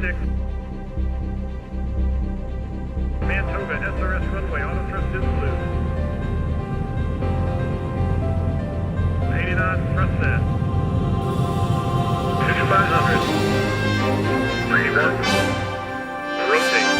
6. Man Toga, SRS runway, auto thrust is blue. 80 knots, thrust set. 500. 31. Rotate.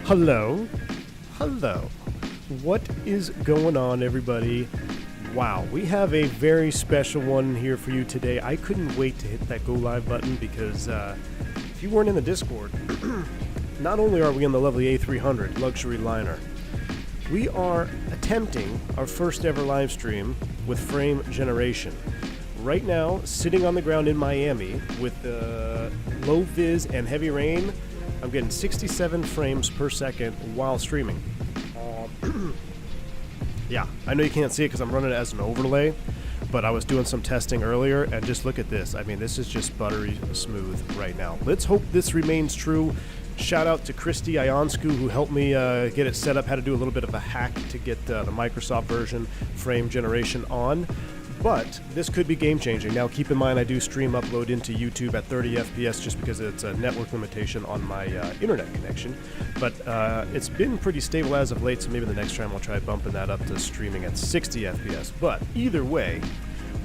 Hello. What is going on, everybody? Wow, we have a very special one here for you today. I couldn't wait to hit that go live button because if you weren't in the Discord, not only are we on the lovely A300 luxury liner, we are attempting our first ever live stream with frame generation. Right now, sitting on the ground in Miami with low vis and heavy rain, I'm getting 67 frames per second while streaming. Yeah, I know you can't see it because I'm running it as an overlay, but I was doing some testing earlier, and just look at this. I mean, this is just buttery smooth right now. Let's hope this remains true. Shout out to Christy Ionscu, who helped me get it set up, how to do a little bit of a hack to get the Microsoft version frame generation on. But this could be game-changing. Now, keep in mind, I do stream upload into YouTube at 30 FPS just because it's a network limitation on my internet connection. But it's been pretty stable as of late, so maybe the next time I'll try bumping that up to streaming at 60 FPS. But either way,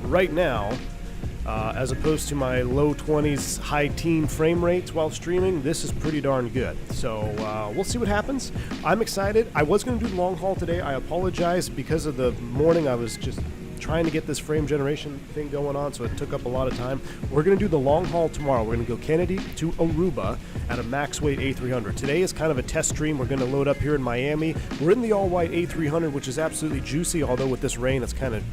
right now, as opposed to my low 20s, high teen frame rates while streaming, this is pretty darn good. So we'll see what happens. I'm excited. I was going to do the long haul today. I apologize because of the morning. I was just trying to get this frame generation thing going on, so it took up a lot of time. We're going to do the long haul tomorrow. We're going to go Kennedy to Aruba at a max weight A300. Today is kind of a test stream. We're going to load up here in Miami. We're in the all-white A300, which is absolutely juicy, although with this rain, it's kind of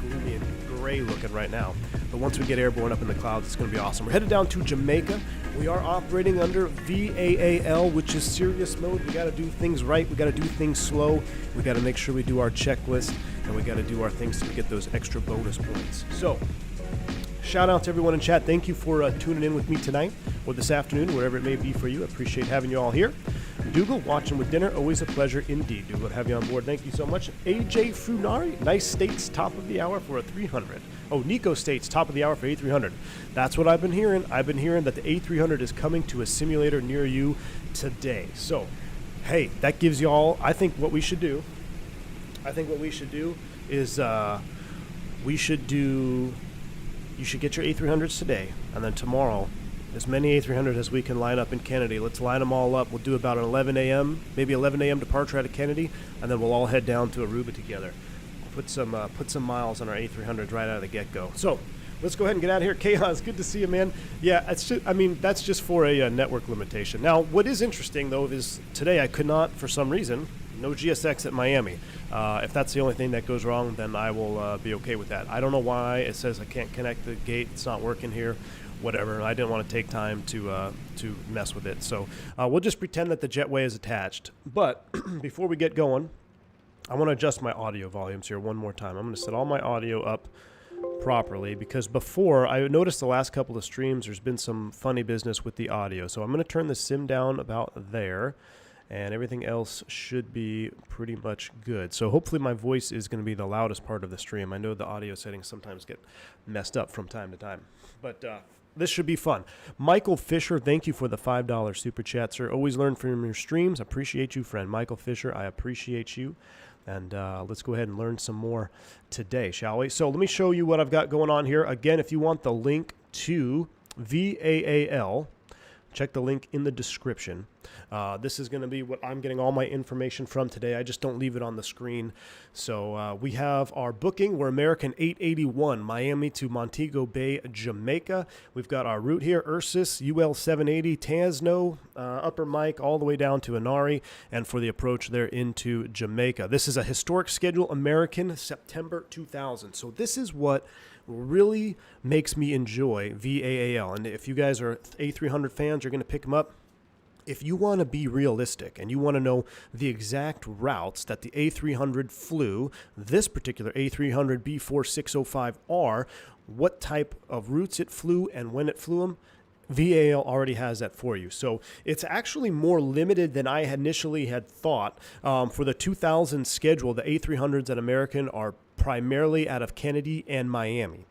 gloomy and gray looking right now. But once we get airborne up in the clouds, it's going to be awesome. We're headed down to Jamaica. We are operating under vAAL, which is serious mode. We got to do things right. We got to do things slow. We got to make sure we do our checklist, and we got to do our things to get those extra bonus points. So, Shout out to everyone in chat. Thank you for tuning in with me tonight or this afternoon, wherever it may be for you. I appreciate having you all here. Dougal, watching with dinner. Always a pleasure indeed, Dougal, to have you on board. Thank you so much. AJ Funari, nice states, top of the hour for a 300. Oh, Nico states, top of the hour for A300. That's what I've been hearing. I've been hearing that the A300 is coming to a simulator near you today. So, hey, that gives you all, I think what we should do is you should get your A300s today, and then tomorrow, as many A300s as we can line up in Kennedy. Let's line them all up. We'll do about an 11 a.m., maybe 11 a.m. departure out of Kennedy, and then we'll all head down to Aruba together. Put some miles on our A300s right out of the get-go. So let's go ahead and get out of here. Chaos, good to see you, man. Yeah, it's just, that's just for a network limitation. Now, what is interesting, though, is today I could not, for some reason, no GSX at Miami. If that's the only thing that goes wrong, then I will be okay with that. I don't know why it says I can't connect the gate. It's not working here. Whatever. I didn't want to take time to mess with it. So we'll just pretend that the jetway is attached. But before we get going, I want to adjust my audio volumes here one more time. I'm going to set all my audio up properly because before, I noticed the last couple of streams there's been some funny business with the audio. So I'm going to turn the sim down about there. And everything else should be pretty much good. So hopefully my voice is going to be the loudest part of the stream. I know the audio settings sometimes get messed up from time to time. But this should be fun. Michael Fisher, thank you for the $5 super chat, sir. Always learn from your streams. Appreciate you, friend. Michael Fisher, I appreciate you. And let's go ahead and learn some more today, shall we? So let me show you what I've got going on here. Again, if you want the link to vAAL, check the link in the description. This is going to be what I'm getting all my information from today. I just don't leave it on the screen. So we have our booking. We're American 881, Miami to Montego Bay, Jamaica. We've got our route here, Ursus, UL 780, Tasno, Upper Mike, all the way down to Inari, and for the approach there into Jamaica. This is a historic schedule, American, September 2000. So this is what really makes me enjoy vAAL. And if you guys are A300 fans, you're going to pick them up. If you want to be realistic and you want to know the exact routes that the A300 flew, this particular A300 B4605R, what type of routes it flew and when it flew them, vAAL already has that for you. So it's actually more limited than I initially had thought. For the 2000 schedule, the A300s at American are primarily out of Kennedy and Miami.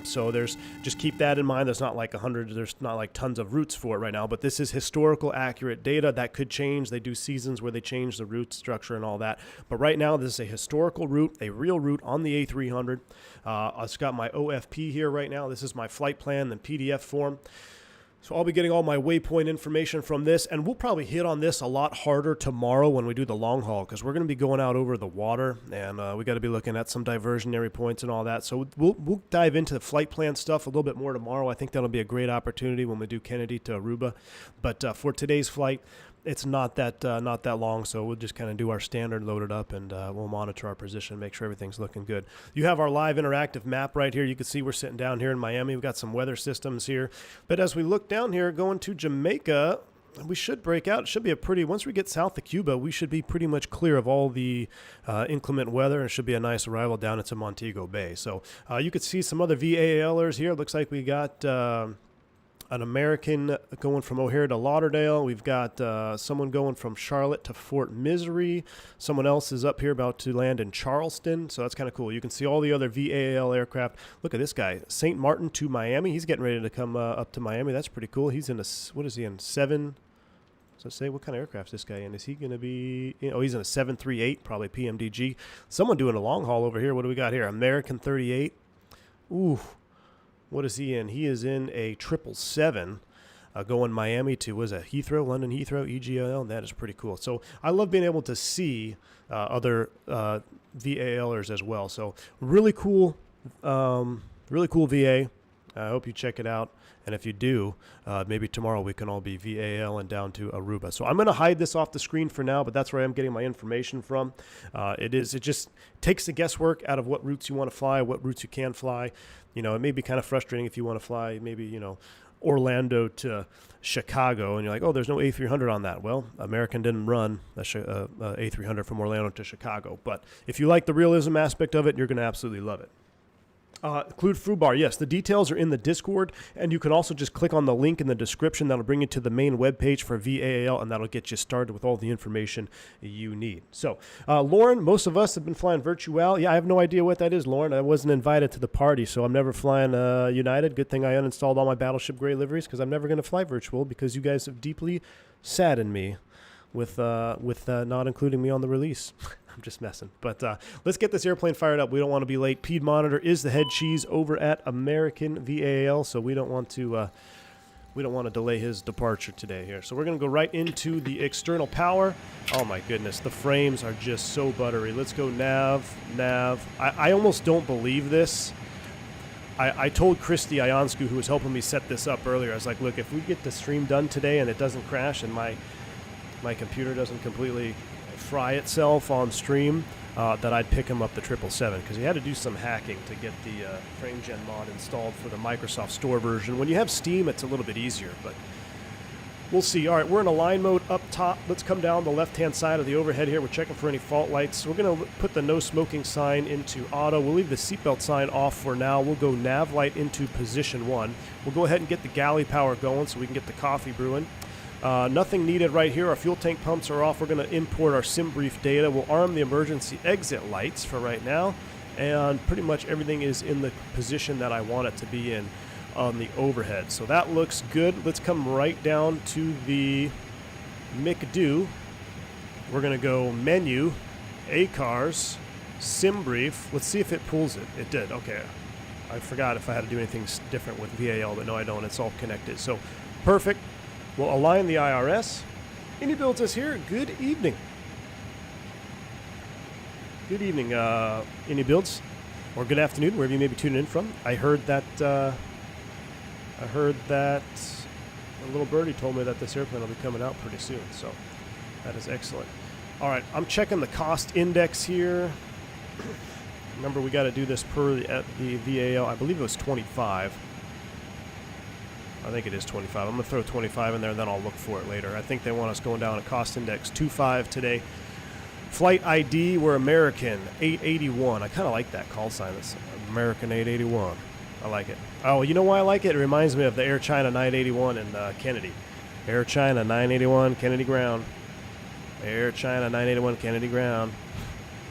So just keep that in mind. There's not like there's not like tons of routes for it right now, but this is historical accurate data that could change. They do seasons where they change the route structure and all that. But right now, this is a historical route, a real route on the A300. I've got my OFP here right now. This is my flight plan in PDF form. So I'll be getting all my waypoint information from this, and we'll probably hit on this a lot harder tomorrow when we do the long haul, because we're going to be going out over the water, and we got to be looking at some diversionary points and all that. So we'll dive into the flight plan stuff a little bit more tomorrow. I think that'll be a great opportunity when we do Kennedy to Aruba. But for today's flight, it's not that long, so we'll just kind of do our standard, load it up, and we'll monitor our position, make sure everything's looking good. You have our live interactive map right here. You can see we're sitting down here in Miami. We've got some weather systems here. But as we look down here, going to Jamaica, we should break out. It should be once we get south of Cuba, we should be pretty much clear of all the inclement weather, and it should be a nice arrival down into Montego Bay. So you could see some other vAALers here. It looks like we got an American going from O'Hare to Lauderdale. We've got someone going from Charlotte to Fort Misery. Someone else is up here about to land in Charleston. So that's kind of cool. You can see all the other vAAL aircraft. Look at this guy, St. Martin to Miami. He's getting ready to come up to Miami. That's pretty cool. He's in what is he in? 7. So say, what kind of aircraft is this guy in? Is he going to be, he's in a 738, probably PMDG. Someone doing a long haul over here. What do we got here? American 38. Ooh. What is he in? He is in a 777 going Miami to, Heathrow, London Heathrow, EGL. That is pretty cool. So I love being able to see other vAALers as well. So really cool VA. I hope you check it out. And if you do, maybe tomorrow we can all be vAAL and down to Aruba. So I'm going to hide this off the screen for now, but that's where I'm getting my information from. It just takes the guesswork out of what routes you want to fly, what routes you can fly. It may be kind of frustrating if you want to fly maybe, Orlando to Chicago, and you're like, oh, there's no A300 on that. Well, American didn't run a A300 from Orlando to Chicago. But if you like the realism aspect of it, you're going to absolutely love it. Include foobar. Yes, the details are in the Discord, and you can also just click on the link in the description. That'll bring you to the main webpage for vAAL, and that'll get you started with all the information you need. So, Lauren, most of us have been flying Virtual. Yeah, I have no idea what that is, Lauren. I wasn't invited to the party, so I'm never flying United. Good thing I uninstalled all my Battleship Gray liveries, because I'm never going to fly Virtual, because you guys have deeply saddened me with not including me on the release. I'm just messing. But let's get this airplane fired up. We don't want to be late. Pede Monitor is the head cheese over at American vAAL, so we don't want to delay his departure today here. So we're going to go right into the external power. Oh my goodness, the frames are just so buttery. Let's go nav. I almost don't believe this. I told Christy Ionscu, who was helping me set this up earlier, I was like, look, if we get the stream done today and it doesn't crash and my computer doesn't completely fry itself on stream, that I'd pick him up the 777, because he had to do some hacking to get the FrameGen mod installed for the Microsoft Store version. When you have Steam, it's a little bit easier, but we'll see. All right, we're in align mode up top. Let's come down the left-hand side of the overhead here. We're checking for any fault lights. We're going to put the no smoking sign into auto. We'll leave the seatbelt sign off for now. We'll go nav light into position 1. We'll go ahead and get the galley power going so we can get the coffee brewing. Nothing needed right here. Our fuel tank pumps are off. We're going to import our sim brief data. We'll arm the emergency exit lights for right now, and pretty much everything is in the position that I want it to be in on the overhead. So that looks good. Let's come right down to the McDo. We're going to go menu, ACARS, sim brief. Let's see if it pulls it. It did. Okay. I forgot if I had to do anything different with vAAL, but no, I don't. It's all connected. So perfect. We'll align the IRS. Inibuilds is here. Good evening. Good evening, Inibuilds, or good afternoon, wherever you may be tuning in from. I heard that a little birdie told me that this airplane will be coming out pretty soon, so that is excellent. All right, I'm checking the cost index here. Remember, we got to do this per the vAAL. I believe it was 25. I think it is 25. I'm going to throw 25 in there, and then I'll look for it later. I think they want us going down at cost index 25 today. Flight ID, we're American 881. I kind of like that call sign. It's American 881. I like it. Oh, you know why I like it? It reminds me of the Air China 981 in Kennedy. Air China 981, Kennedy ground. Air China 981, Kennedy ground.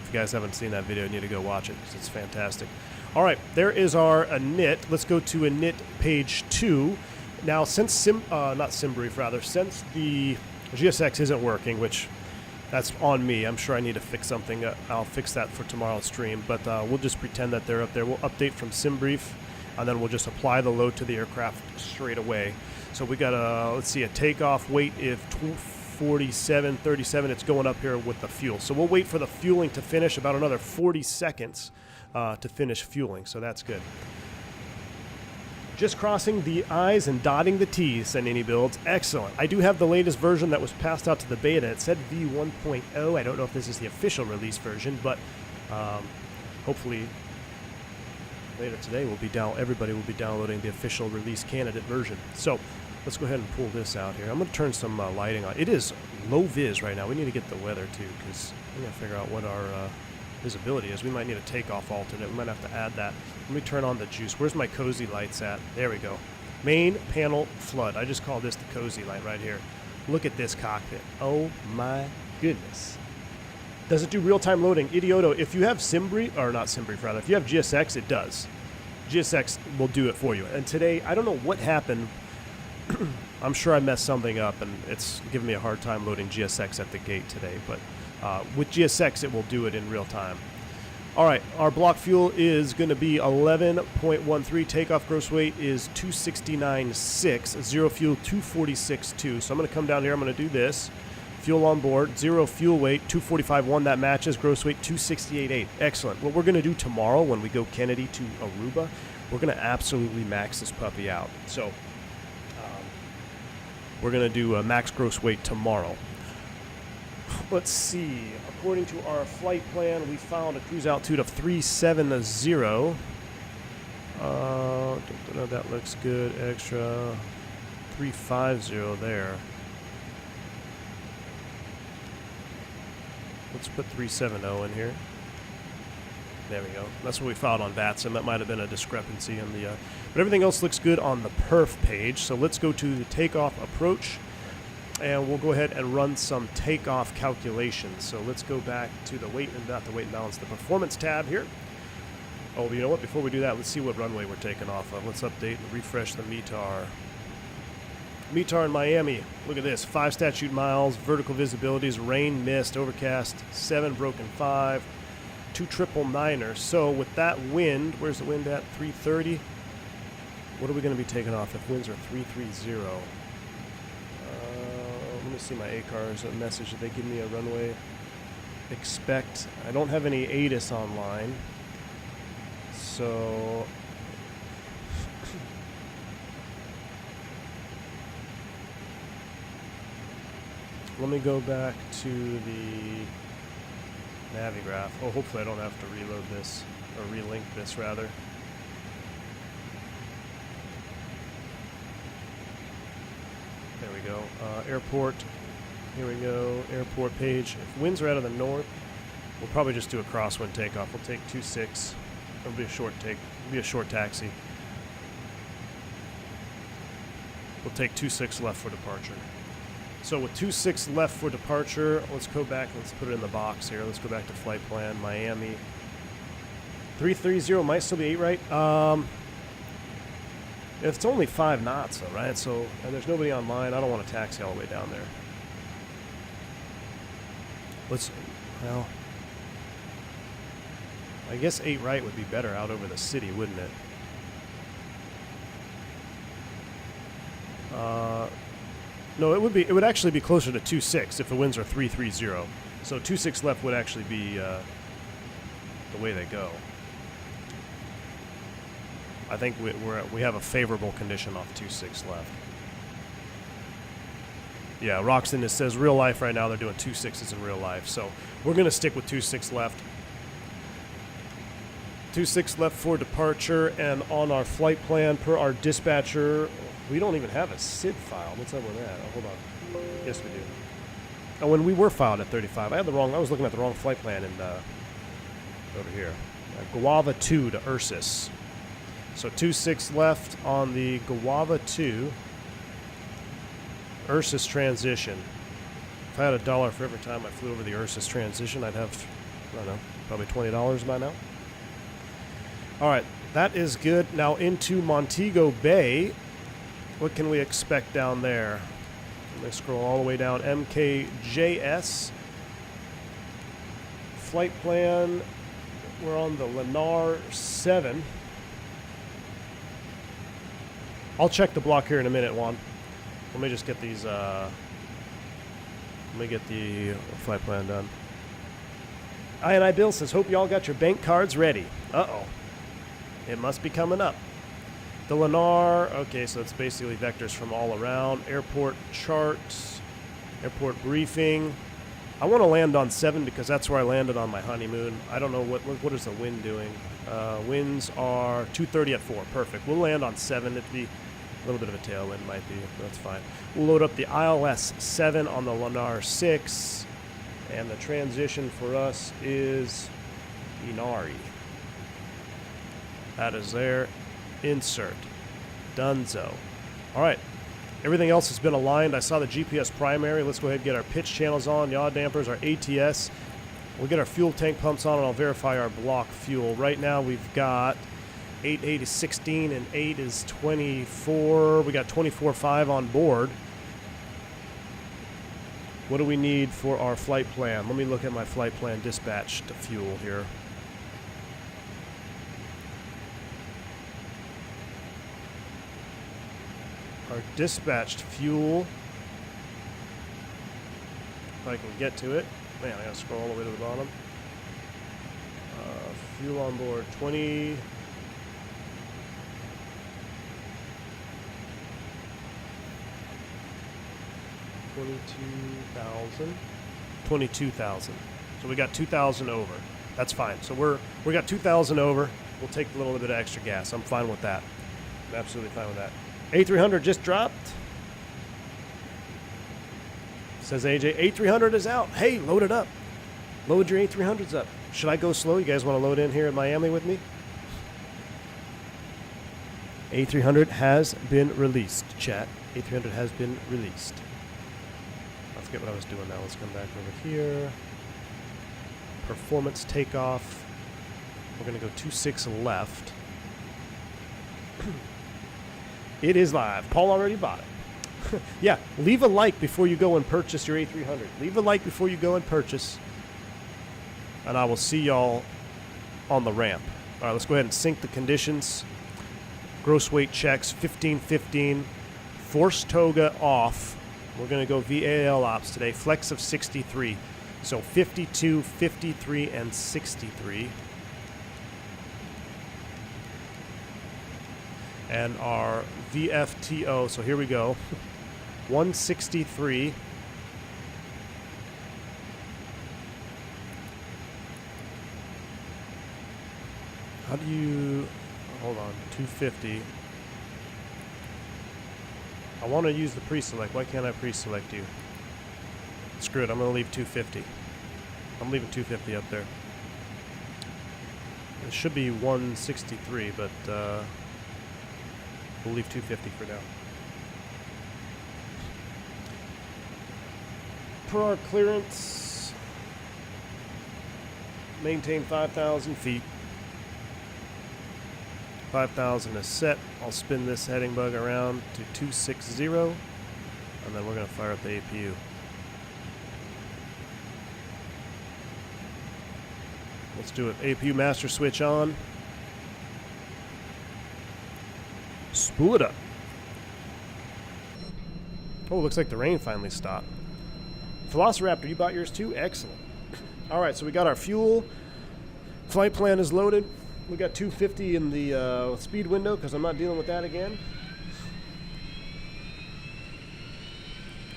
If you guys haven't seen that video, you need to go watch it because it's fantastic. All right, there is our init. Let's go to init page 2. Now, since since the GSX isn't working, which that's on me. I'm sure I need to fix something. I'll fix that for tomorrow's stream, but we'll just pretend that they're up there. We'll update from SimBrief, and then we'll just apply the load to the aircraft straight away. So we got let's see, a takeoff weight is 247.37. It's going up here with the fuel. So we'll wait for the fueling to finish, about another 40 seconds to finish fueling, so that's good. Just crossing the I's and dotting the T's, said Inibuilds. Excellent. I do have the latest version that was passed out to the beta. It said V1.0. I don't know if this is the official release version, but hopefully later today everybody will be downloading the official release candidate version. So let's go ahead and pull this out here. I'm going to turn some lighting on. It is low vis right now. We need to get the weather too, because we're going to figure out what our visibility is. We might need a takeoff alternate. We might have to add that. Let me turn on the juice. Where's my cozy lights at? There we go. Main panel flood. I just call this the cozy light right here. Look at this cockpit. Oh my goodness. Does it do real-time loading? Idioto, if you have SimBrief, or not SimBrief rather, if you have GSX, it does. GSX will do it for you. And today, I don't know what happened. I'm sure I messed something up, and it's giving me a hard time loading GSX at the gate today, but with GSX, it will do it in real time. All right, our block fuel is going to be 11.13. Takeoff gross weight is 269.6. Zero fuel, 246.2. So I'm going to come down here. I'm going to do this. Fuel on board, zero fuel weight, 245.1. That matches. Gross weight, 268.8. Excellent. What we're going to do tomorrow when we go Kennedy to Aruba, we're going to absolutely max this puppy out. So we're going to do a max gross weight tomorrow. Let's see. According to our flight plan, we found a cruise altitude of 370. That looks good. Extra 350 there. Let's put 370 in here. There we go. That's what we filed on VATSIM. That might have been a discrepancy in the... but everything else looks good on the perf page. So let's go to the takeoff approach, and we'll go ahead and run some takeoff calculations. So let's go back to the weight and balance, the performance tab here. Oh, you know what? Before we do that, let's see what runway we're taking off of. Let's update and refresh the METAR. METAR in Miami. Look at this. 5 statute miles, vertical visibilities, rain, mist, overcast, 7 broken 5, 2 999ers. So with that wind, where's the wind at? 330. What are we going to be taking off if winds are 330? Let me see my ACARS, a message. Did they give me a runway? Expect. I don't have any ATIS online. So let me go back to the Navigraph. Oh, hopefully I don't have to reload this, or relink this rather. There we go. Airport. Here we go. Airport page. If winds are out of the north, we'll probably just do a crosswind takeoff. We'll take 26. It'll be a short take. It'll be a short taxi. We'll take 26 left for departure. So with 26 left for departure, let's go back. Let's put it in the box here. Let's go back to flight plan, Miami. 330 might still be 8, right? It's only 5 knots, though, right? So, and there's nobody online. I don't want to taxi all the way down there. Well, I guess 8 right would be better out over the city, wouldn't it? No, it would be. It would actually be closer to 26 if the winds are 330. So 26 left would actually be the way they go. I think we have a favorable condition off 26 left. Yeah, Roxton says real life right now they're doing 26s in real life, so we're gonna stick with 26 left. 26 left for departure, and on our flight plan per our dispatcher, we don't even have a SID file. What's up with that? Oh, hold on. Yes, we do. Oh, when we were filed at 35, I was looking at the wrong flight plan in over here. Guava 2 to Ursus. So 26 left on the Guava 2 Ursus transition. If I had $1 for every time I flew over the Ursus transition, I'd have, I don't know, probably $20 by now. All right, that is good. Now into Montego Bay. What can we expect down there? Let me scroll all the way down. MKJS. Flight plan. We're on the Lennar 7. I'll check the block here in a minute, Juan. Let me just get these, let me get the flight plan done. INI Bill says, hope you all got your bank cards ready. Uh-oh. It must be coming up. The Lennar, okay, so it's basically vectors from all around. Airport charts, airport briefing. I want to land on 7 because that's where I landed on my honeymoon. I don't know what is the wind doing. Winds are 230 at 4. Perfect. We'll land on 7. It'd be a little bit of a tailwind, might be. That's fine. We'll load up the ILS 7 on the Lennar 6. And the transition for us is Inari. That is there. Insert. Donezo. All right. Everything else has been aligned. I saw the GPS primary. Let's go ahead and get our pitch channels on, yaw dampers, our ATS. We'll get our fuel tank pumps on, and I'll verify our block fuel. Right now we've got 8 is 16 and 8 is 24. We got 24.5 on board. What do we need for our flight plan? Let me look at my flight plan dispatch to fuel here. Our dispatched fuel, if I can get to it. Man, I gotta scroll all the way to the bottom. Fuel on board, 22,000. 22,000. So we got 2,000 over. That's fine. So we got 2,000 over. We'll take a little bit of extra gas. I'm fine with that. I'm absolutely fine with that. A300 just dropped. Says AJ, A300 is out. Hey, load it up. Load your A300s up. Should I go slow? You guys want to load in here at Miami with me? A300 has been released, chat. A300 has been released. I forget what I was doing now. Let's come back over here. Performance takeoff. We're going to go 2.6 left. It is live. Paul already bought it. Yeah, leave a like before you go and purchase your A300. Leave a like before you go and purchase. And I will see y'all on the ramp. All right, let's go ahead and sync the conditions. Gross weight checks, 15-15. Force Toga off. We're going to go vAAL ops today. Flex of 63. So 52, 53, and 63. And our VFTO, so here we go. 163. How do you... Hold on, 250. I want to use the pre-select. Why can't I pre-select you? Screw it, I'm going to leave 250. I'm leaving 250 up there. It should be 163, but we'll leave 250 for now. Per our clearance, maintain 5,000 feet. 5,000 is set. I'll spin this heading bug around to 260, and then we're going to fire up the APU. Let's do it. APU master switch on. Spool it up. Oh, looks like the rain finally stopped. Velociraptor, you bought yours too? Excellent. All right, so we got our fuel. Flight plan is loaded. We got 250 in the speed window because I'm not dealing with that again.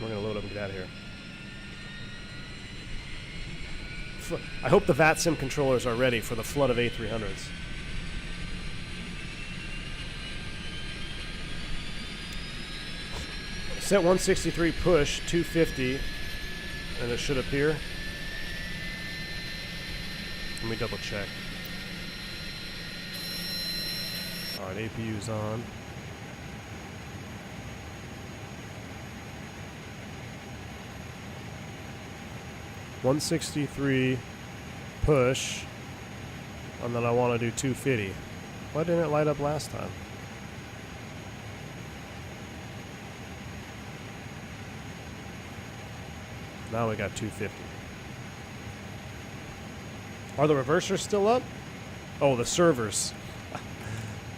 We're going to load up and get out of here. I hope the VATSIM controllers are ready for the flood of A300s. Set 163 push, 250, and it should appear. Let me double check. Alright, APU's on. $163 push, and then I want to do 250. Why didn't it light up last time? Now we got 250. Are the reversers still up? Oh, the servers.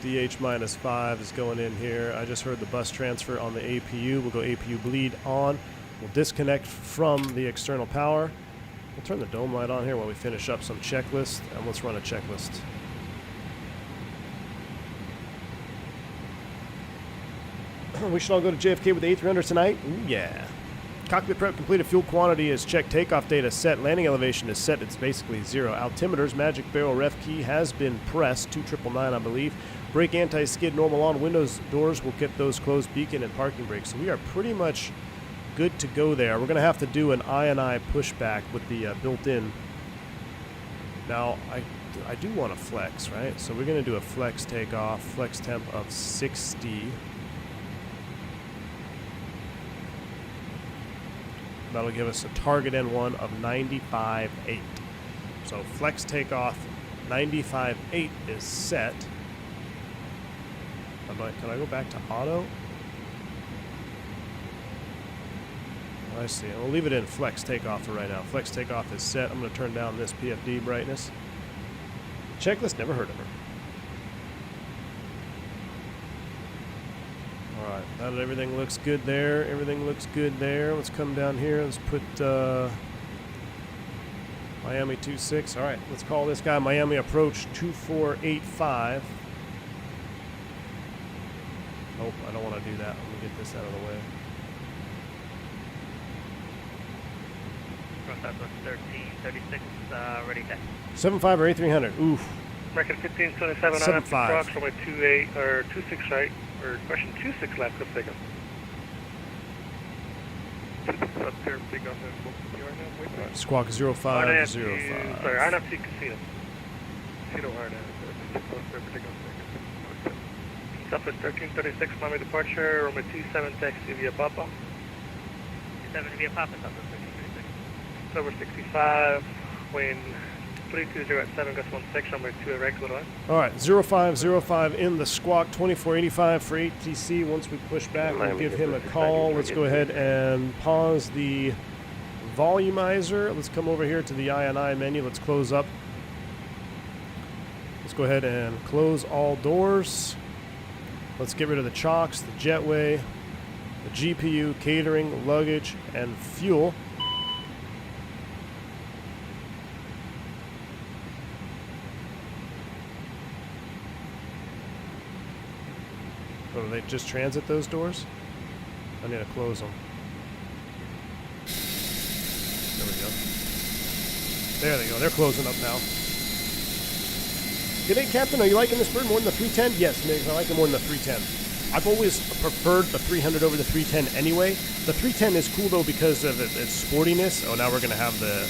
DH-5 is going in here. I just heard the bus transfer on the APU. We'll go APU bleed on. We'll disconnect from the external power. We'll turn the dome light on here while we finish up some checklist, and let's run a checklist. We should all go to JFK with the A300 tonight? Ooh, yeah. Cockpit prep completed. Fuel quantity is checked. Takeoff data set. Landing elevation is set. It's basically 0. Altimeters, magic barrel ref key has been pressed. 2999, I believe. Brake anti-skid normal on. Windows doors will get those closed. Beacon and parking brakes. So we are pretty much good to go there. We're going to have to do an I pushback with the built-in. Now, I do want to flex, right? So we're going to do a flex takeoff. Flex temp of 60. That'll give us a target N1 of 95.8. So flex takeoff 95.8 is set. Can I go back to auto? Oh, I see. We'll leave it in flex takeoff for right now. Flex takeoff is set. I'm going to turn down this PFD brightness. Checklist, never heard of her. Alright, now that everything looks good there, everything looks good there. Let's come down here. Let's put Miami 26. Alright, let's call this guy Miami Approach 2485. Oh, I don't want to do that. Let me get this out of the way. Southwest 1336, ready to 75 or A300. Oof. record 1527 on up to approximately 28 or 26 right, or question 26 left, go figure. up there, big on the right now. Wait a minute. Squawk 0505. Sorry, RNFC Casino. Casino RNF. Southwest 1336, runway departure, runway 27 taxi via Papa. 27 via Papa, Southwest 1336. Over 65, wind 320 at 7, gust 16, runway 2 regular line. All right, 0505 in the Squawk 2485 for ATC. Once we push back, we'll give him a call. Let's go ahead and pause the volumizer. Let's come over here to the INI menu. Let's close up. Let's go ahead and close all doors. Let's get rid of the chocks, the jetway, the GPU, catering, luggage, and fuel. Oh, do they just transit those doors? I need to close them. There we go. There they go. They're closing up now. Good day, Captain. Are you liking this bird more than the 310? Yes, Migs, I like it more than the 310. I've always preferred the 300 over the 310 anyway. The 310 is cool, though, because of its sportiness. Oh, now we're going to have the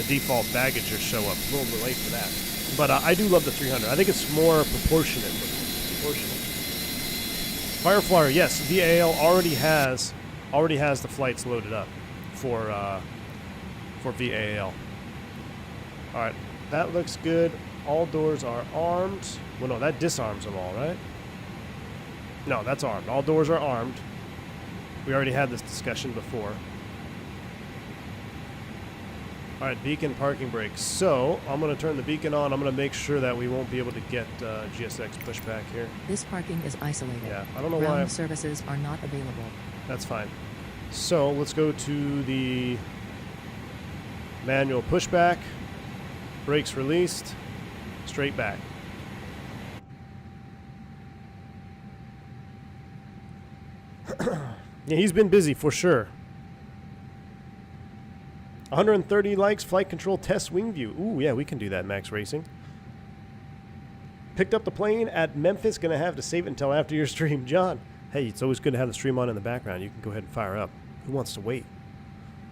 default baggager show up. A little bit late for that. But I do love the 300. I think it's more proportionate. Fireflyer, yes, vAAL already has the flights loaded up for vAAL. All right, that looks good. All doors are armed. Well, no, that disarms them all, right? No, that's armed. All doors are armed. We already had this discussion before. All right, beacon parking brakes. So I'm going to turn the beacon on. I'm going to make sure that we won't be able to get GSX pushback here. This parking is isolated. Yeah, I don't know Ground why. services are not available. That's fine. So let's go to the manual pushback. Brakes released. Straight back. Yeah, he's been busy for sure. 130 likes, flight control test wing view. Ooh, yeah, we can do that, Max Racing. Picked up the plane at Memphis. Gonna have to save it until after your stream. John, hey, it's always good to have the stream on in the background. You can go ahead and fire up. Who wants to wait?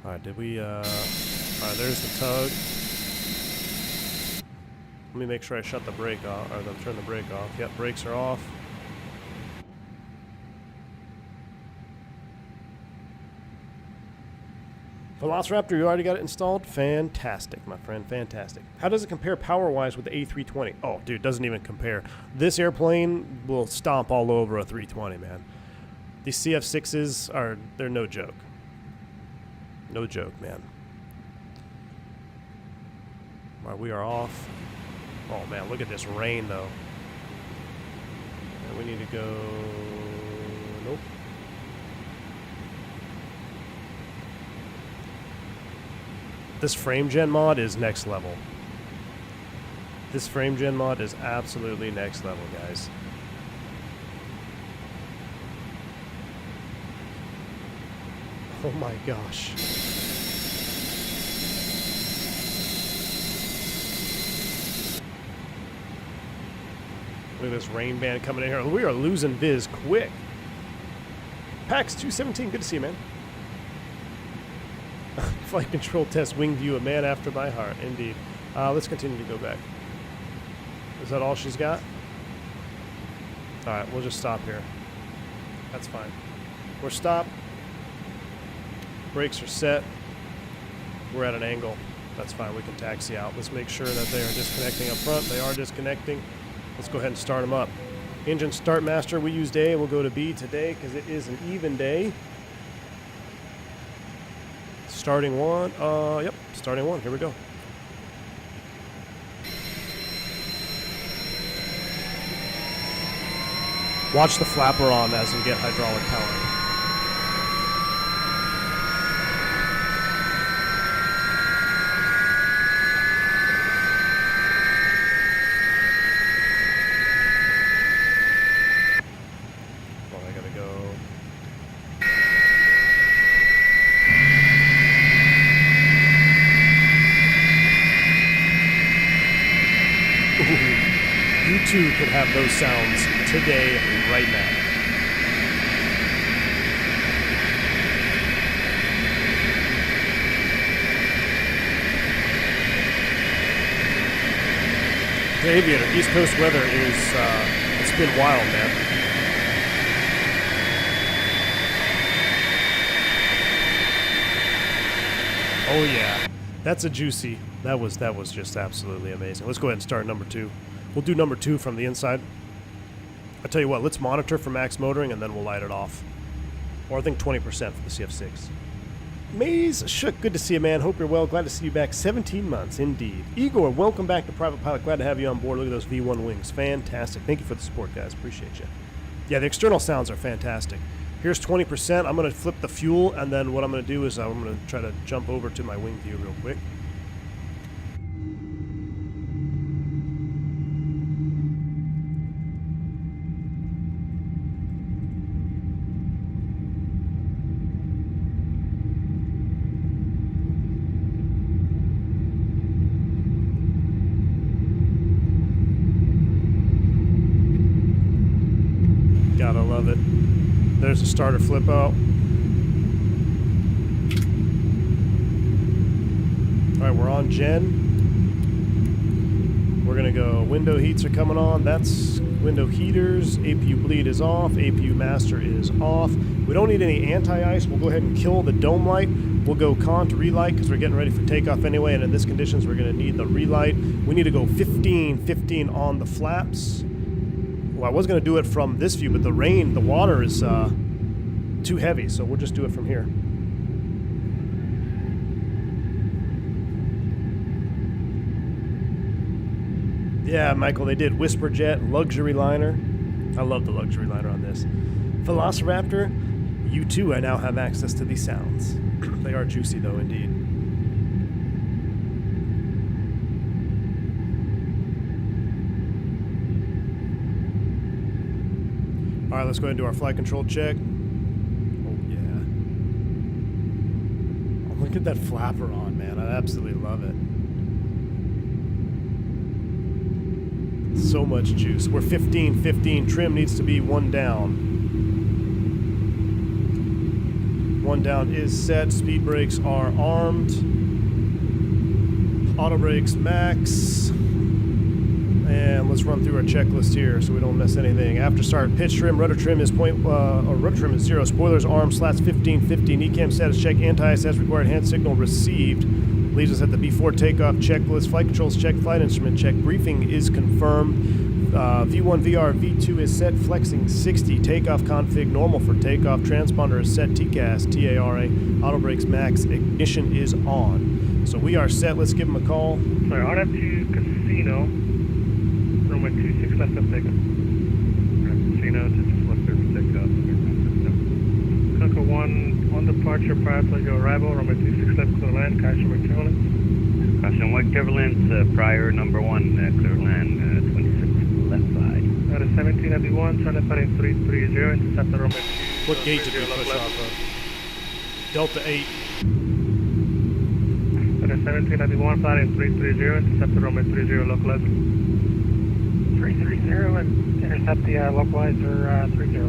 All right, did we, all right, there's the tug. Let me make sure I shut the brake off, or turn the brake off. Yep, brakes are off. Velociraptor, you already got it installed? Fantastic, my friend, fantastic. How does it compare power-wise with the A320? Oh, dude, doesn't even compare. This airplane will stomp all over a 320, man. These CF6s they're no joke. No joke, man. All right, we are off. Oh, man, look at this rain, though. And we need to go... Nope. This frame gen mod is next level. This frame gen mod is absolutely next level, guys. Oh my gosh. Look at this rain band coming in here. We are losing Viz quick. PAX 217, good to see you, man. Flight control test wing view, a man after my heart, indeed. Let's continue to go back. Is that all she's got? All right, we'll just stop here. That's fine. We're stopped. Brakes are set. We're at an angle. That's fine. We can taxi out. Let's make sure that they are disconnecting up front. They are disconnecting. Let's go ahead and start them up. Engine start master. We used A. We'll go to B today because it is an even day. Starting one. Yep, starting one. Here we go. Watch the flapper on as we get hydraulic power. You could have those sounds today, right now. The Aviator, East Coast weather is, it's been wild, man. Oh yeah, that's a juicy. That was just absolutely amazing. Let's go ahead and start number 2. We'll do number 2 from the inside. I'll tell you what, let's monitor for max motoring and then we'll light it off. Or I think 20% for the CF6. Maze Shook, good to see you, man. Hope you're well. Glad to see you back. 17 months, indeed. Igor, welcome back to Private Pilot. Glad to have you on board. Look at those V1 wings. Fantastic. Thank you for the support, guys. Appreciate you. Yeah, the external sounds are fantastic. Here's 20%. I'm going to flip the fuel, and then what I'm going to do is I'm going to try to jump over to my wing view real quick. Gotta love it. There's a starter flip out. Alright, we're on gen. We're gonna go window heats are coming on. That's window heaters. APU bleed is off. APU master is off. We don't need any anti-ice. We'll go ahead and kill the dome light. We'll go con to relight because we're getting ready for takeoff anyway, and in this conditions we're gonna need the relight. We need to go 15 on the flaps. Well, I was going to do it from this view, but the water is too heavy, so we'll just do it from here. Yeah, Michael, they did Whisper Jet, luxury liner. I love the luxury liner on this. Velociraptor, you too, I now have access to these sounds. They are juicy, though, indeed. All right, let's go ahead and do our flight control check. Oh, yeah. Oh, look at that flapper on, man. I absolutely love it. So much juice. We're 15. Trim needs to be 1 down. 1 down is set. Speed brakes are armed. Auto brakes max. And let's run through our checklist here so we don't miss anything. After start, pitch trim, rudder trim is rudder trim is 0. Spoilers armed, slats 15. ECAM status check, anti-ice as required, hand signal received. Leaves us at the before takeoff checklist. Flight controls check, flight instrument check. Briefing is confirmed. V1 VR, V2 is set, flexing 60. Takeoff config normal for takeoff. Transponder is set, TCAS, TARA. Auto brakes max, ignition is on. So we are set. Let's give them a call. Sorry, RF2 Casino. Runway 26 left of takeoff. Casino to just left there for takeoff. Conquer 1 on departure prior to your arrival. Runway 26 left clear land. Caution wake turbulence. Caution wake turbulence. Prior number 1 clear land. 26 left side. That is 17 FB1. Turn left heading 330. Intercept the runway 2. What gate did we push off of? Delta 8. That is 17 FB1. Flying 330. Intercept the runway 30 localizer. 330 and intercept the localizer 30.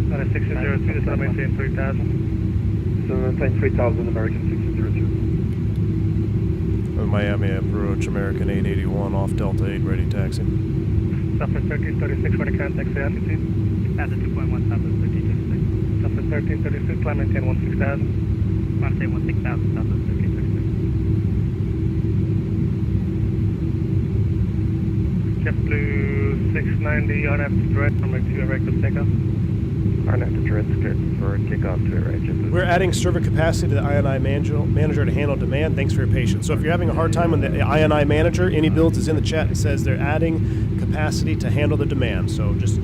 That is 602, just want to maintain 3000. So maintain 3000 American 602. Miami approach, American 881 off Delta 8, ready taxi. Southwest 1336, ready contact, say altitude. Passage 2.1, Southwest 1336. Southwest 1336, climb maintain 16,000. Maintain 16,000, Southwest 1336. JetBlue 690, RF to direct, runway 2 erect of takeoff. RF to direct, good for takeoff to right, JetBlue. We're adding server capacity to the INI manager to handle demand. Thanks for your patience. So if you're having a hard time on the INI manager, inibuilds is in the chat and says they're adding capacity to handle the demand. So just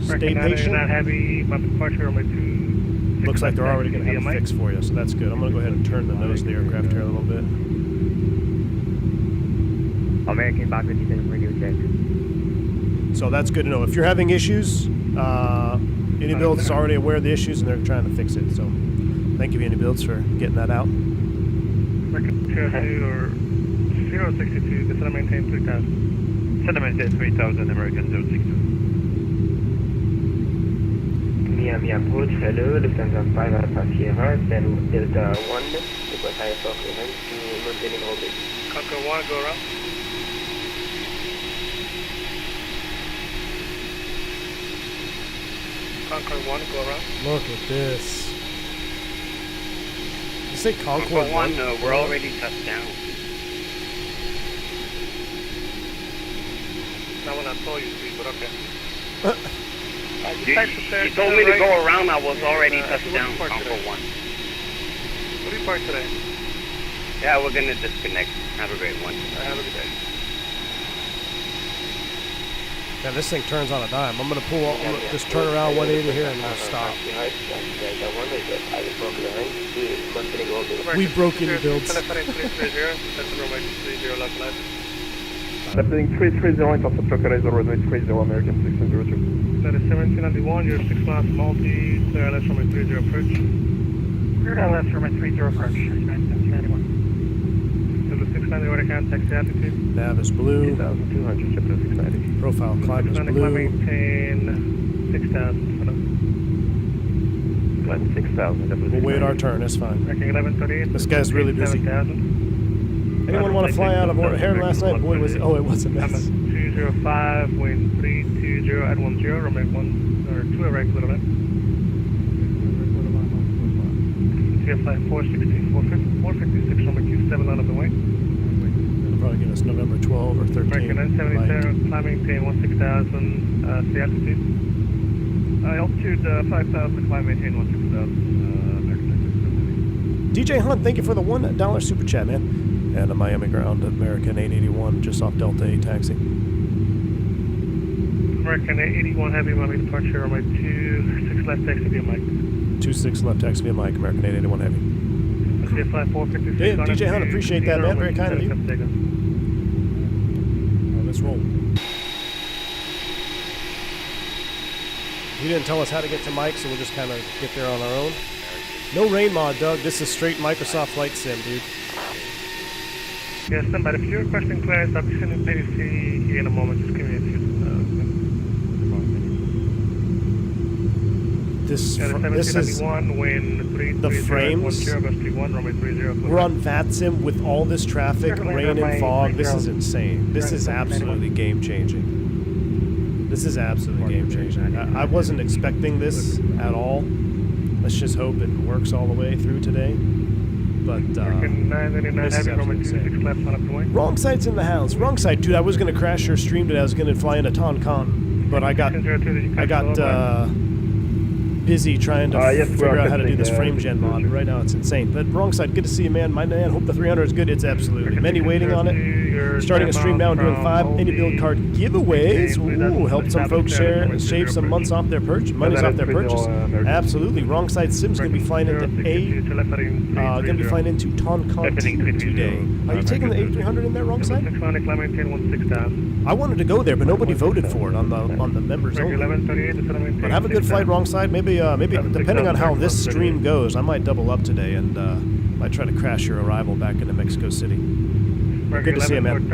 stay patient. Not heavy, my departure, runway 2. Looks like they're already going to have a fix for you, so that's good. I'm going to go ahead and turn the nose of the aircraft here a little bit. American Box 57 radio check. So that's good to know. If you're having issues, inibuilds is already aware of the issues and they're trying to fix it. So thank you, inibuilds, for getting that out. American 02 or 062, just want to maintain 3000. Send them maintain 3000, American 062. Miami approach, hello, Lufthansa 5 Alpha Sierra, then Delta 1, request ISO clearance to maintaining orbit. Conquer 1, go around. Concord 1, go around. Look at this. You say Concord Concord 1, 1? we're already touched down. Not when I told you to be, but okay. You told me to go around, I was already touched down, Concord 1. What do you park today? Yeah, we're gonna disconnect. Have a great one. Have a good day. Yeah, this thing turns on a dime. I'm gonna pull up, just turn around 180 here and we'll stop. We broke inibuilds. Left heading 330 into localizer runway 30 American 1602. That is 1791, you're 6 miles from Malta, clear left runway 30 approach. Clear left runway 30 approach, 1791. To the 690 order count, taxi altitude. Nav is blue. 2,200, ship to 690. Profile climb is 690 climb, blue. maintain 6,000 for now. Climb 6,000, We'll wait our turn, it's fine. Tracking 1138. This guy's really busy. 7,000. Anyone want to fly out of Herein last night? Boy, was it, oh, it was a mess. 205, wind 320 at 10, runway 1 or 2 right quarter left. TFI 460, 456, runway 27 out of the way. It'll probably give us November 12 or 13. American 977, climbing, maintain 16,000, sea altitude. Altitude 5,000, climb, maintain 16,000, American 977. DJ Hunt, thank you for the $1 super chat, man. And a Miami ground American 881 just off Delta 8 taxi. American 881 heavy, Miami departure, runway 26 left taxi via Mike. 26 left taxi via Mike, American 881 heavy. TFI 456. Yeah, DJ Hunt, appreciate that, man. Very kind of you. Let's roll. He didn't tell us how to get to Mike, so we'll just kind of get there on our own. No rain mod, Doug. This is straight Microsoft Flight Sim, dude. Yes, but if you're requesting clearance, I'll be sending PDC here in a moment. Just give me a few. This is when the frames. We're on VATSIM with all this traffic, rain and fog. This is insane. This is absolutely game changing. This is absolutely game changing. I wasn't expecting this at all. Let's just hope it works all the way through today. But this is absolutely insane. Wrong side's in the house. Wrong side, dude. I was gonna crash your stream today. I was gonna fly into Tonkan, but I got busy trying to figure out how to do this frame gen mod. Right now it's insane. But wrong side, good to see you, man. My man, hope the 300 is good. It's absolutely. Many waiting on it. Starting a stream now and doing 5 inibuild card giveaways. Ooh, help some folks shave some months off their purchase, money's off their purchase. Absolutely. Wrong side Sim's gonna be flying into Tonkan today. Are you taking the A300 in there, wrong side? I wanted to go there, but nobody voted for it on the members only. But have a good flight, wrong side. Maybe depending on how this stream goes, I might double up today and might try to crash your arrival back into Mexico City. Good to see you, man.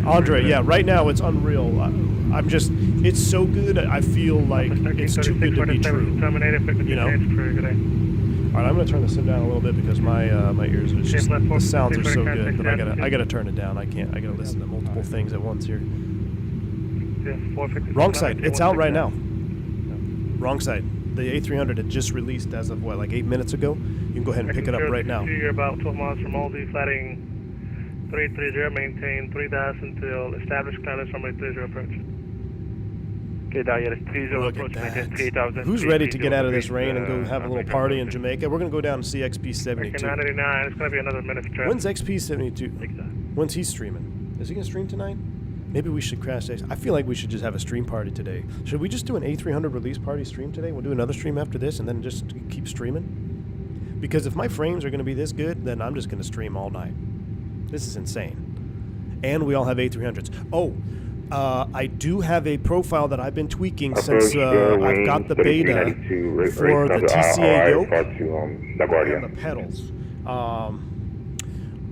Andre, yeah, right now it's unreal. I'm just, it's so good. I feel like it's too good to be true. You know. All right, I'm gonna turn the sim down a little bit because my ears are just, the sounds are so good, but I gotta turn it down. I gotta listen to multiple things at once here. Wrong side, it's out right now. Wrong side. The A300 had just released as of what, like 8 minutes ago? You can go ahead and pick it up right now. You're about 12 miles from Maldi, flatting 330, maintain 3000 till established clearance from 30 approach. Okay, Dahlia, 30 Look approach, at maintain that. 3000. Who's ready to get out of this rain and go have a little party in Jamaica? We're going to go down to see XP72. 989, it's going to be another minute trip. When's XP72? When's he streaming? Is he going to stream tonight? Maybe we should crash days. I feel like we should just have a stream party today. Should we just do an A300 release party stream today? We'll do another stream after this and then just keep streaming? Because if my frames are going to be this good, then I'm just going to stream all night. This is insane. And we all have A300s. Oh, I do have a profile that I've been tweaking since I've got the beta for the TCA yoke and the pedals.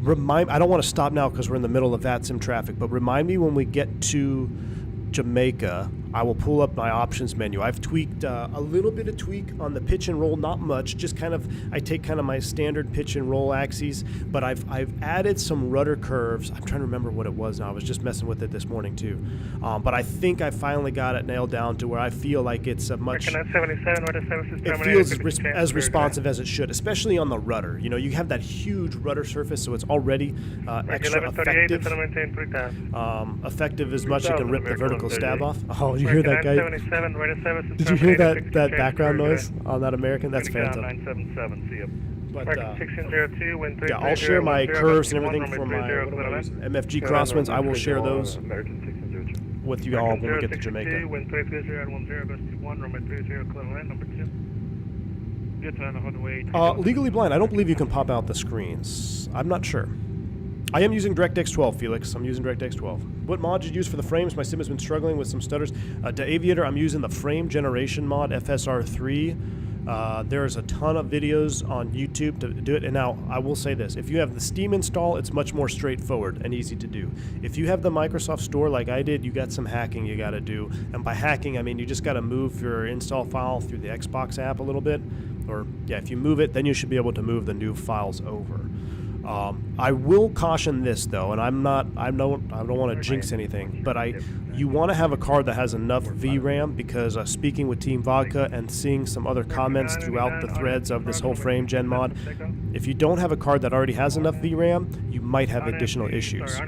I don't want to stop now because we're in the middle of VATSIM traffic, but remind me when we get to Jamaica I will pull up my options menu. I've tweaked a little bit of tweak on the pitch and roll, not much, just kind of, I take kind of my standard pitch and roll axes, but I've added some rudder curves. I'm trying to remember what it was now. I was just messing with it this morning too. But I think I finally got it nailed down to where I feel like it's a much, Recognize 77, rudder services it terminated. feels as responsive as it should, especially on the rudder. You know, you have that huge rudder surface, so it's already extra 1138, effective. maintain 3000. Effective as much as it can rip the vertical stab off. Oh, you hear that Recognize guy? 77, rudder services Did you hear terminated, that 60 background change noise on that American? That's fantastic. 977, see ya. But Mark 1602, wind 330. yeah, I'll share my curves and everything runway from my 30, what am I using? clear MFG crosswinds. I will share those American 1602. with you all when we get to Jamaica. Wind 330 at 10, bus 21, runway 30, clear to land, number 2. Get on the runway. Legally blind. I don't believe you can pop out the screens. I'm not sure. I am using DirectX 12, Felix. I'm using DirectX 12. What mod did you use for the frames? My sim has been struggling with some stutters. To Aviator, I'm using the frame generation mod, FSR3. There's a ton of videos on YouTube to do it. And now, I will say this. If you have the Steam install, it's much more straightforward and easy to do. If you have the Microsoft Store like I did, you got some hacking you got to do. And by hacking, I mean you just got to move your install file through the Xbox app a little bit. Or, yeah, if you move it, then you should be able to move the new files over. I will caution this though, and I don't want to jinx anything, but you want to have a card that has enough VRAM because speaking with Team Vodka and seeing some other comments throughout the threads of this whole frame gen mod, if you don't have a card that already has enough VRAM, you might have additional issues.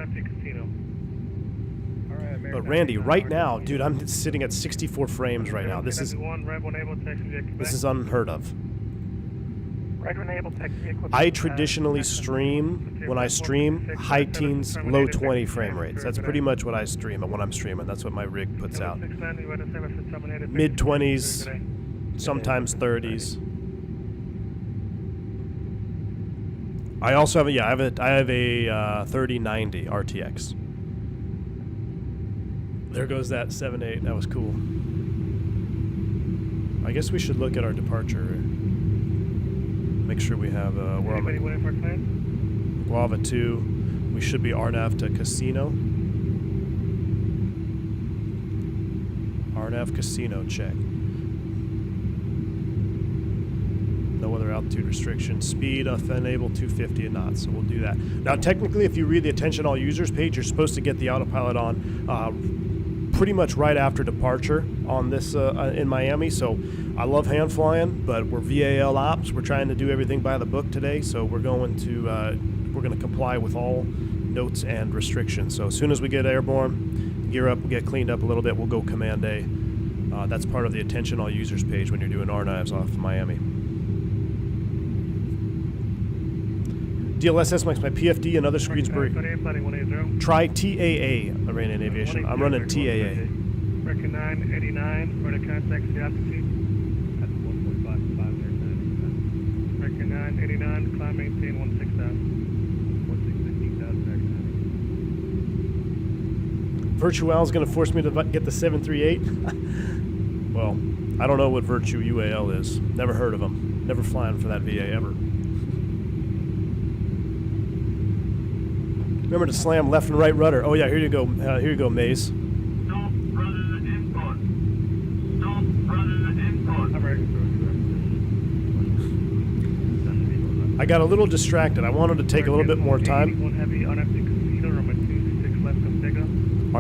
But Randy, right now, dude, I'm sitting at 64 frames right now. This is unheard of. I traditionally stream, when I stream, high teens, low 20 frame rates. That's pretty much what I stream when I'm streaming. That's what my rig puts out. Mid 20s, sometimes 30s. I also have I have a 3090 RTX. There goes that 7.8. That was cool. I guess we should look at our departure. Make sure we have we're on Guava 2. We should be RNAV to Casino. RNAV Casino check. No other altitude restrictions. Speed enable 250 knots. So we'll do that. Now technically, if you read the attention all users page, you're supposed to get the autopilot on pretty much right after departure on this in Miami. So I love hand flying, but we're VAAL ops. We're trying to do everything by the book today. So we're going to comply with all notes and restrictions. So as soon as we get airborne, gear up, get cleaned up a little bit, we'll go Command A. That's part of the attention all users page when you're doing RNAVs off Miami. DLSS makes my PFD and other screens try TAA, Arena in Aviation. I'm running TAA. Record 989, for the contact the altitude. That's 1.55 Record 989, climb maintain 16,000. Virtual is going to force me to get the 738. Well, I don't know what Virtue UAL is. Never heard of them. Never flying for that VA ever. Remember to slam left and right rudder. Oh yeah, here you go. Here you go, Maze. Stop rudder input. Stop rudder input. I got a little distracted. I wanted to take a little bit more time. One heavy RF Casino, runway 26 left, come takeoff.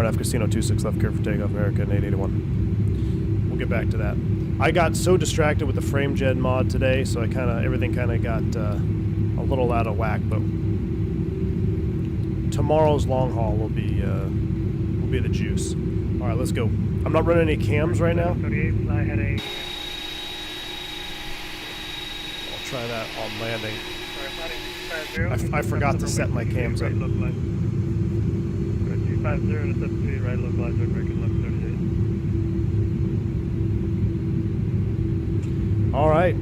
RF Casino 26 left, clear for takeoff, American 881. We'll get back to that. I got so distracted with the frame gen mod today, so everything got a little out of whack, but tomorrow's long haul will be the juice. All right, let's go. I'm not running any cams right now. 38, fly heading. I'll try that on landing. Sorry, I forgot to set my cams up. 250, right localizer, American left 38. All right.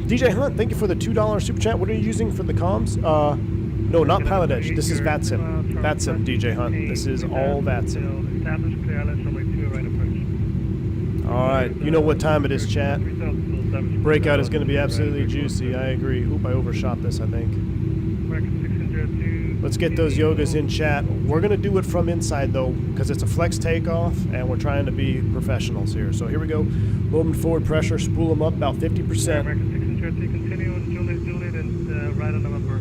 DJ Hunt, thank you for the $2 super chat. What are you using for the comms? No, not Pilot Edge. This is VATSIM. VATSIM, DJ Hunt. This is all VATSIM. All right. You know what time it is, chat. Breakout is going to be absolutely juicy. I agree. Oop, I overshot this, I think. 102. Let's get those yogas in chat. We're going to do it from inside, though, because it's a flex takeoff, and we're trying to be professionals here. So here we go. Low forward pressure, spool them up about 50%. American 602, continue on Juliet, and right on November.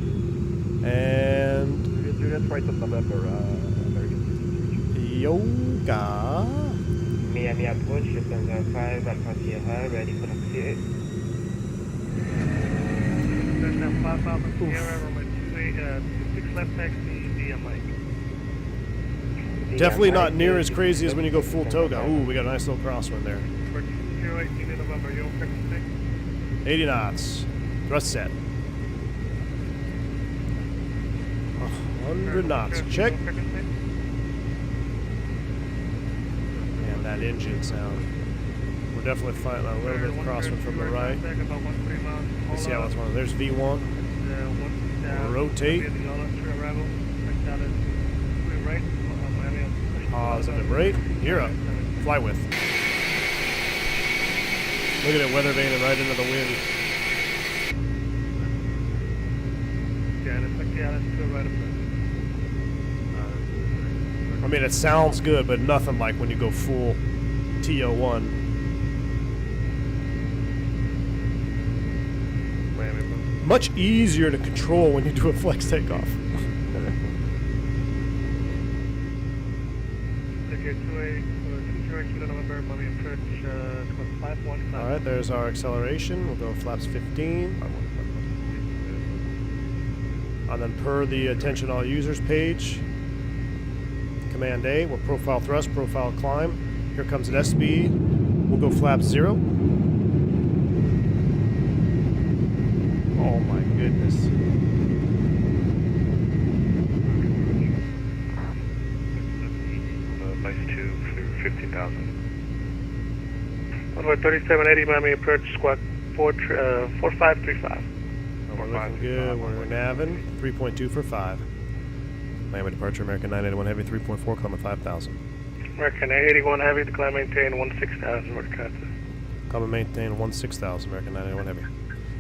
And Juliet, right on November, American 602. yoga. Miami approach, Lufthansa 5, Alpha Sierra, ready for taxi. There's 5 Alpha Sierra, runway 26 left taxi, DMI. Definitely not near as crazy as when you go full Toga. Ooh, we got a nice little crosswind there. 018 in November, you on frequency? 80 knots. Thrust set. 100 knots. Check. And that engine sound. We're definitely fighting a little bit of crosswind from the right. Let's see how it's one. There's V1. We'll rotate. Positive rate. Gear up. Fly with. Look at it weather vaning right into the wind. I mean, it sounds good, but nothing like when you go full TO1. Much easier to control when you do a flex takeoff. Alright, there's our acceleration. We'll go flaps 15. And then per the attention all users page, Command A, we'll profile thrust, profile climb. Here comes an S-speed. We'll go flap 0. Oh my goodness. Nice 2 through 15,000. Runway 3780, Miami approach, squawk 4535. We're looking good. We're navin 3.2 for 5. Miami departure, American 981 Heavy 3.4, climb at 5,000. American 881 Heavy, decline maintain 16,000, Wisconsin. Climb and maintain 16,000, American 981 Heavy.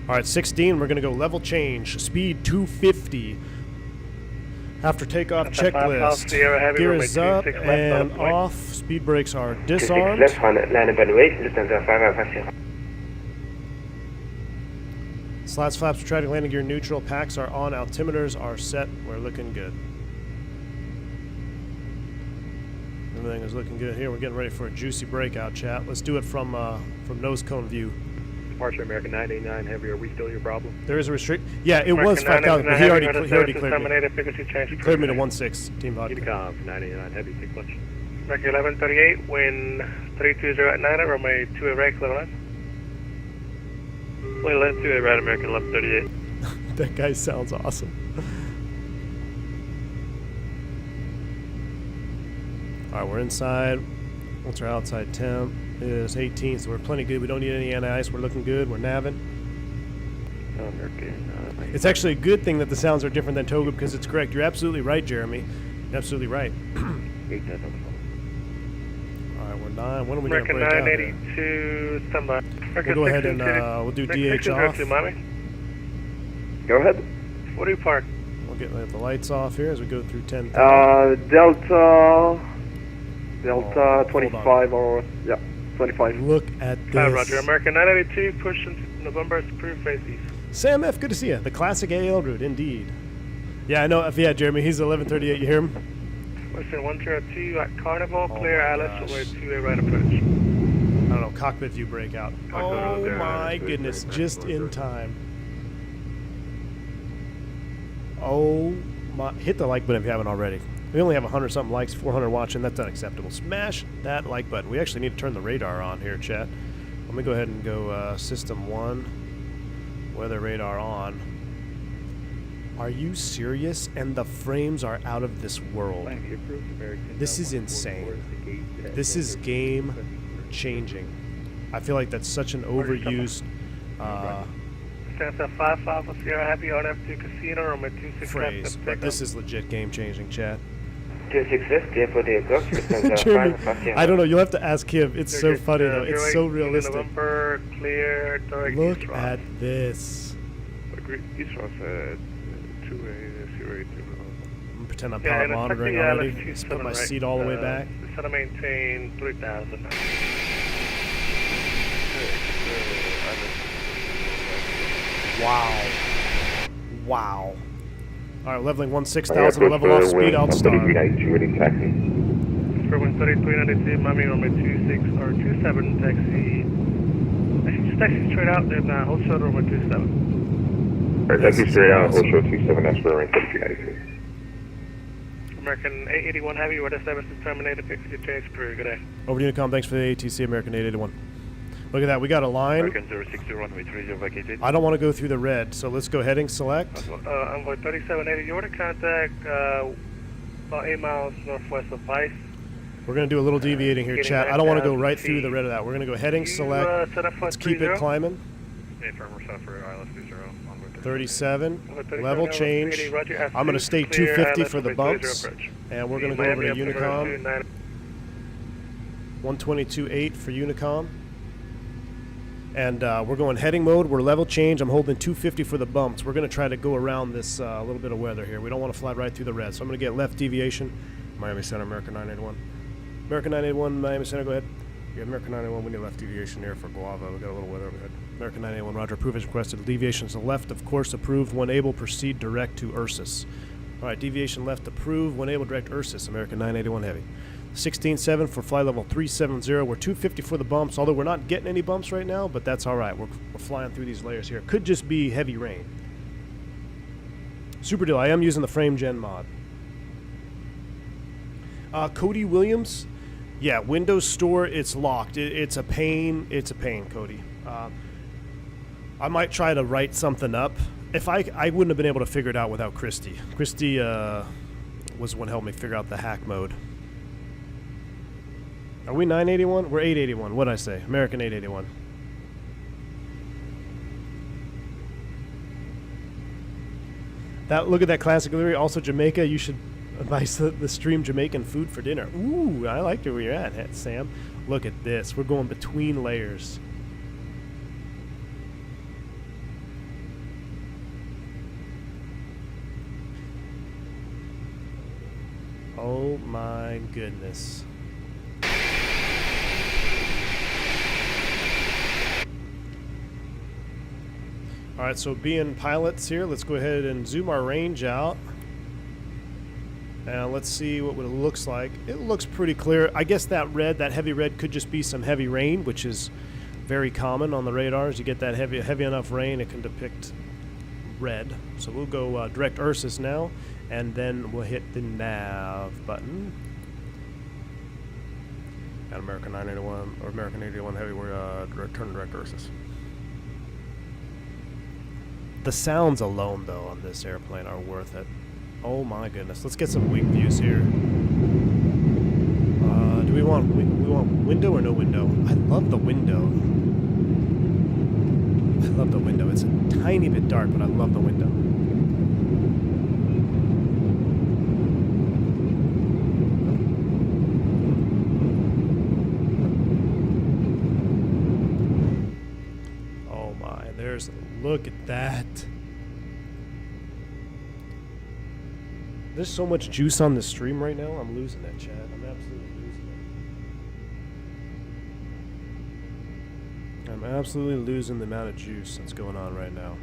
Alright, 16, we're going to go level change, speed 250. After takeoff checklist, gear is up and off, speed brakes are disarmed. Left on land evaluate, Lufthansa 5 Alpha Sierra. Slats, flaps, retracting landing gear neutral, packs are on, altimeters are set, we're looking good. Everything is looking good here. We're getting ready for a juicy breakout, chat. Let's do it from nose cone view. Departure American 989 Heavy, are we still your problem? There is a restrict. Yeah, it was 5,000, but he already cleared me. He cleared me to 1.6, Team Vodka. Unicom 989 Heavy, take lunch. American 1138, wind 320 at 9, runway 2 right, clear line. Wind 1128 right, American 1138. That guy sounds awesome. Alright, we're inside. What's our outside temp? It is 18, so we're plenty good. We don't need any anti-ice. We're looking good. We're navin. It's actually a good thing that the sounds are different than Toga because it's correct. You're absolutely right, Jeremy. You're absolutely right. Alright, we're 9. When are we going to break out? American 982, standby. We'll go ahead and we'll do DH off. Go ahead. What do you park? We'll get the lights off here as we go through 10. Delta 25 or, yeah, 25. Look at this. Roger. American 982, push into November, approved face east. Sam F., good to see you. The classic AL route, indeed. Yeah, I know. Yeah, Jeremy, he's 1138. You hear him? Listen, 102 at Carnival, clear Alice, way 2A right approach. I don't know, cockpit view breakout. Oh my goodness, just in time. Oh my, hit the like button if you haven't already. We only have 100-something likes, 400 watching. That's unacceptable. Smash that like button. We actually need to turn the radar on here, chat. Let me go ahead and go System 1. Weather radar on. Are you serious? And the frames are out of this world. This is insane. This is game-changing. I feel like that's such an overused phrase, but this is legit game-changing, chat. Jeremy, I don't know. You'll have to ask him. It's so funny though. It's so realistic. Look at this. 280. I'm gonna pretend I'm Yeah, pilot and it's monitoring actually, already. let's Just choose put my 7, seat all the way back. Set to maintain 3000. Wow. Wow. All right, leveling 16,000, level off speed, out star. For 133.93, Miami runway 26 or 27, taxi. Actually, just taxi straight out, then hold short runway 27. Alright, taxi straight out, hold short 27, that's for runway 3392. American 881 Heavy, weather service is terminated, fix your change crew, good day. Over to Unicom, thanks for the ATC, American 881. Look at that, we got a line. American 060 runway 30 vacated. I don't want to go through the red, so let's go heading select. Envoy 3780, your order contact about 8 miles northwest of Vice. We're going to do a little deviating here, chat. I don't want to go right through the red of that. We're going to go heading select. Set up Let's keep it climbing. Affirm, we're set for ILS 20. 37, level change. I'm going to stay 250 for the bumps, and we're going to go over to Unicom. 122.8 for Unicom. And we're going heading mode. We're level change. I'm holding 250 for the bumps. We're going to try to go around this little bit of weather here. We don't want to fly right through the red. So I'm going to get left deviation. Miami Center, American 981. American 981, Miami Center, go ahead. Yeah, American 981, we need left deviation here for Guava. We got a little weather overhead. American 981, roger. Approve as requested. Deviation to the left, of course, approved. When able, proceed direct to Ursus. All right, deviation left approved. When able, direct Ursus. American 981 Heavy. 16.7 for flight level 370. We're 250 for the bumps, although we're not getting any bumps right now, but that's all right. We're flying through these layers here. Could just be heavy rain. Super deal. I am using the frame gen mod. Cody Williams. Yeah, Windows Store, it's locked. It's a pain. It's a pain, Cody. I might try to write something up. If I wouldn't have been able to figure it out without Christy. Christy was the one who helped me figure out the hack mode. Are we 981? We're 881. What did I say? American 881. Look at that classic delivery. Also, Jamaica, you should buy the stream Jamaican food for dinner. Ooh, I like where you're at, Sam. Look at this. We're going between layers. Oh my goodness. All right, so being pilots here, let's go ahead and zoom our range out. And let's see what it looks like. It looks pretty clear. I guess that heavy red could just be some heavy rain, which is very common on the radars. You get that heavy enough rain, it can depict red. So we'll go direct Ursus now, and then we'll hit the nav button. At American 981 or American 881 Heavy, we're turn direct Ursus. The sounds alone, though, on this airplane are worth it. Oh my goodness! Let's get some wing views here. Do we want window or no window? I love the window. I love the window. It's a tiny bit dark, but I love the window. Oh my! Look at that. There's so much juice on the stream right now. I'm losing that, Chad. I'm absolutely losing it. I'm absolutely losing the amount of juice that's going on right now.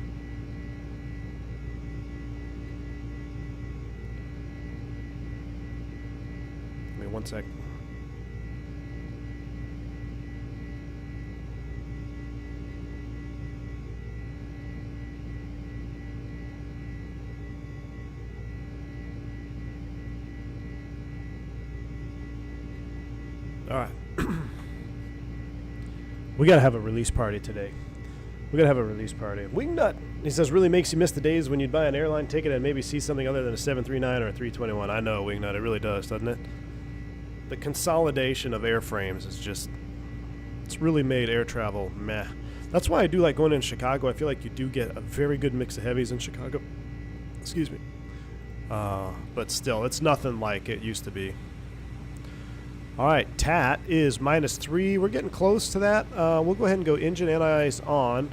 Give me 1 sec. All right. We got to have a release party today. We got to have a release party. Wingnut, he says, really makes you miss the days when you'd buy an airline ticket and maybe see something other than a 739 or a 321. I know, Wingnut, it really does, doesn't it? The consolidation of airframes is just, it's really made air travel meh. That's why I do like going in Chicago. I feel like you do get a very good mix of heavies in Chicago. Excuse me. But still, it's nothing like it used to be. All right, TAT is -3. We're getting close to that. We'll go ahead and go engine anti-ice on.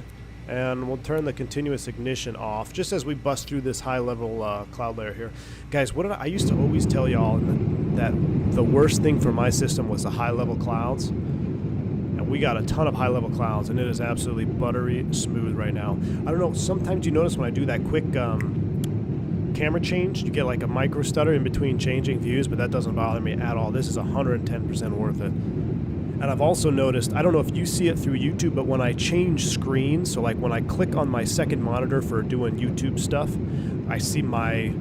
And we'll turn the continuous ignition off just as we bust through this high-level cloud layer here. Guys, what did I used to always tell y'all that the worst thing for my system was the high-level clouds. And we got a ton of high-level clouds, and it is absolutely buttery smooth right now. I don't know, sometimes you notice when I do that quick camera change, you get like a micro stutter in between changing views, but that doesn't bother me at all. This is 110% worth it. And I've also noticed, I don't know if you see it through YouTube, but when I change screens, so like when I click on my second monitor for doing YouTube stuff, I see my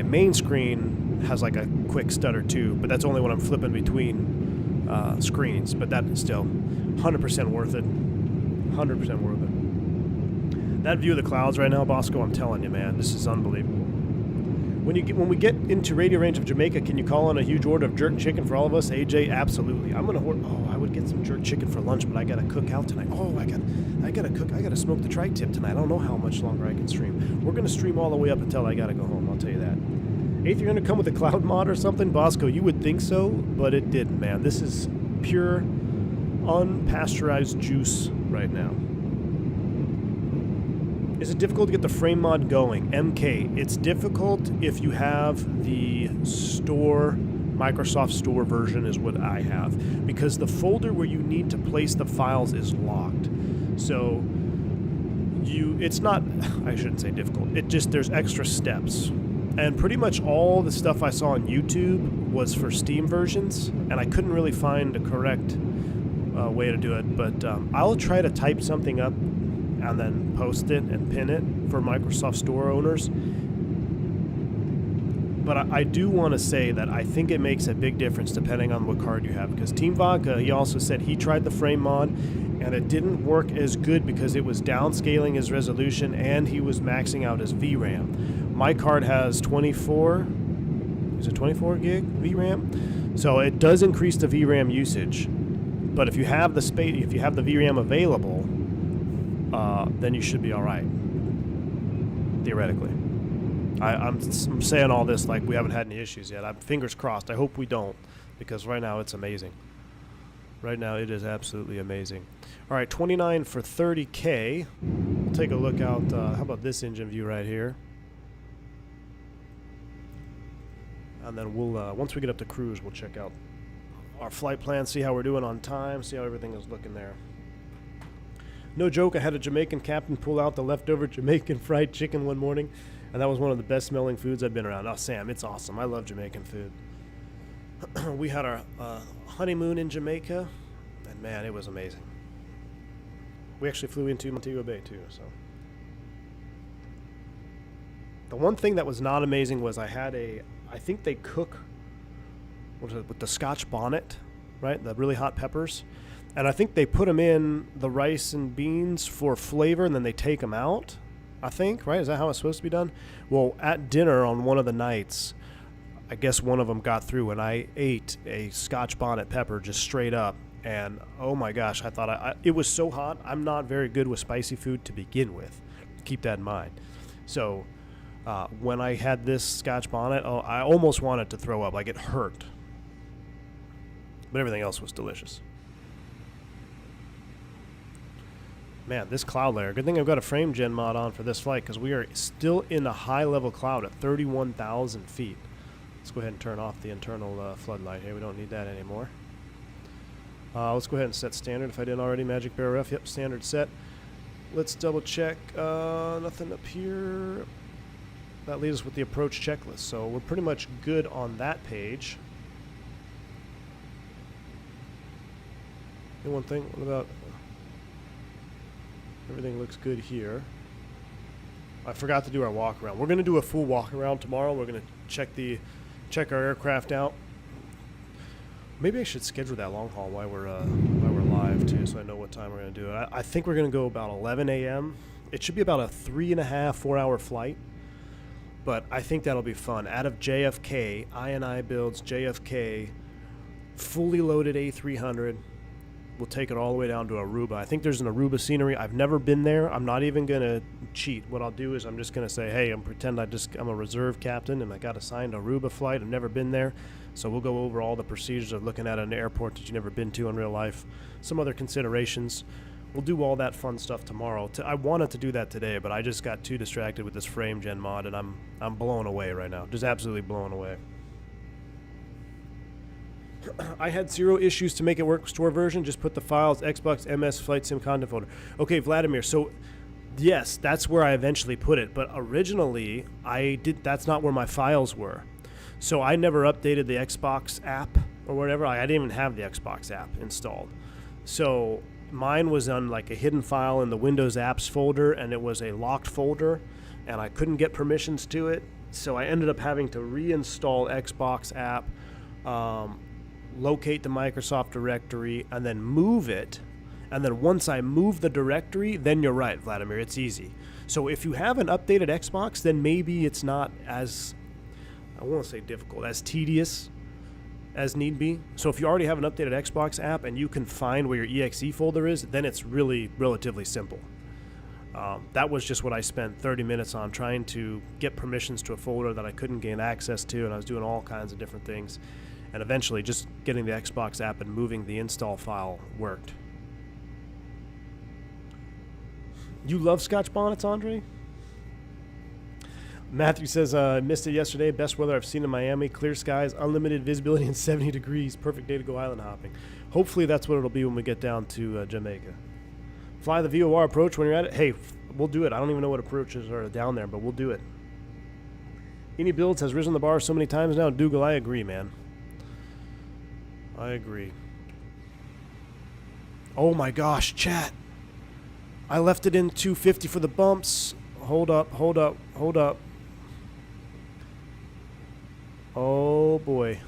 main screen has like a quick stutter too, but that's only when I'm flipping between screens. But that is still 100% worth it. 100% worth it. That view of the clouds right now, Bosco, I'm telling you, man, this is unbelievable. When we get into radio range of Jamaica, can you call on a huge order of jerk chicken for all of us? AJ, absolutely. I'm gonna I would get some jerk chicken for lunch, but I gotta cook out tonight. Oh, I gotta cook. I gotta smoke the tri-tip tonight. I don't know how much longer I can stream. We're gonna stream all the way up until I gotta go home. I'll tell you that. A300 come with a cloud mod or something, Bosco? You would think so, but it didn't, man. This is pure, unpasteurized juice right now. Is it difficult to get the frame mod going? MK, it's difficult if you have the store, Microsoft Store version is what I have, because the folder where you need to place the files is locked. So it's not, I shouldn't say difficult, it just, there's extra steps. And pretty much all the stuff I saw on YouTube was for Steam versions, and I couldn't really find a correct way to do it, but I'll try to type something up and then post it and pin it for Microsoft Store owners. But I do want to say that I think it makes a big difference depending on what card you have, because Team Vodka, he also said he tried the frame mod and it didn't work as good because it was downscaling his resolution and he was maxing out his VRAM. My card has 24 gig VRAM, so it does increase the VRAM usage. But if you have the space, if you have the VRAM available, then you should be all right, theoretically. I'm saying all this like we haven't had any issues yet. I'm fingers crossed. I hope we don't, because right now it's amazing. Right now it is absolutely amazing. All right, 29 for 30K. We'll take a look out. How about this engine view right here? And then we'll once we get up to cruise, we'll check out our flight plan, see how we're doing on time, see how everything is looking there. No joke, I had a Jamaican captain pull out the leftover Jamaican fried chicken one morning, and that was one of the best smelling foods I've been around. Oh, Sam, it's awesome. I love Jamaican food. We had our honeymoon in Jamaica, and man, it was amazing. We actually flew into Montego Bay too, so. The one thing that was not amazing was I think they cook, what was it, with the Scotch bonnet, right? The really hot peppers. And I think they put them in the rice and beans for flavor, and then they take them out, I think, right? Is that how it's supposed to be done? Well, at dinner on one of the nights, I guess one of them got through, and I ate a Scotch bonnet pepper just straight up. And, oh my gosh, I thought it was so hot. I'm not very good with spicy food to begin with. Keep that in mind. So when I had this Scotch bonnet, I almost wanted to throw up. Like, it hurt. But everything else was delicious. Man, this cloud layer. Good thing I've got a frame gen mod on for this flight, because we are still in a high level cloud at 31,000 feet. Let's go ahead and turn off the internal floodlight here. We don't need that anymore. Let's go ahead and set standard if I didn't already. Magic Bear Ref. Yep, standard set. Let's double check. Nothing up here. That leaves us with the approach checklist. So we're pretty much good on that page. And one thing, what about... Everything looks good here. I forgot to do our walk around. We're going to do a full walk around tomorrow. We're going to check our aircraft out. Maybe I should schedule that long haul while we're live too, so I know what time we're going to do it. I think we're going to go about 11 a.m. It should be about a 3.5-4 hour flight, but I think that'll be fun. Out of JFK, inibuilds JFK, fully loaded A300. We'll take it all the way down to Aruba. I think there's an Aruba scenery. I've never been there. I'm not even going to cheat. What I'll do is I'm just going to say, hey, I'm a reserve captain and I got assigned Aruba flight. I've never been there. So we'll go over all the procedures of looking at an airport that you've never been to in real life. Some other considerations. We'll do all that fun stuff tomorrow. I wanted to do that today, but I just got too distracted with this frame gen mod, and I'm blown away right now. Just absolutely blown away. I had 0 issues to make it work. Store version, just put the files Xbox MS Flight Sim content folder. Okay, Vladimir. So yes, that's where I eventually put it. But originally, that's not where my files were. So I never updated the Xbox app or whatever. I didn't even have the Xbox app installed. So mine was on like a hidden file in the Windows apps folder, and it was a locked folder, and I couldn't get permissions to it. So I ended up having to reinstall Xbox app, locate the Microsoft directory, and then move it. And then once I move the directory, then you're right, Vladimir, it's easy. So if you have an updated Xbox, then maybe it's not as, I won't say difficult, as tedious as need be. So if you already have an updated Xbox app and you can find where your exe folder is, then it's really relatively simple. That was just what I spent 30 minutes on, trying to get permissions to a folder that I couldn't gain access to, and I was doing all kinds of different things. And eventually just getting the Xbox app and moving the install file worked. You love Scotch bonnets, Andre? Matthew says, I missed it yesterday. Best weather I've seen in Miami. Clear skies, unlimited visibility, and 70 degrees. Perfect day to go island hopping. Hopefully that's what it'll be when we get down to Jamaica. Fly the VOR approach when you're at it. Hey, we'll do it. I don't even know what approaches are down there, but we'll do it. Inibuilds has risen the bar so many times now. Dougal, I agree, man. I agree. Oh my gosh, chat. I left it in 250 for the bumps. Hold up. Oh boy.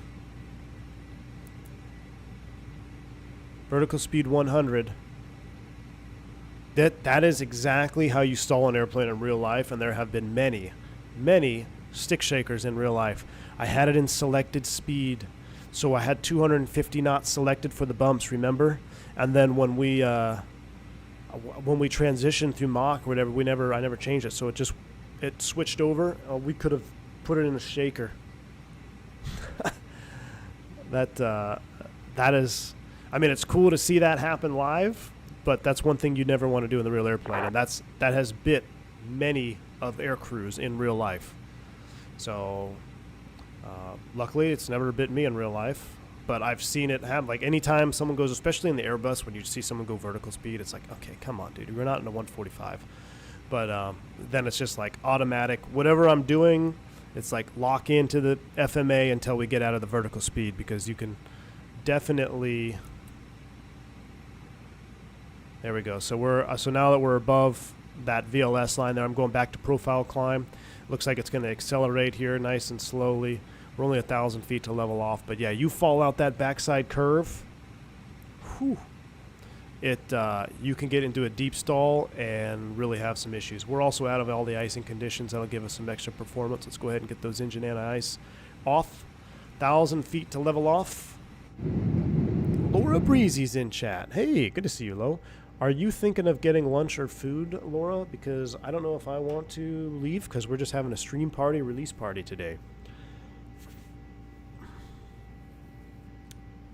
Vertical speed 100. That is exactly how you stall an airplane in real life, and there have been many stick shakers in real life. I had it in selected speed, so I had 250 knots selected for the bumps, remember? And then when we transitioned through Mach or whatever, I never changed it, so it switched over. We could have put it in a shaker. That is, I mean, it's cool to see that happen live, but that's one thing you never want to do in the real airplane, and that has bit many of air crews in real life. So luckily it's never bit me in real life, but I've seen it happen. Like anytime someone goes, especially in the Airbus, when you see someone go vertical speed, it's like, okay, come on, dude, we're not in a 145. But then it's just like automatic, whatever I'm doing, it's like lock into the FMA until we get out of the vertical speed, because you can definitely. There we go. So now that we're above that VLS line there, I'm going back to profile climb. Looks like it's going to accelerate here nice and slowly. We're only 1,000 feet to level off, but yeah, you fall out that backside curve. Whew. You can get into a deep stall and really have some issues. We're also out of all the icing conditions. That'll give us some extra performance. Let's go ahead and get those engine anti-ice off. 1,000 feet to level off. Laura Breezy's in chat. Hey, good to see you, Lo. Are you thinking of getting lunch or food, Laura? Because I don't know if I want to leave, because we're just having a stream party, release party today.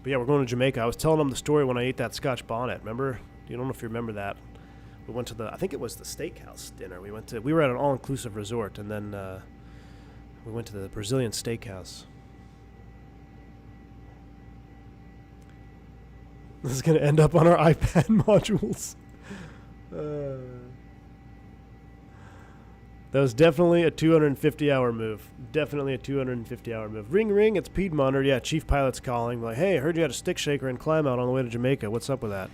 But yeah, we're going to Jamaica. I was telling them the story when I ate that Scotch bonnet. Remember? You don't know if you remember that. We went to I think it was the steakhouse dinner. We were at an all-inclusive resort, and then we went to the Brazilian steakhouse. This is going to end up on our iPad modules. That was definitely a 250-hour move. Definitely a 250-hour move. Ring, ring, it's Piedmonter. Yeah, chief pilot's calling. Like, hey, I heard you had a stick shaker and climb out on the way to Jamaica. What's up with that?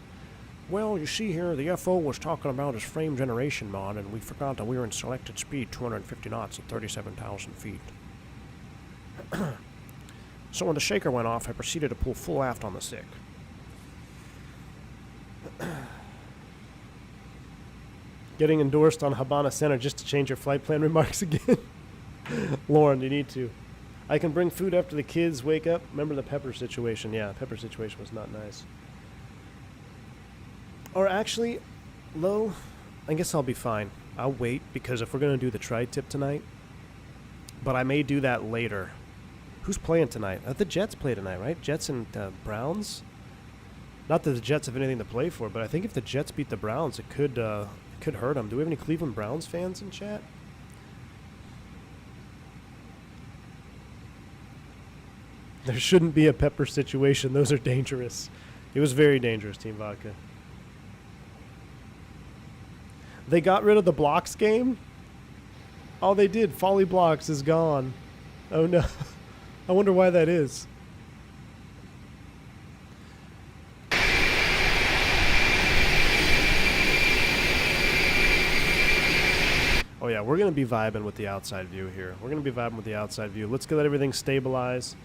Well, you see here, the FO was talking about his frame generation mod, and we forgot that we were in selected speed, 250 knots at 37,000 feet. So when the shaker went off, I proceeded to pull full aft on the stick. Getting endorsed on Habana Center just to change your flight plan remarks again. Lauren, you need to. I can bring food after the kids wake up. Remember the pepper situation? Yeah, pepper situation was not nice. Or actually, Lo, I guess I'll be fine. I'll wait, because if we're going to do the tri-tip tonight, but I may do that later. Who's playing tonight? The Jets play tonight, right? Jets and Browns? Not that the Jets have anything to play for, but I think if the Jets beat the Browns, it could hurt them. Do we have any Cleveland Browns fans in chat? There shouldn't be a Pepper situation. Those are dangerous. It was very dangerous, Team Vodka. They got rid of the blocks game? Oh, they did. Folly Blocks is gone. Oh, no. I wonder why that is. Oh, yeah. We're going to be vibing with the outside view here. We're going to be vibing with the outside view. Let's get everything stabilized.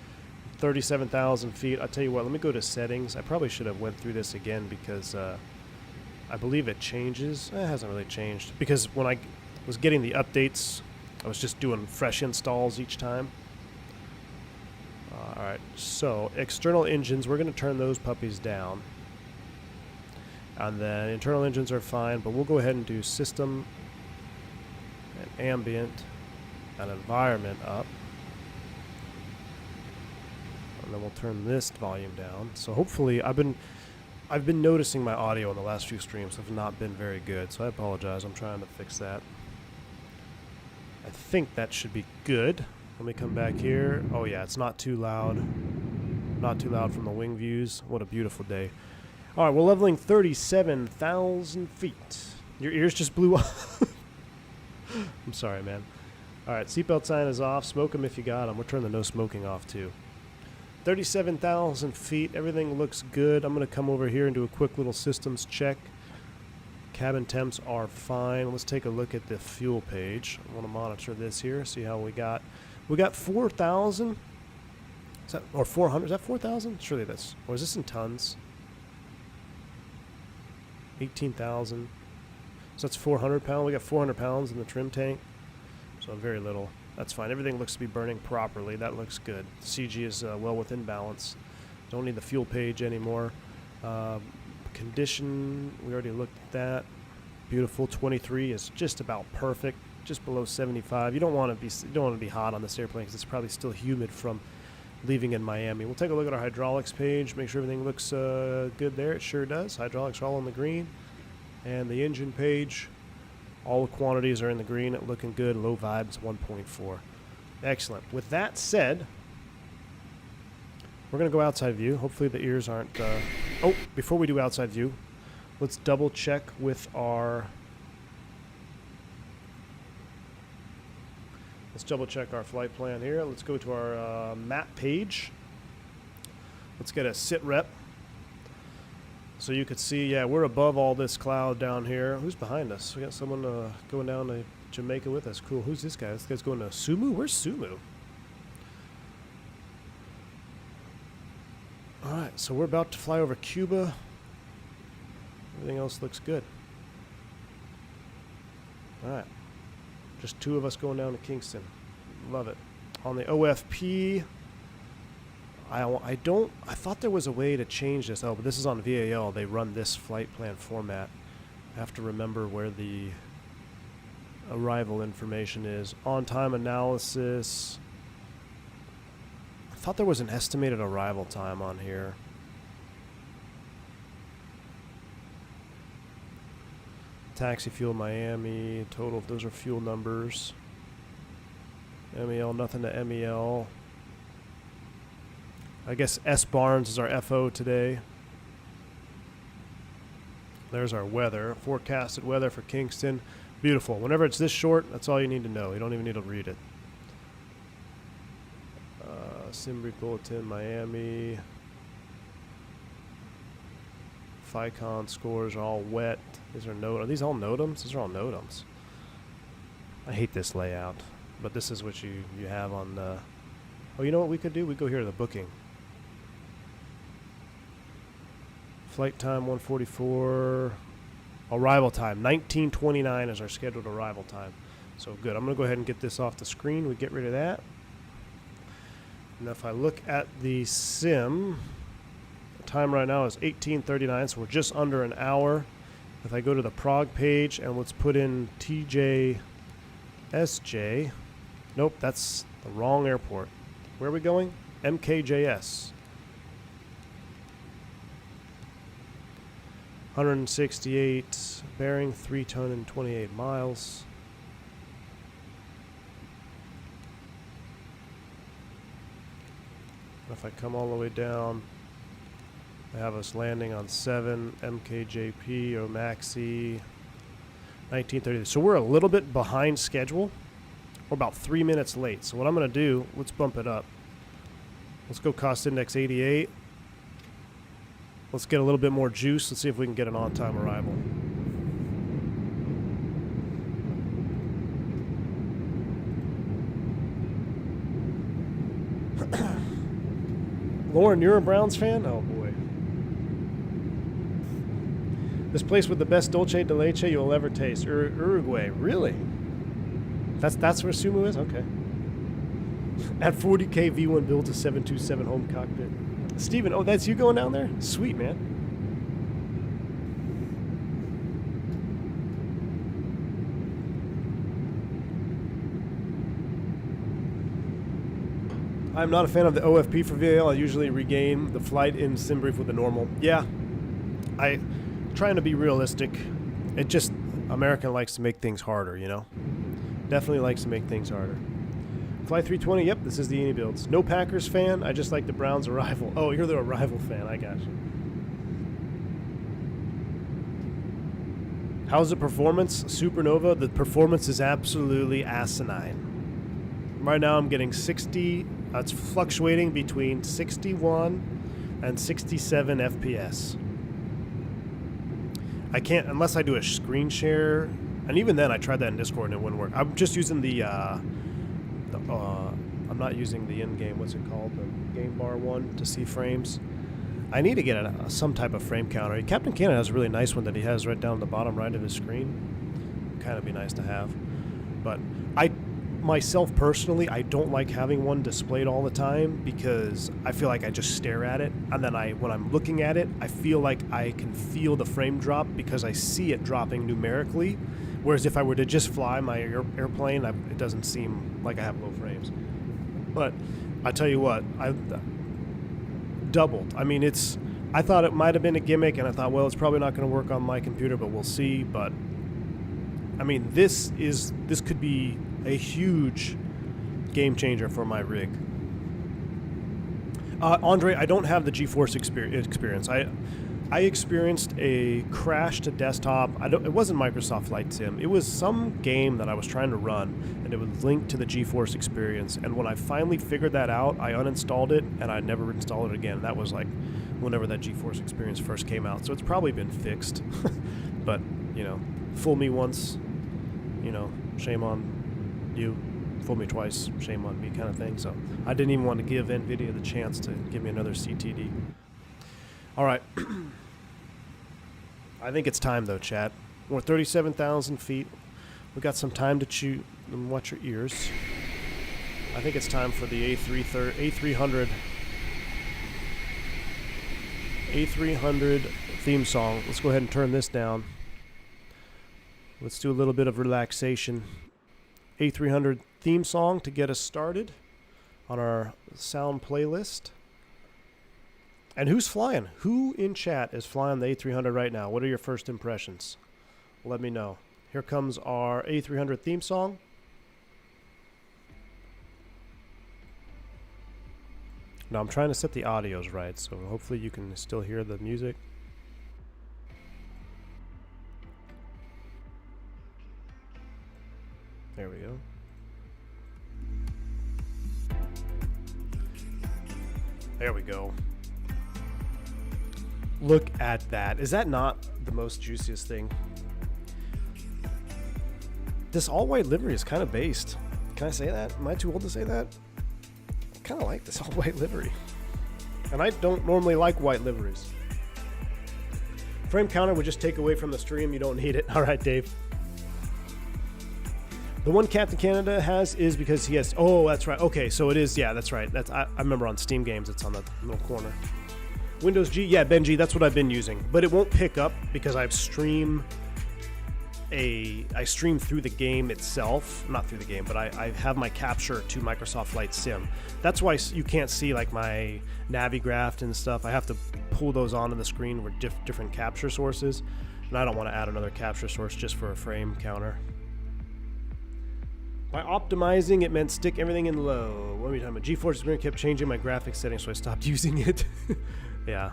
37,000 feet. I'll tell you what. Let me go to settings. I probably should have went through this again because I believe it changes. It hasn't really changed. Because when I was getting the updates, I was just doing fresh installs each time. Alright, so external engines, we're going to turn those puppies down. And then internal engines are fine, but we'll go ahead and do system and ambient and environment up. And then we'll turn this volume down. So hopefully, I've been noticing my audio in the last few streams have not been very good, so I apologize. I'm trying to fix that. I think that should be good. Let me come back here. Oh yeah, it's not too loud. Not too loud from the wing views. What a beautiful day. All right, we're leveling 37,000 feet. Your ears just blew off. I'm sorry, man. All right, seatbelt sign is off. Smoke them if you got them. We'll turn the no smoking off too. 37,000 feet. Everything looks good. I'm going to come over here and do a quick little systems check. Cabin temps are fine. Let's take a look at the fuel page. I want to monitor this here, see how we got. We got 4,000. Is that, or 400? Is that 4,000? Surely that's. Or is this in tons? 18,000. So that's 400 pounds. We got 400 pounds in the trim tank. So very little. That's fine. Everything looks to be burning properly. That looks good. CG is well within balance. Don't need the fuel page anymore. Condition, we already looked at that. Beautiful. 23 is just about perfect. Just below 75. You don't want to be hot on this airplane because it's probably still humid from leaving in Miami. We'll take a look at our hydraulics page. Make sure everything looks good there. It sure does. Hydraulics are all in the green. And the engine page, all the quantities are in the green. Looking good. Low vibes 1.4. Excellent. With that said, we're going to go outside view. Hopefully the ears aren't... Oh, before we do outside view, let's double check with our... Let's double check our flight plan here. Let's go to our map page. Let's get a sit rep. So you could see, yeah, we're above all this cloud down here. Who's behind us? We got someone going down to Jamaica with us. Cool. Who's this guy? This guy's going to Sumu? Where's Sumu? Alright, so we're about to fly over Cuba. Everything else looks good. Alright. Just two of us going down to Kingston. Love it. On the OFP, I thought there was a way to change this. Oh, but this is on vAAL. They run this flight plan format. I have to remember where the arrival information is. On-time analysis. I thought there was an estimated arrival time on here. Taxi fuel Miami, total, those are fuel numbers. MEL, nothing to MEL. I guess S Barnes is our FO today. There's our weather, forecasted weather for Kingston. Beautiful. Whenever it's this short, that's all you need to know. You don't even need to read it. Simbri Bulletin, Miami. FICON scores are all wet. These are these all NOTAMs? These are all NOTAMs. I hate this layout, but this is what you have on the... Oh, you know what we could do? We go here to the booking. Flight time 144. Arrival time 19:29 is our scheduled arrival time. So good. I'm going to go ahead and get this off the screen. We get rid of that. And if I look at the sim, the time right now is 18:39, so we're just under an hour. If I go to the Prague page and let's put in TJSJ. Nope, that's the wrong airport. Where are we going? MKJS. 168 bearing, 3 ton and 28 miles. If I come all the way down, I have us landing on 7 MKJP or Maxi 1930. So we're a little bit behind schedule. We're about 3 minutes late. So what I'm going to do, let's bump it up. Let's go cost index 88. Let's get a little bit more juice. Let's see if we can get an on-time arrival. Lauren, you're a Browns fan? Oh boy. This place with the best dulce de leche you'll ever taste. Uruguay. Really? That's where Sumu is? Okay. At 40K, V1 builds a 727 home cockpit. Steven, oh, that's you going down there? Sweet, man. I'm not a fan of the OFP for vAAL. I usually regain the flight in SimBrief with the normal. Yeah, trying to be realistic. It just, American likes to make things harder, you know? Definitely likes to make things harder. Fly 320, yep, this is the inibuilds. No Packers fan, I just like the Browns' arrival. Oh, you're the arrival fan, I got you. How's the performance? Supernova, the performance is absolutely asinine. Right now I'm getting 60, it's fluctuating between 61 and 67 FPS. I can't, unless I do a screen share, and even then I tried that in Discord and it wouldn't work. I'm just using I'm not using the in-game, what's it called, the game bar one to see frames. I need to get some type of frame counter. Captain Canada has a really nice one that he has right down the bottom right of his screen. Kind of be nice to have. But myself personally, I don't like having one displayed all the time because I feel like I just stare at it, and then when I'm looking at it, I feel like I can feel the frame drop because I see it dropping numerically, whereas if I were to just fly my airplane, it doesn't seem like I have low frames. But I tell you what, I doubled. I mean, I thought it might have been a gimmick, and I thought, well, it's probably not going to work on my computer, but we'll see. But I mean, this could be a huge game changer for my rig. Andre, I don't have the GeForce experience. I experienced a crash to desktop. It wasn't Microsoft Flight Sim. It was some game that I was trying to run, and it was linked to the GeForce experience. And when I finally figured that out, I uninstalled it, and I never installed it again. That was like whenever that GeForce experience first came out. So it's probably been fixed. But, you know, fool me once, you know, shame on you. Fool me twice, shame on me, kind of thing. So I didn't even want to give NVIDIA the chance to give me another CTD. All right. I think it's time, though, chat. We're 37,000 feet. We've got some time to chew and watch your ears. I think it's time for the A300 theme song. Let's go ahead and turn this down. Let's do a little bit of relaxation. A300 theme song to get us started on our sound playlist. And who's flying? Who in chat is flying the A300 right now? What are your first impressions? Let me know. Here comes our A300 theme song. Now I'm trying to set the audios right, so hopefully you can still hear the music. There we go. There we go. Look at that. Is that not the most juiciest thing? This all-white livery is kind of based. Can I say that? Am I too old to say that? I kind of like this all-white livery. And I don't normally like white liveries. Frame counter would just take away from the stream. You don't need it. All right, Dave. The one Captain Canada has is because he has... Oh, that's right. Okay, so it is... Yeah, that's right. I remember on Steam Games, it's on the little corner. Windows G, yeah, Benji, that's what I've been using. But it won't pick up because I have Stream I stream through the game itself, not through the game, but I have my capture to Microsoft Flight Sim. That's why you can't see like my Navigraph and stuff. I have to pull those onto the screen with different capture sources, and I don't want to add another capture source just for a frame counter. By optimizing, it meant stick everything in low. What are we talking about? GeForce Experience kept changing my graphics settings, so I stopped using it. Yeah.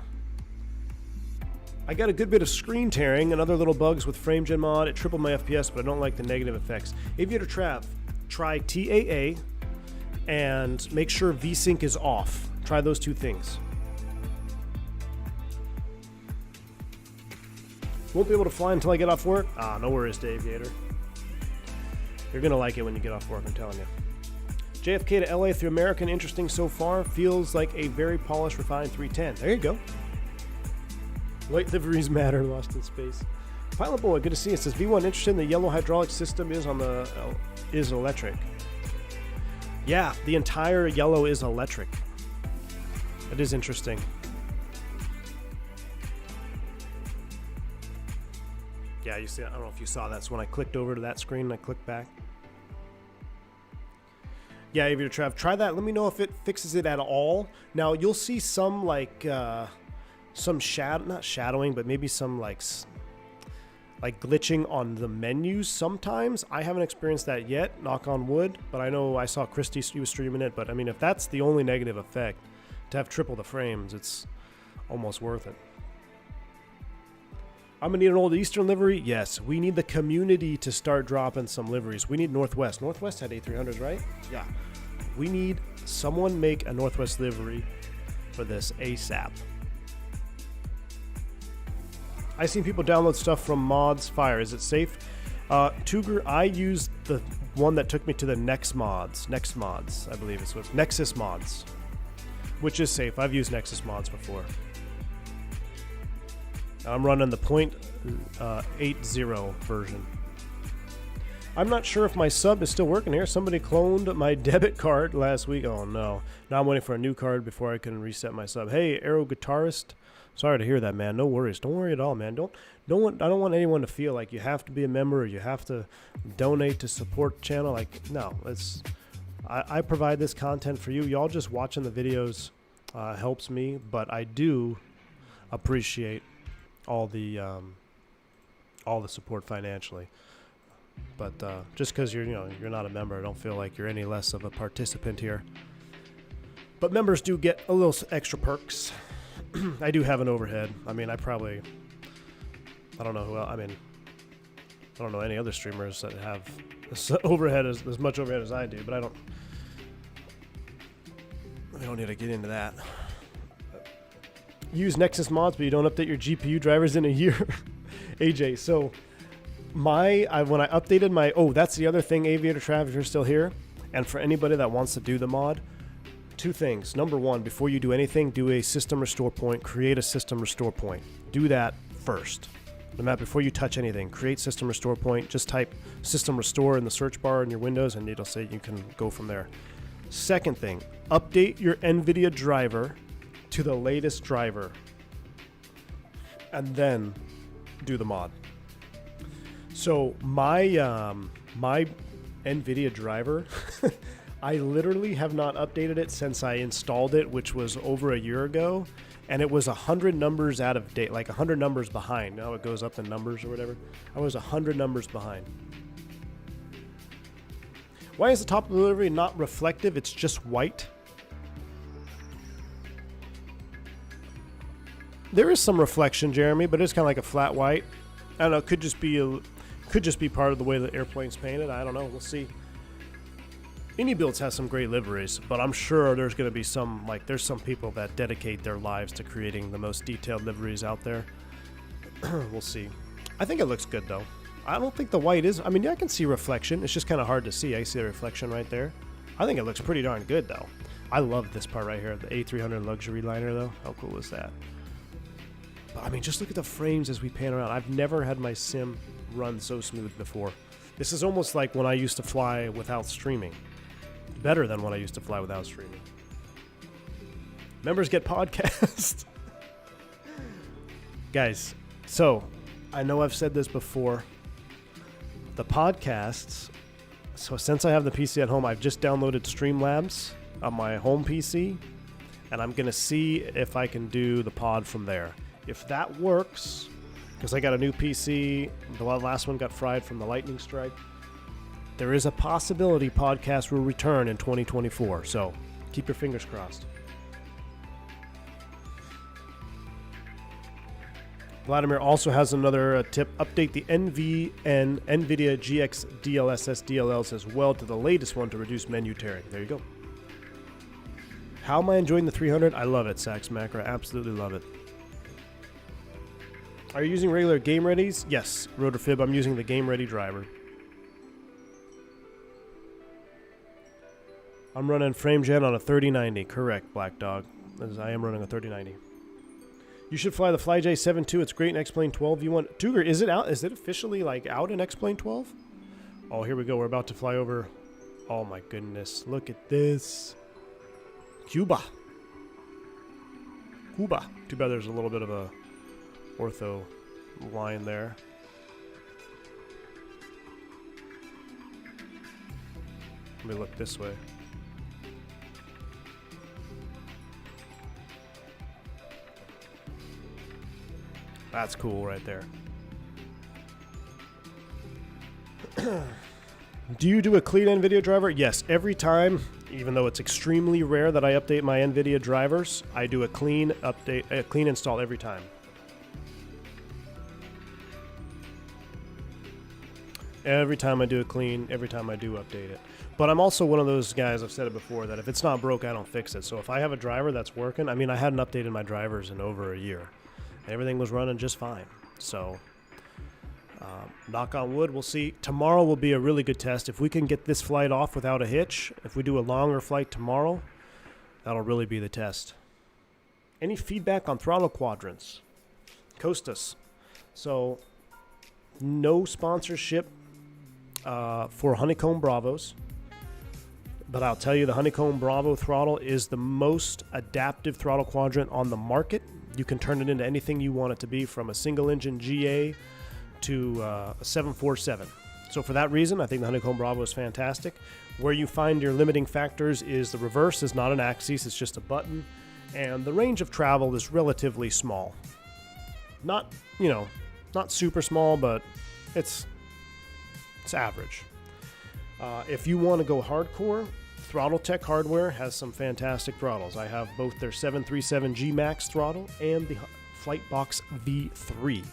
I got a good bit of screen tearing and other little bugs with FrameGen mod. It tripled my FPS, but I don't like the negative effects. Aviator Trav, try TAA and make sure VSync is off. Try those two things. Won't be able to fly until I get off work? Ah, no worries, Aviator. You're going to like it when you get off work, I'm telling you. JFK to LA through American, interesting so far. Feels like a very polished, refined 310. There you go. White liveries matter, lost in space. Pilot Boy, good to see you. It says V1 interested in the yellow hydraulic system is is electric. Yeah, the entire yellow is electric. It is interesting. Yeah, you see, I don't know if you saw that. So when I clicked over to that screen and I clicked back. Yeah, Aviator Trav, try that. Let me know if it fixes it at all. Now, you'll see some like some not shadowing, but maybe some like glitching on the menus sometimes. I haven't experienced that yet, knock on wood, but I know I saw Christy, he was streaming it. But I mean, if that's the only negative effect, to have triple the frames, it's almost worth it. I'm gonna need an old Eastern livery. Yes, we need the community to start dropping some liveries. We need Northwest. Northwest had A300s, right? Yeah. We need someone make a Northwest livery for this ASAP. I've seen people download stuff from mods. Fire. Is it safe? Tuger, I used the one that took me to the Next Mods, I believe it's what Nexus Mods, which is safe. I've used Nexus Mods before. I'm running the 0.80 version. I'm not sure if my sub is still working here. Somebody cloned my debit card last week. Oh no. Now I'm waiting for a new card before I can reset my sub. Hey, Aero Guitarist. Sorry to hear that, man. No worries. Don't worry at all, man. I don't want anyone to feel like you have to be a member or you have to donate to support the channel. Like, no. I provide this content for you. Y'all just watching the videos helps me, but I do appreciate all the support financially. But just because you're not a member, I don't feel like you're any less of a participant here. But members do get a little extra perks. I do have an overhead. I mean, I don't know who else. I mean, I don't know any other streamers that have overhead as much overhead as I do. But we don't need to get into that. Use Nexus mods, but you don't update your GPU drivers in a year. AJ, so when I updated my... Oh, that's the other thing, Aviator Trav, if you're still here. And for anybody that wants to do the mod, two things. Number one, before you do anything, do a system restore point. Create a system restore point. Do that first. No matter before you touch anything, create system restore point. Just type system restore in the search bar in your Windows, and it'll say you can go from there. Second thing, update your NVIDIA driver to the latest driver, and then do the mod. So my NVIDIA driver, I literally have not updated it since I installed it, which was over a year ago, and it was 100 numbers out of date, like 100 numbers behind. Now it goes up in numbers or whatever. I was 100 numbers behind. Why is the top of the livery not reflective? It's just white. There is some reflection, Jeremy, but it's kind of like a flat white. I don't know. Could just be part of the way the airplane's painted. I don't know. We'll see. Inibuilds has some great liveries, but I'm sure there's going to be there's some people that dedicate their lives to creating the most detailed liveries out there. We'll see. I think it looks good though. I don't think the white is. I mean, yeah, I can see reflection. It's just kind of hard to see. I see the reflection right there. I think it looks pretty darn good though. I love this part right here, the A300 luxury liner though. How cool is that? But I mean, just look at the frames as we pan around. I've never had my sim run so smooth before. This is almost like when I used to fly without streaming. Better than when I used to fly without streaming. Members get podcast. Guys, so I know I've said this before, the podcasts. So since I have the PC at home, I've just downloaded Streamlabs on my home PC, and I'm going to see if I can do the pod from there. If that works, because I got a new PC, the last one got fried from the lightning strike, there is a possibility podcast will return in 2024, so keep your fingers crossed. Vladimir also has another tip. Update the NVIDIA GX DLSS DLLs as well to the latest one to reduce menu tearing. There you go. How am I enjoying the 300? I love it, Sax Macro. Absolutely love it. Are you using regular Game Readies? Yes, Rotorfib. I'm using the Game Ready driver. I'm running FrameGen on a 3090. Correct, Black Dog. I am running a 3090. You should fly the FlyJ 7.2. It's great in X-Plane 12. You want Tuger? Is it out? Is it officially like out in X-Plane 12? Oh, here we go. We're about to fly over. Oh my goodness! Look at this. Cuba. Cuba. Too bad there's a little bit of a ortho line there. Let me look this way. That's cool right there. Do you do a clean NVIDIA driver? Yes, every time, even though it's extremely rare that I update my NVIDIA drivers, I do a clean update, a clean install every time. Every time I do a clean, every time I do update it. But I'm also one of those guys, I've said it before, that if it's not broke, I don't fix it. So if I have a driver that's working, I mean, I hadn't updated my drivers in over a year. Everything was running just fine. So, knock on wood, we'll see. Tomorrow will be a really good test. If we can get this flight off without a hitch, if we do a longer flight tomorrow, that'll really be the test. Any feedback on throttle quadrants? Costas. So, no sponsorship for Honeycomb Bravos. But I'll tell you, the Honeycomb Bravo throttle is the most adaptive throttle quadrant on the market. You can turn it into anything you want it to be, from a single-engine GA to a 747. So for that reason, I think the Honeycomb Bravo is fantastic. Where you find your limiting factors is the reverse is not an axis, it's just a button. And the range of travel is relatively small. Not, not super small, but it's average. If you want to go hardcore, Throttletek hardware has some fantastic throttles. I have both their 737G Max throttle and the Flightbox V3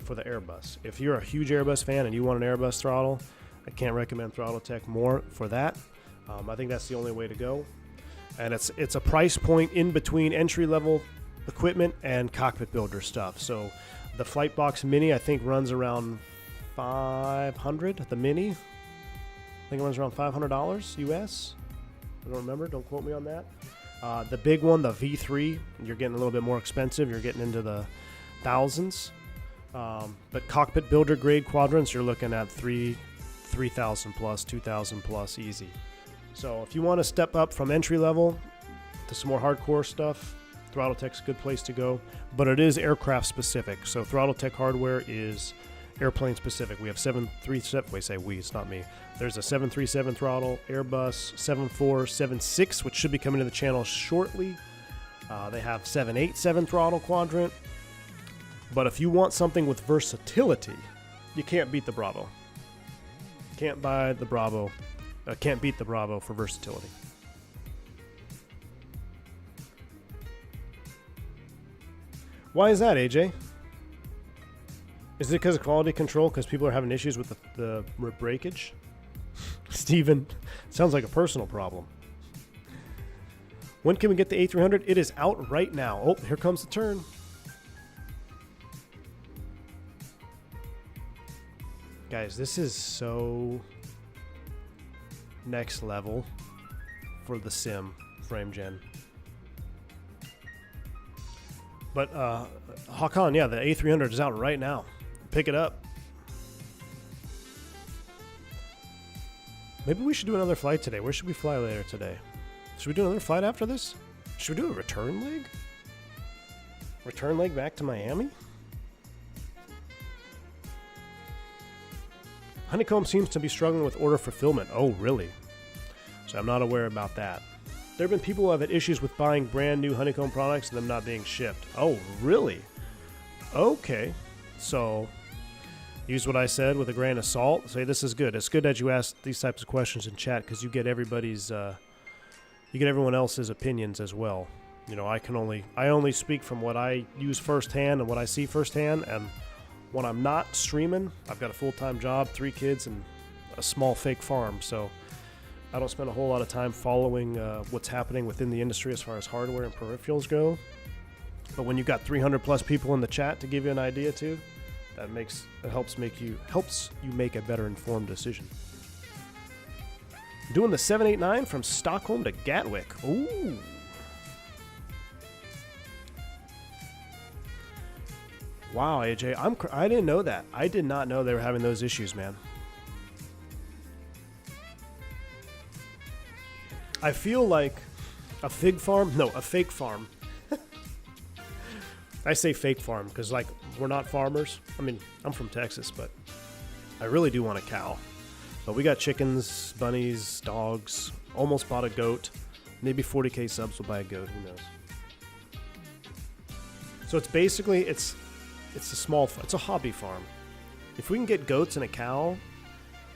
for the Airbus. If you're a huge Airbus fan and you want an Airbus throttle, I can't recommend Throttletek more for that. I think that's the only way to go. And it's a price point in between entry-level equipment and cockpit builder stuff. So the Flightbox Mini, I think, runs around $500. The Mini, I think it runs around $500 US. I don't remember. Don't quote me on that. The big one, the V3, you're getting a little bit more expensive. You're getting into the thousands. But cockpit builder grade quadrants, you're looking at 3,000 plus, 2,000 plus, easy. So if you want to step up from entry level to some more hardcore stuff, Throttletek's a good place to go. But it is aircraft specific. So Throttletek hardware is airplane specific. We have 737. Wait, say we, it's not me. There's a 737 throttle, Airbus 7476, which should be coming to the channel shortly. They have 787 throttle quadrant. But if you want something with versatility, you can't beat the Bravo. Can't buy the Bravo. Can't beat the Bravo for versatility. Why is that, AJ? Is it because of quality control? Because people are having issues with the breakage? Steven, sounds like a personal problem. When can we get the A300? It is out right now. Oh, here comes the turn. Guys, this is so next level for the sim frame gen. But Hakan, yeah, the A300 is out right now. Pick it up. Maybe we should do another flight today. Where should we fly later today? Should we do another flight after this? Should we do a return leg? Return leg back to Miami? Honeycomb seems to be struggling with order fulfillment. Oh, really? So I'm not aware about that. There have been people who have had issues with buying brand new Honeycomb products and them not being shipped. Oh, really? Okay. So use what I said with a grain of salt. Say this is good. It's good that you ask these types of questions in chat because you get everybody's, you get everyone else's opinions as well. You know, I only speak from what I use firsthand and what I see firsthand. And when I'm not streaming, I've got a full-time job, 3 kids, and a small fake farm. So I don't spend a whole lot of time following what's happening within the industry as far as hardware and peripherals go. But when you've got 300 plus people in the chat to give you an idea too, that helps you make a better informed decision. Doing the 789 from Stockholm to Gatwick. Ooh. Wow, AJ, I didn't know that. I did not know they were having those issues, man. I feel like a fig farm. No, a fake farm. I say fake farm because, like, we're not farmers. I mean, I'm from Texas, but I really do want a cow. But we got chickens, bunnies, dogs. Almost bought a goat. Maybe 40K subs will buy a goat. Who knows? So it's basically it's a hobby farm. If we can get goats and a cow,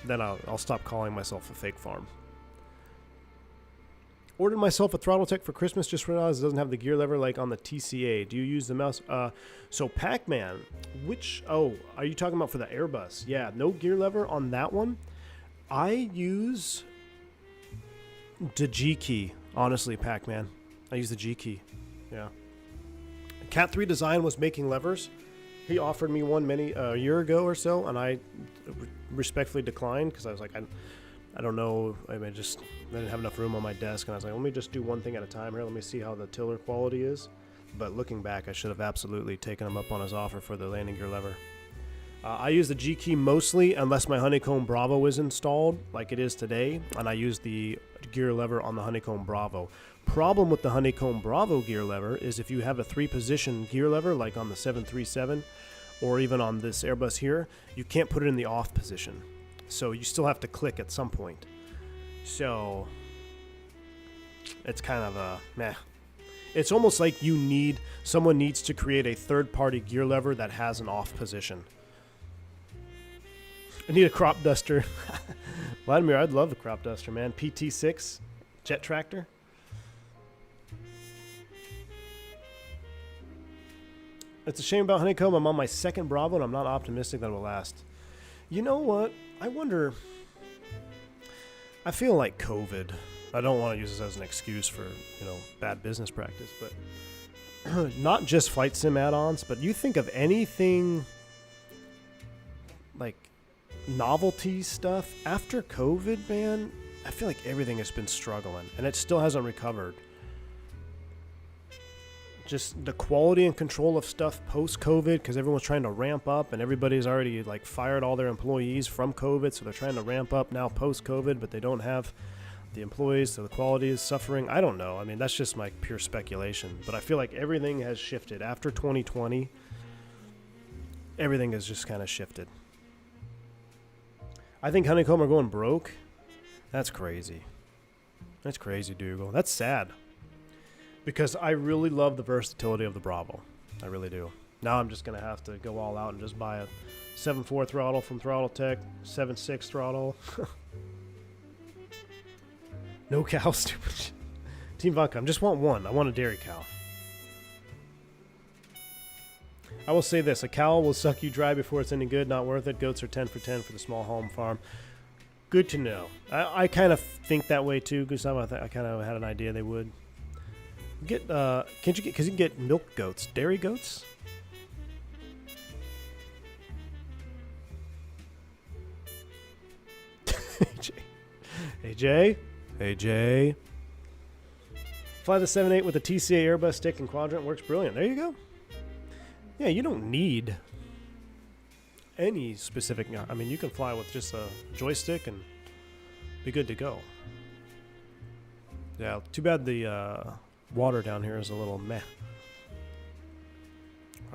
then I'll stop calling myself a fake farm. Ordered myself a Throttletek for Christmas. Just realized it doesn't have the gear lever like on the TCA. Do you use the mouse? So Pac-Man, are you talking about for the Airbus? Yeah, no gear lever on that one. I use the G key. Honestly, Pac-Man, I use the G key. Yeah. Cat 3 Design was making levers. He offered me one a year ago or so, and I respectfully declined because I was like, I don't know. I didn't have enough room on my desk, and I was like, let me just do one thing at a time here. Let me see how the tiller quality is. But looking back, I should have absolutely taken him up on his offer for the landing gear lever. I use the G key mostly unless my Honeycomb Bravo is installed, like it is today, and I use the gear lever on the Honeycomb Bravo. Problem with the Honeycomb Bravo gear lever is if you have a 3-position gear lever, like on the 737, or even on this Airbus here, you can't put it in the off position. So you still have to click at some point. So it's kind of a meh. It's almost like someone needs to create a third-party gear lever that has an off position. I need a crop duster. Vladimir, I'd love a crop duster, man. PT6 jet tractor. It's a shame about Honeycomb. I'm on my 2nd Bravo, and I'm not optimistic that it will last. You know what? I wonder. I feel like COVID. I don't want to use this as an excuse for, bad business practice, but not just flight sim add-ons, but you think of anything like novelty stuff after COVID, man. I feel like everything has been struggling, and it still hasn't recovered. Just the quality and control of stuff post-COVID, because everyone's trying to ramp up, and everybody's already fired all their employees from COVID, so they're trying to ramp up now post-COVID, but they don't have the employees, so the quality is suffering. I don't know. I mean, that's just my pure speculation, but I feel like everything has shifted after 2020. Everything has just kind of shifted. I think Honeycomb are going broke. That's crazy. That's crazy, Dougal. That's sad. Because I really love the versatility of the Bravo. I really do. Now I'm just going to have to go all out and just buy a 7.4 throttle from Throttletek, 7.6 throttle. No cow, stupid. Team Vodka, I just want one. I want a dairy cow. I will say this. A cow will suck you dry before it's any good. Not worth it. Goats are 10 for 10 for the small home farm. Good to know. I kind of think that way too. Gustavo, I kind of had an idea they would. Because you can get milk goats, dairy goats. AJ. Fly the 7.8 with a TCA Airbus stick and Quadrant works brilliant. There you go. Yeah, you don't need any specific. I mean, you can fly with just a joystick and be good to go. Yeah, too bad the water down here is a little meh.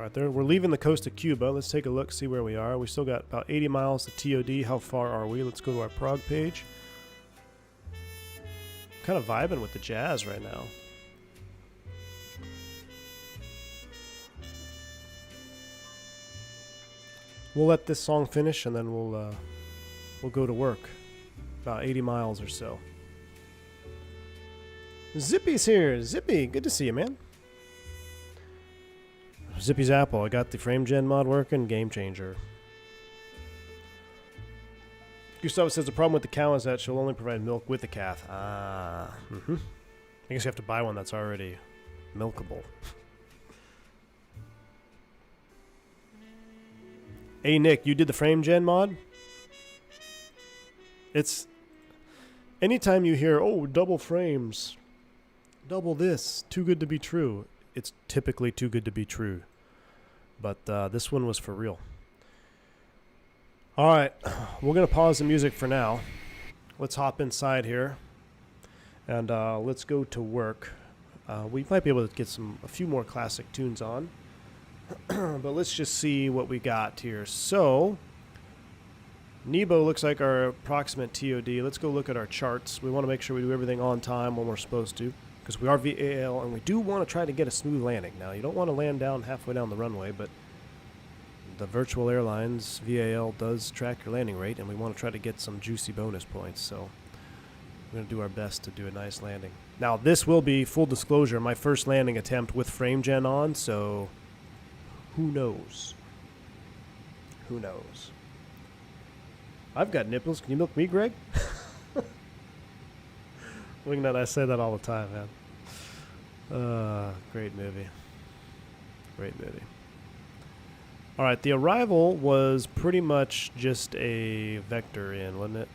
Alright, we're leaving the coast of Cuba. Let's take a look, see where we are. We still got about 80 miles to TOD. How far are we? Let's go to our prog page. Kind of vibing with the jazz right now. We'll let this song finish and then we'll go to work. About 80 miles or so. Zippy's here. Zippy, good to see you, man. Zippy's Apple. I got the frame gen mod working. Game changer. Gustavo says the problem with the cow is that she'll only provide milk with the calf. Ah. I guess you have to buy one that's already milkable. Hey Nick, you did the frame gen mod? It's anytime you hear, oh, double frames, double this, too good to be true. It's typically too good to be true. But this one was for real. Alright, we're going to pause the music for now. Let's hop inside here. And let's go to work. We might be able to get a few more classic tunes on. But let's just see what we got here. So, Nebo looks like our approximate TOD. Let's go look at our charts. We want to make sure we do everything on time when we're supposed to, because we are vAAL, and we do want to try to get a smooth landing. Now, you don't want to land down halfway down the runway, but the virtual airlines vAAL does track your landing rate, and we want to try to get some juicy bonus points. So, we're going to do our best to do a nice landing. Now, this will be, full disclosure, my first landing attempt with frame gen on, so who knows? Who knows? I've got nipples. Can you milk me, Greg? Looking at, I say that all the time, man. Great movie. Great movie. Alright, the arrival was pretty much just a vector in, wasn't it?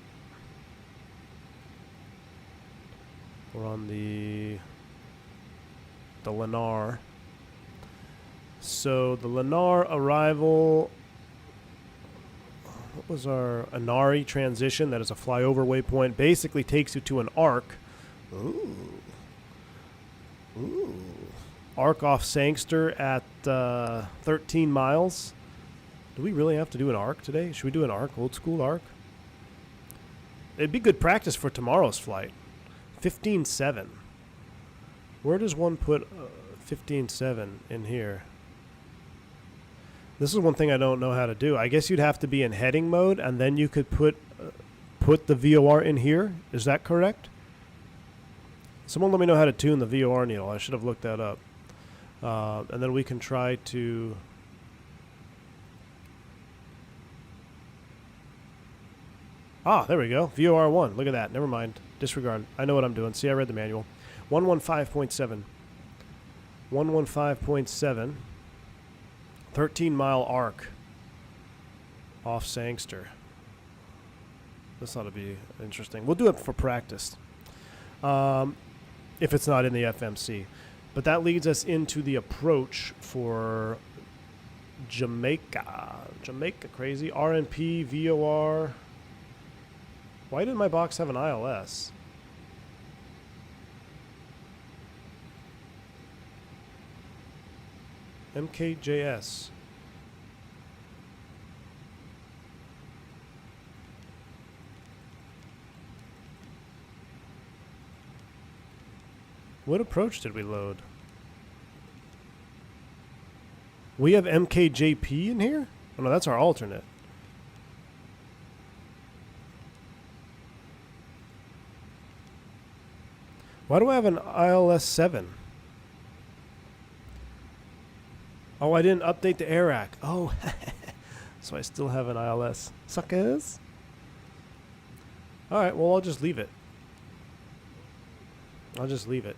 We're on the Lennar. So the Lennar arrival, what was our Inari transition? That is a flyover waypoint. Basically takes you to an arc. Ooh. Ooh. Arc off Sangster at 13 miles. Do we really have to do an arc today? Should we do an arc, old school arc? It'd be good practice for tomorrow's flight. 15.7. Where does one put 15.7 in here? This is one thing I don't know how to do. I guess you'd have to be in heading mode, and then you could put the VOR in here. Is that correct? Someone let me know how to tune the VOR needle. I should have looked that up. And then we can try to... Ah, there we go. VOR 1. Look at that. Never mind. Disregard. I know what I'm doing. See, I read the manual. 115.7. 115.7. 13-mile arc off Sangster. This ought to be interesting. We'll do it for practice. If it's not in the FMC. But that leads us into the approach for Jamaica. Jamaica, crazy. RNP, VOR. Why didn't my box have an ILS? MKJS. What approach did we load? We have MKJP in here? Oh no, that's our alternate. Why do I have an ILS 7? Oh, I didn't update the AIRAC. Oh, so I still have an ILS. Suckers. Alright, well, I'll just leave it. I'll just leave it.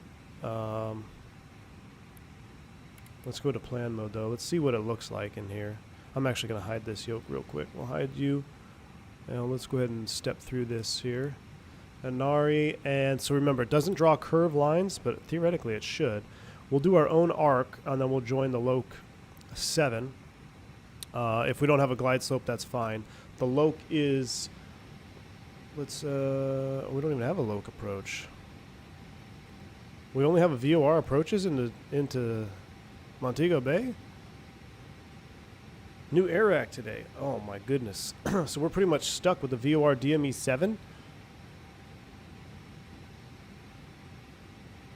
Let's go to plan mode, though. Let's see what it looks like in here. I'm actually going to hide this yoke real quick. We'll hide you. And let's go ahead and step through this here. Inari, and so remember, it doesn't draw curved lines, but theoretically it should. We'll do our own arc, and then we'll join the Loc 7. If we don't have a glide slope, that's fine. The Loc is... Let's... we don't even have a Loc approach. We only have a VOR approaches into Montego Bay? New AirAct today. Oh my goodness. So we're pretty much stuck with the VOR DME 7.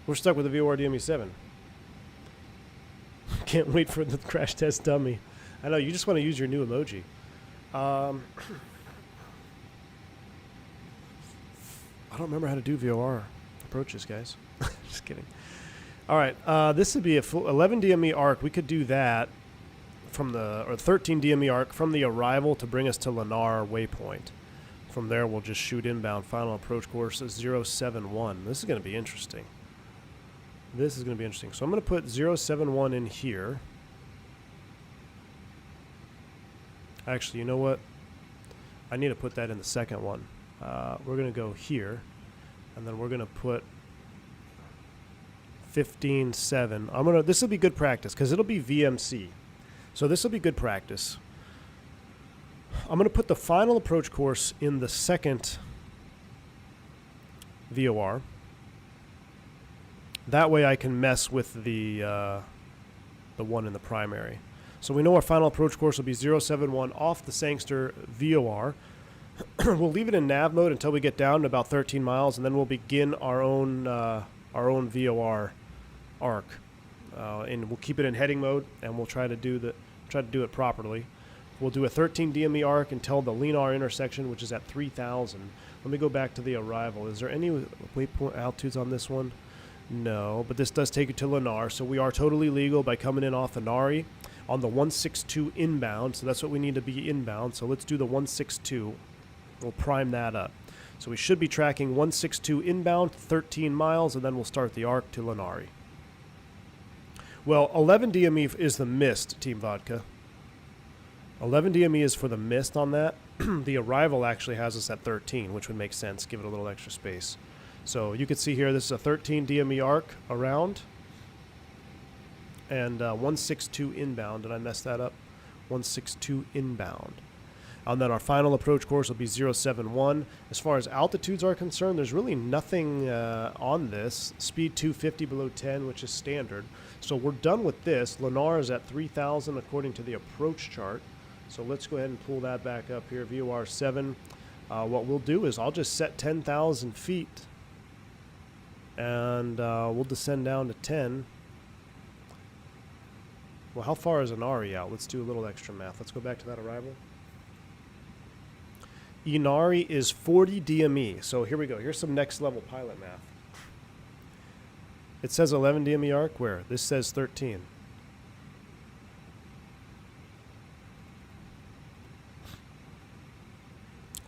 We're stuck with the VOR DME 7. Can't wait for the crash test dummy. I know, you just want to use your new emoji. I don't remember how to do VOR approaches, guys. Just kidding. All right, this would be a full 11 DME arc. We could do that from the, or 13 DME arc from the arrival to bring us to Lennar waypoint. From there, we'll just shoot inbound. Final approach course is 071. This is going to be interesting. This is going to be interesting. So I'm going to put 071 in here. Actually, you know what? I need to put that in the second one. We're going to go here, and then we're going to put 15.7. This will be good practice because it'll be VMC. So this will be good practice. I'm going to put the final approach course in the second VOR. That way I can mess with the one in the primary. So we know our final approach course will be 071 off the Sangster VOR. We'll leave it in nav mode until we get down to about 13 miles, and then we'll begin our own VOR arc, and we'll keep it in heading mode, and we'll try to do it properly. We'll do a 13 DME arc until the Lennar intersection, which is at 3,000. Let me go back to the arrival. Is there any waypoint altitudes on this one? No, but this does take you to Lennar, so we are totally legal by coming in off Inari on the 162 inbound, so that's what we need to be inbound. So let's do the 162. We'll prime that up. So we should be tracking 162 inbound, 13 miles, and then we'll start the arc to Lenari. Well, 11 DME is the mist, Team Vodka. 11 DME is for the mist on that. The arrival actually has us at 13, which would make sense. Give it a little extra space. So you can see here, this is a 13 DME arc around. And 162 inbound. Did I mess that up? 162 inbound. And then our final approach course will be 071. As far as altitudes are concerned, there's really nothing on this. Speed 250 below 10, which is standard. So we're done with this. Lennar is at 3,000 according to the approach chart. So let's go ahead and pull that back up here. VOR 7. What we'll do is I'll just set 10,000 feet. And we'll descend down to 10. Well, how far is Inari out? Let's do a little extra math. Let's go back to that arrival. Inari is 40 DME. So here we go. Here's some next level pilot math. It says 11 DME arc. Where? This says 13.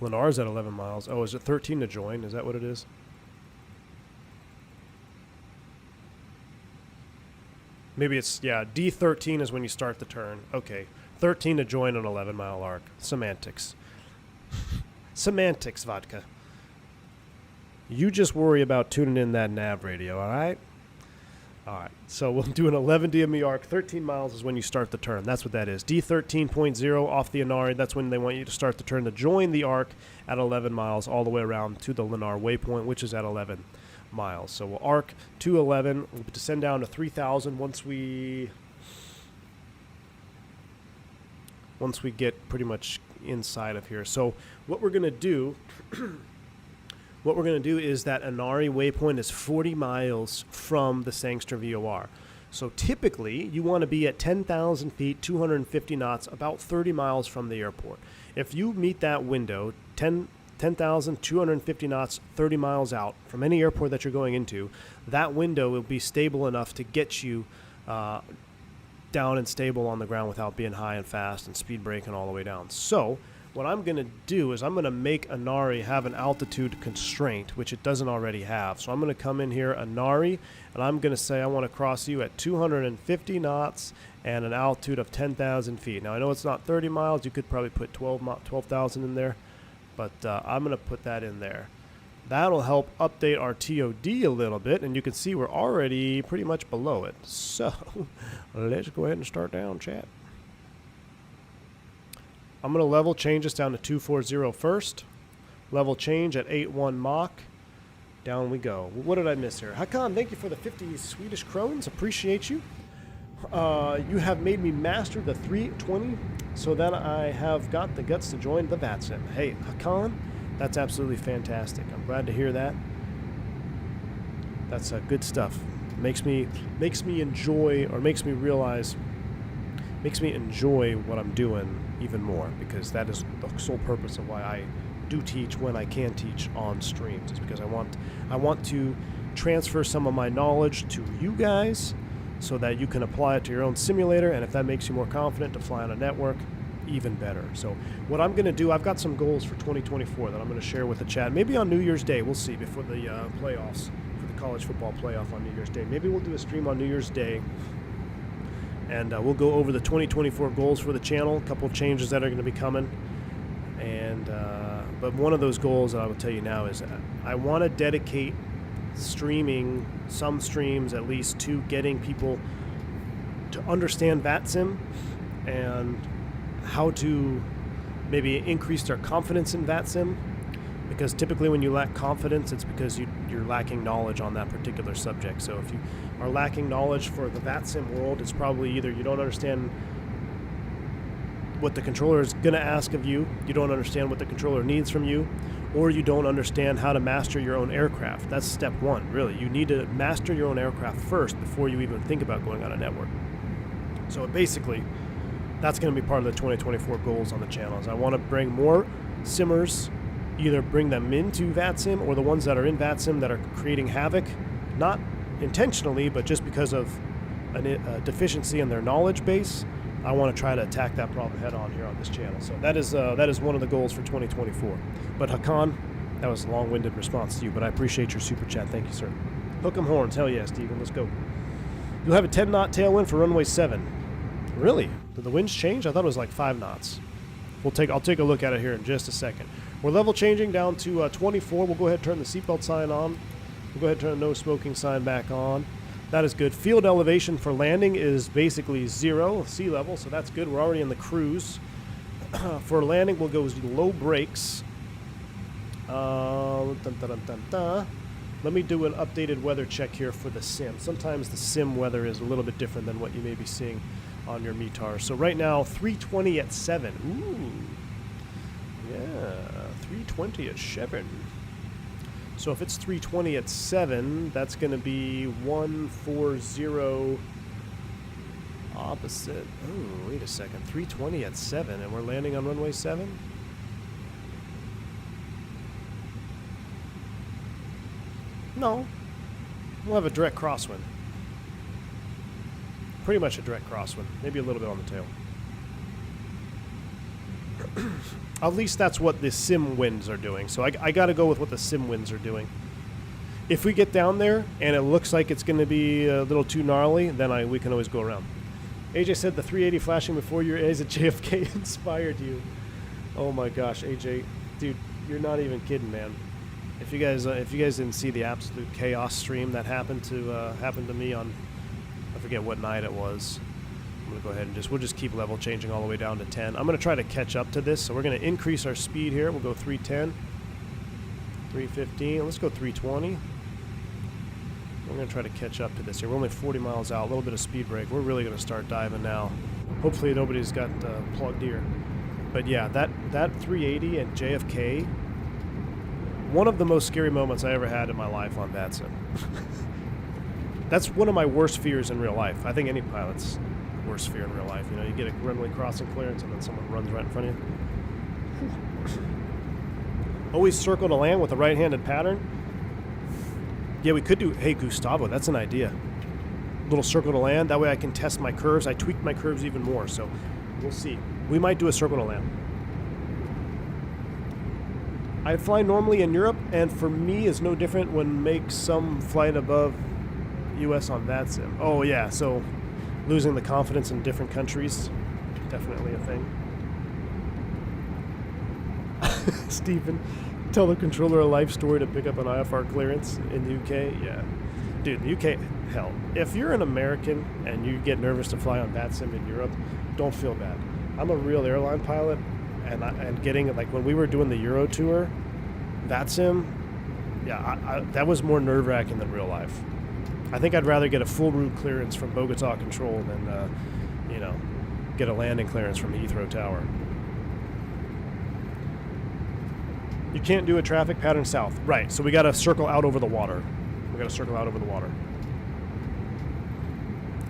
Lennar's at 11 miles. Oh, is it 13 to join? Is that what it is? Maybe it's, yeah, D13 is when you start the turn. Okay. 13 to join an 11-mile arc. Semantics. Semantics, Vodka. You just worry about tuning in that nav radio, all right? All right. So we'll do an 11 DME arc. 13 miles is when you start the turn. That's what that is. D13.0 off the Inari. That's when they want you to start the turn to join the arc at 11 miles all the way around to the Lennar waypoint, which is at 11 miles. So we'll arc to 11. We'll descend down to 3,000 once we get pretty much inside of here. So what we're going to do is that Inari waypoint is 40 miles from the Sangster VOR. So typically you want to be at 10,000 feet, 250 knots, about 30 miles from the airport. If you meet that window, 10,000, 250 knots, 30 miles out from any airport that you're going into, that window will be stable enough to get you down and stable on the ground without being high and fast and speed braking all the way down. So what I'm going to do is I'm going to make Inari have an altitude constraint, which it doesn't already have. So I'm going to come in here, Inari, and I'm going to say I want to cross you at 250 knots and an altitude of 10,000 feet. Now I know it's not 30 miles. You could probably put 12,000 in there. But I'm going to put that in there. That'll help update our TOD a little bit, and you can see we're already pretty much below it. So let's go ahead and start down, chat. I'm going to level change us down to 240 first. Level change at 81 Mach. Down we go. What did I miss here? Hakan, thank you for the 50 Swedish krones. Appreciate you. You have made me master the 320, so that I have got the guts to join the VATSIM. Hey, Hakan, that's absolutely fantastic. I'm glad to hear that. That's good stuff. Makes me enjoy, or makes me realize, makes me enjoy what I'm doing even more, because that is the sole purpose of why I do teach when I can teach on streams. Is because I want to transfer some of my knowledge to you guys, so that you can apply it to your own simulator, and if that makes you more confident to fly on a network, even better. So what I'm going to do, I've got some goals for 2024 that I'm going to share with the chat, maybe on New Year's Day. We'll see, before the playoffs, for the college football playoff on New Year's Day. Maybe we'll do a stream on New Year's Day, and we'll go over the 2024 goals for the channel, a couple of changes that are going to be coming. And but one of those goals that I will tell you now is I want to dedicate streaming, some streams at least, to getting people to understand VATSIM and how to maybe increase their confidence in VATSIM, because typically when you lack confidence, it's because you're lacking knowledge on that particular subject. So if you are lacking knowledge for the VATSIM world, it's probably either you don't understand what the controller is going to ask of you, you don't understand what the controller needs from you, or you don't understand how to master your own aircraft. That's step one, really. You need to master your own aircraft first before you even think about going on a network. So basically, that's going to be part of the 2024 goals on the channel. Is I want to bring more simmers, either bring them into VATSIM, or the ones that are in VATSIM that are creating havoc, not intentionally, but just because of a deficiency in their knowledge base. I want to try to attack that problem head on here on this channel. So that is one of the goals for 2024. But Hakan, that was a long-winded response to you, but I appreciate your super chat. Thank you, sir. Hook 'em horns. Hell yeah, Steven. Let's go. You'll have a 10-knot tailwind for runway 7. Really? Did the winds change? I thought it was like 5 knots. I'll take a look at it here in just a second. We're level changing down to 24. We'll go ahead and turn the seatbelt sign on. We'll go ahead and turn the no smoking sign back on. That is good. Field elevation for landing is basically 0 sea level, so that's good. We're already in the cruise. For landing, we'll go low brakes. Let me do an updated weather check here for the sim. Sometimes the sim weather is a little bit different than what you may be seeing on your METAR. So right now, 320 at 7. Ooh. Yeah, 320 at 7. So if it's 320 at 7, that's going to be 140 opposite. Oh, wait a second. 320 at 7, and we're landing on runway 7? No. We'll have a direct crosswind. Pretty much a direct crosswind. Maybe a little bit on the tail. At least that's what the sim winds are doing. So I got to go with what the sim winds are doing. If we get down there and it looks like it's going to be a little too gnarly, then we can always go around. AJ said the 380 flashing before your eyes at JFK inspired you. Oh my gosh, AJ, dude, you're not even kidding, man. If you guys didn't see the absolute chaos stream that happened to me on, I forget what night it was. I'm going to go ahead and we'll just keep level changing all the way down to 10. I'm going to try to catch up to this, so we're going to increase our speed here. We'll go 310, 315, let's go 320. We're going to try to catch up to this here. We're only 40 miles out, a little bit of speed break. We're really going to start diving now. Hopefully nobody's got plugged ear. But yeah, that 380 and JFK, one of the most scary moments I ever had in my life on VATSIM. That's one of my worst fears in real life. I think any pilot's worst fear in real life. You know, you get a runway crossing clearance and then someone runs right in front of you. Always circle to land with a right-handed pattern. Yeah, we could do, hey, Gustavo, that's an idea. Little circle to land. That way I can test my curves. I tweaked my curves even more, so we'll see. We might do a circle to land. I fly normally in Europe, and for me, it's no different when make some flight above U.S. on VATSIM. Oh, yeah, so losing the confidence in different countries, definitely a thing. Stephen, tell the controller a life story to pick up an IFR clearance in the UK. Yeah. Dude, the UK, hell, if you're an American and you get nervous to fly on VATSIM in Europe, don't feel bad. I'm a real airline pilot, and getting, like, when we were doing the Euro tour, VATSIM, yeah, that was more nerve-wracking than real life. I think I'd rather get a full route clearance from Bogota Control than, you know, get a landing clearance from Heathrow Tower. You can't do a traffic pattern south. Right, so we got to circle out over the water. We got to circle out over the water.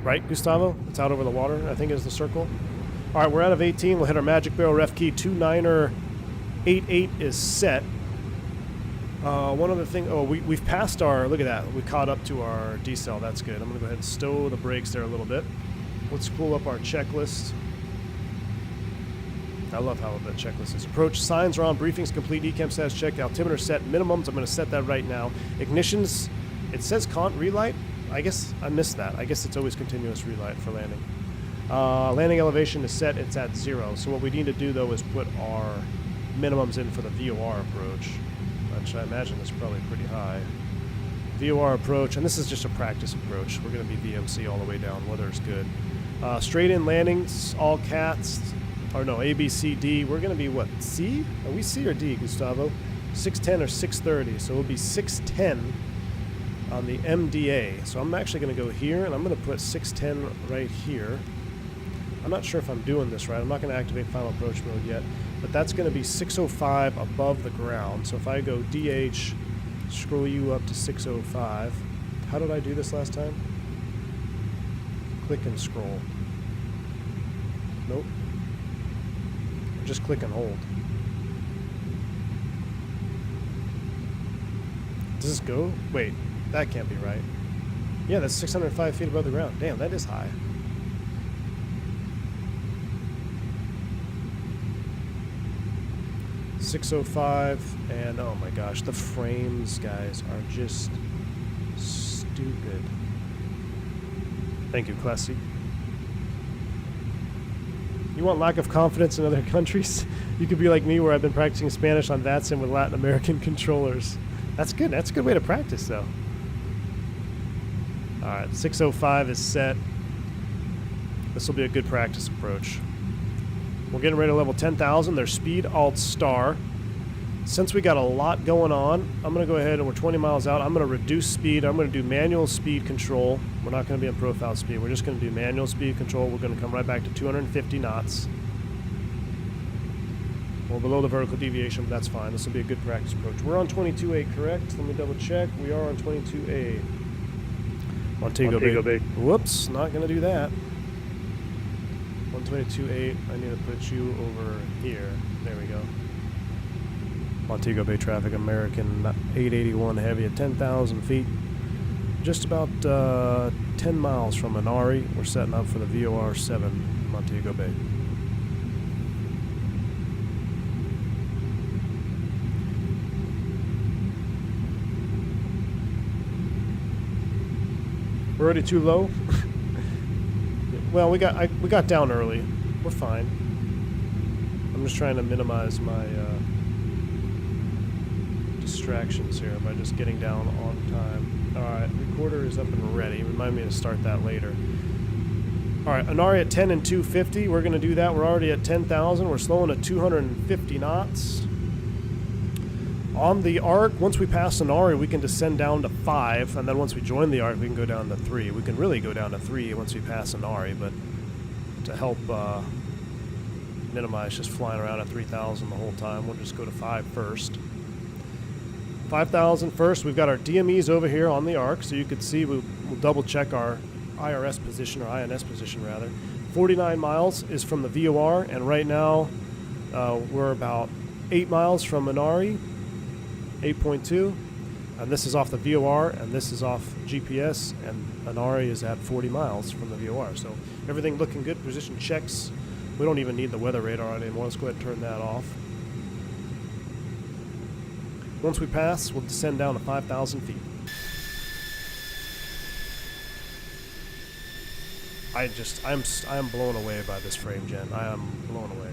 Right, Gustavo? It's out over the water, I think is the circle. All right, we're out of 18. We'll hit our magic barrel ref key. 2988 is set. One other thing. Oh, we've passed our... Look at that. We caught up to our decel. That's good. I'm going to go ahead and stow the brakes there a little bit. Let's pull up our checklist. I love how the checklist is. Approach. Signs are on. Briefings complete. ECAM status checked. Altimeter set. Minimums. I'm going to set that right now. Ignitions. It says relight. I guess I missed that. I guess it's always continuous relight for landing. Landing elevation is set. It's at 0. So what we need to do, though, is put our minimums in for the VOR approach, which I imagine is probably pretty high. VOR approach, and this is just a practice approach. We're going to be VMC all the way down. Weather's good. Straight in landings, all cats. Or no, A, B, C, D. We're going to be what? C? Are we C or D, Gustavo? 610 or 630. So it'll be 610 on the MDA. So I'm actually going to go here, and I'm going to put 610 right here. I'm not sure if I'm doing this right. I'm not going to activate final approach mode yet. But that's going to be 605 above the ground. So if I go DH, scroll you up to 605. How did I do this last time? Click and scroll. Nope. Just click and hold. Does this go? Wait, that can't be right. Yeah, that's 605 feet above the ground. Damn, that is high. .605, and oh my gosh, the frames, guys, are just stupid. Thank you, Classy. You want lack of confidence in other countries? You could be like me, where I've been practicing Spanish on VATSIM with Latin American controllers. That's good. That's a good way to practice, though. All right, 605 is set. This will be a good practice approach. We're getting ready to level 10,000. There's speed, alt, star. Since we got a lot going on, I'm going to go ahead, and we're 20 miles out. I'm going to reduce speed. I'm going to do manual speed control. We're not going to be in profile speed. We're just going to do manual speed control. We're going to come right back to 250 knots. Well, below the vertical deviation, but that's fine. This will be a good practice approach. We're on 22.8, correct? Let me double check. We are on 22.8. Montego Bay. Whoops, not going to do that. 122.8. I need to put you over here. There we go. Montego Bay traffic, American 881 heavy at 10,000 feet. Just about 10 miles from Inari. We're setting up for the VOR 7, Montego Bay. We're already too low. Well, we got down early. We're fine. I'm just trying to minimize my distractions here by just getting down on time. Alright, recorder is up and ready. Remind me to start that later. Alright, Inari at 10 and 250. We're going to do that. We're already at 10,000. We're slowing at 250 knots. On the arc, once we pass Inari, we can descend down to 5, and then once we join the arc, we can go down to 3. We can really go down to 3 once we pass Inari, but to help minimize just flying around at 3,000 the whole time, we'll just go to 5 first. 5,000 first. We've got our DMEs over here on the arc, so you can see we'll double check our IRS position, or INS position rather. 49 miles is from the VOR, and right now we're about 8 miles from Inari. 8.2, and this is off the VOR, and this is off GPS, and Inari is at 40 miles from the VOR. So everything looking good. Position checks. We don't even need the weather radar anymore. Let's go ahead and turn that off. Once we pass, we'll descend down to 5,000 feet. I am blown away by this frame gen. I am blown away.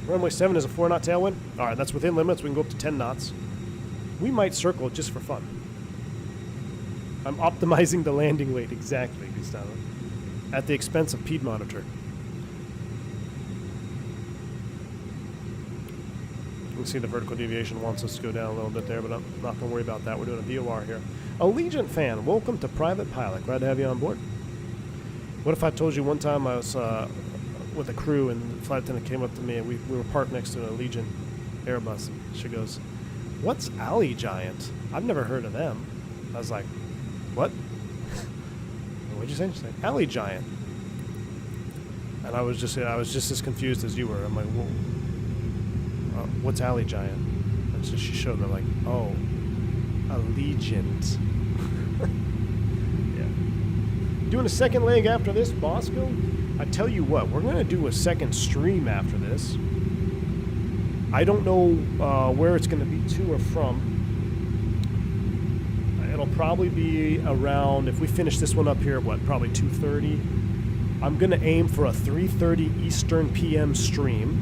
Runway 7 is a 4-knot tailwind. Alright, that's within limits. We can go up to 10 knots. We might circle just for fun. I'm optimizing the landing weight, exactly, Gustavo. At the expense of PED monitor. see the vertical deviation wants us to go down a little bit there, but I'm not going to worry about that. We're doing a VOR here. Allegiant fan, welcome to Private Pilot. Glad to have you on board. What if I told you one time I was with a crew and the flight attendant came up to me and we were parked next to an Allegiant Airbus. She goes, "What's Alley Giant? I've never heard of them." I was like, "What?" What'd you say? She's like, "Alley Giant." And I was just as confused as you were. I'm like, "Whoa, what's Alley Giant?" And so she showed me, like, "Oh, Allegiant." Yeah. Doing a second leg after this, Bosco. I tell you what, we're gonna do a second stream after this. I don't know where it's gonna be to or from. It'll probably be around, if we finish this one up here, what, probably 2:30. I'm gonna aim for a 3:30 Eastern PM stream,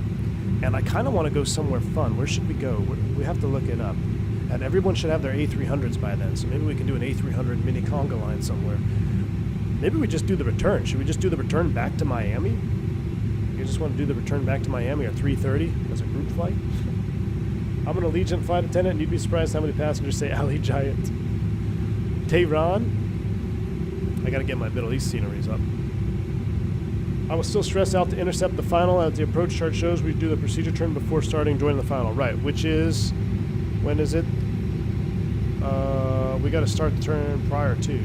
and I kind of want to go somewhere fun. Where should we go? We have to look it up. And everyone should have their A300s by then, so maybe we can do an A300 mini conga line somewhere. Maybe we just do the return. Should we just do the return back to Miami? You just want to do the return back to Miami at 3:30 as a group flight? I'm an Allegiant flight attendant, and you'd be surprised how many passengers say Alley Giant. Tehran. I gotta get my Middle East sceneries up. I was still stressed out to intercept the final. As the approach chart shows, we do the procedure turn before starting joining the final. Right, which is, when is it? We gotta start the turn prior to,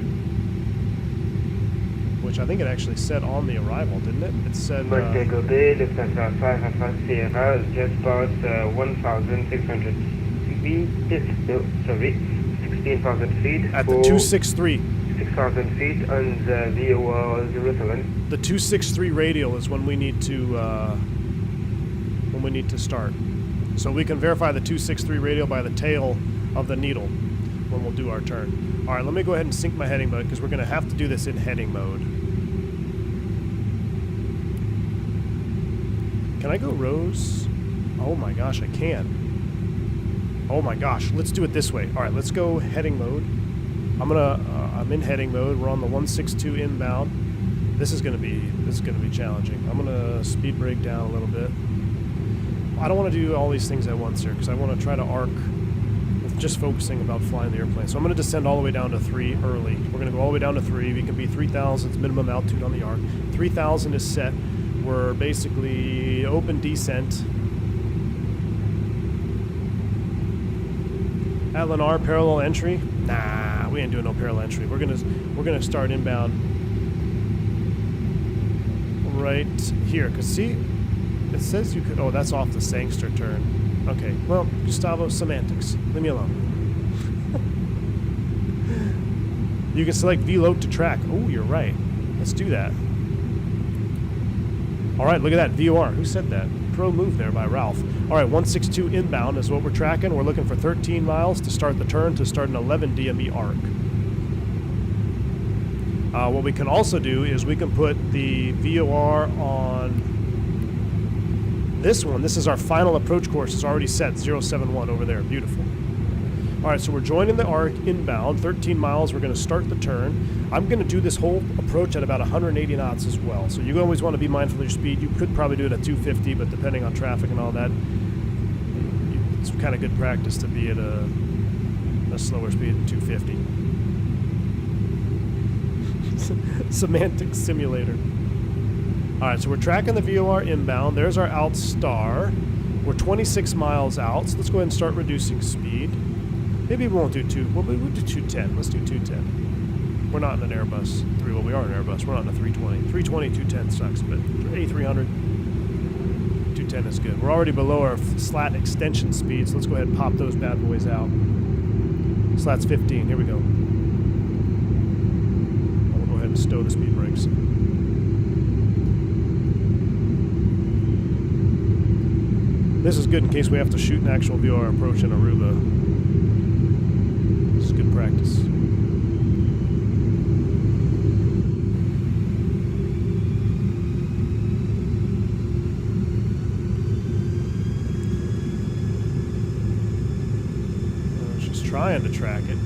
which I think it actually said on the arrival, didn't it? It said, Montego Bay, Lufthansa 5 Alpha Sierra, just about 1,600 feet, no, sorry, 16,000 feet. At the 263. 6,000 feet on the VOR 07. The 263 radial is when we need to start. So we can verify the 263 radial by the tail of the needle when we'll do our turn. All right, let me go ahead and sync my heading mode because we're going to have to do this in heading mode. Can I go rows? Oh my gosh, I can. Oh my gosh, let's do it this way. All right, let's go heading mode. I'm in heading mode. We're on the 162 inbound. This is gonna be challenging. I'm gonna speed brake down a little bit. I don't want to do all these things at once here because I want to try to arc with just focusing about flying the airplane. So I'm going to descend all the way down to 3 early. We're going to go all the way down to 3. We can be 3,000 minimum altitude on the arc. 3,000 is set. We're basically open descent. At Lennar, parallel entry? Nah, we ain't doing no parallel entry. We're gonna start inbound right here. Cause see, it says you could. Oh, that's off the Sangster turn. Okay. Well, Gustavo, semantics. Leave me alone. You can select VLOAD to track. Oh, you're right. Let's do that. All right, look at that VOR. Who said that? Pro move there by Ralph. All right, 162 inbound is what we're tracking. We're looking for 13 miles to start the turn to start an 11 DME arc. What we can also do is we can put the VOR on this one. This is our final approach course. It's already set, 071 over there. Beautiful. All right, so we're joining the arc inbound, 13 miles. We're going to start the turn. I'm going to do this whole approach at about 180 knots as well. So you always want to be mindful of your speed. You could probably do it at 250, but depending on traffic and all that, it's kind of good practice to be at a slower speed than 250. Semantic simulator. All right, so we're tracking the VOR inbound. There's our out star. We're 26 miles out, so let's go ahead and start reducing speed. Maybe we won't do we'll do 210. Let's do 210. We're not in an Airbus 3. Well, we are in an Airbus. We're not in a 320. 320, 210 sucks, but A300, 210 is good. We're already below our slat extension speed, so let's go ahead and pop those bad boys out. Slat's 15. Here we go. I'll go ahead and stow the speed brakes. This is good in case we have to shoot an actual VOR approach in Aruba. This is good practice. I was just trying to track it.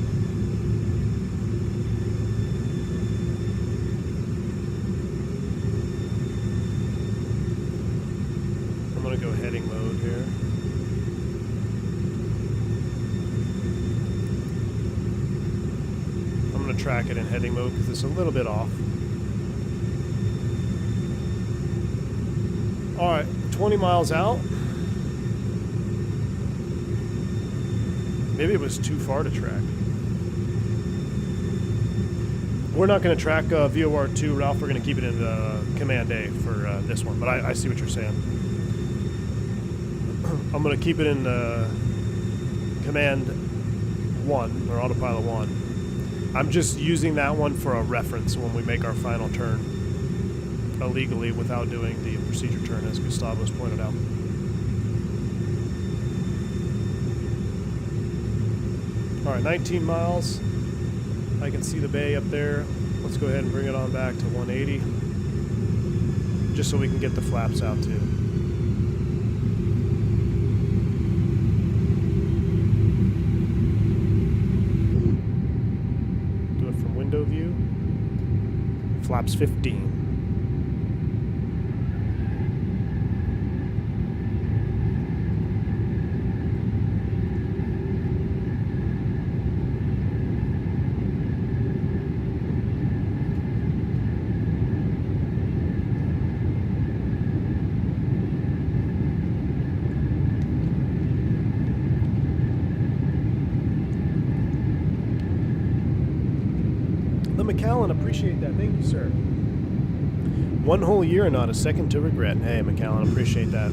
I'm going to go heading mode here. track it in heading mode because it's a little bit off. Alright, 20 miles out. Maybe it was too far to track. We're not going to track VOR2, Ralph. We're going to keep it in Command A for this one. But I see what you're saying. I'm going to keep it in Command 1, or Autopilot 1. I'm just using that one for a reference when we make our final turn illegally without doing the procedure turn, as Gustavo's pointed out. Alright, 19 miles. I can see the bay up there. Let's go ahead and bring it on back to 180. Just so we can get the flaps out too. Do it from window view. Flaps 15. McAllen, appreciate that. Thank you, sir. 1 whole year and not a second to regret. Hey, McAllen, appreciate that.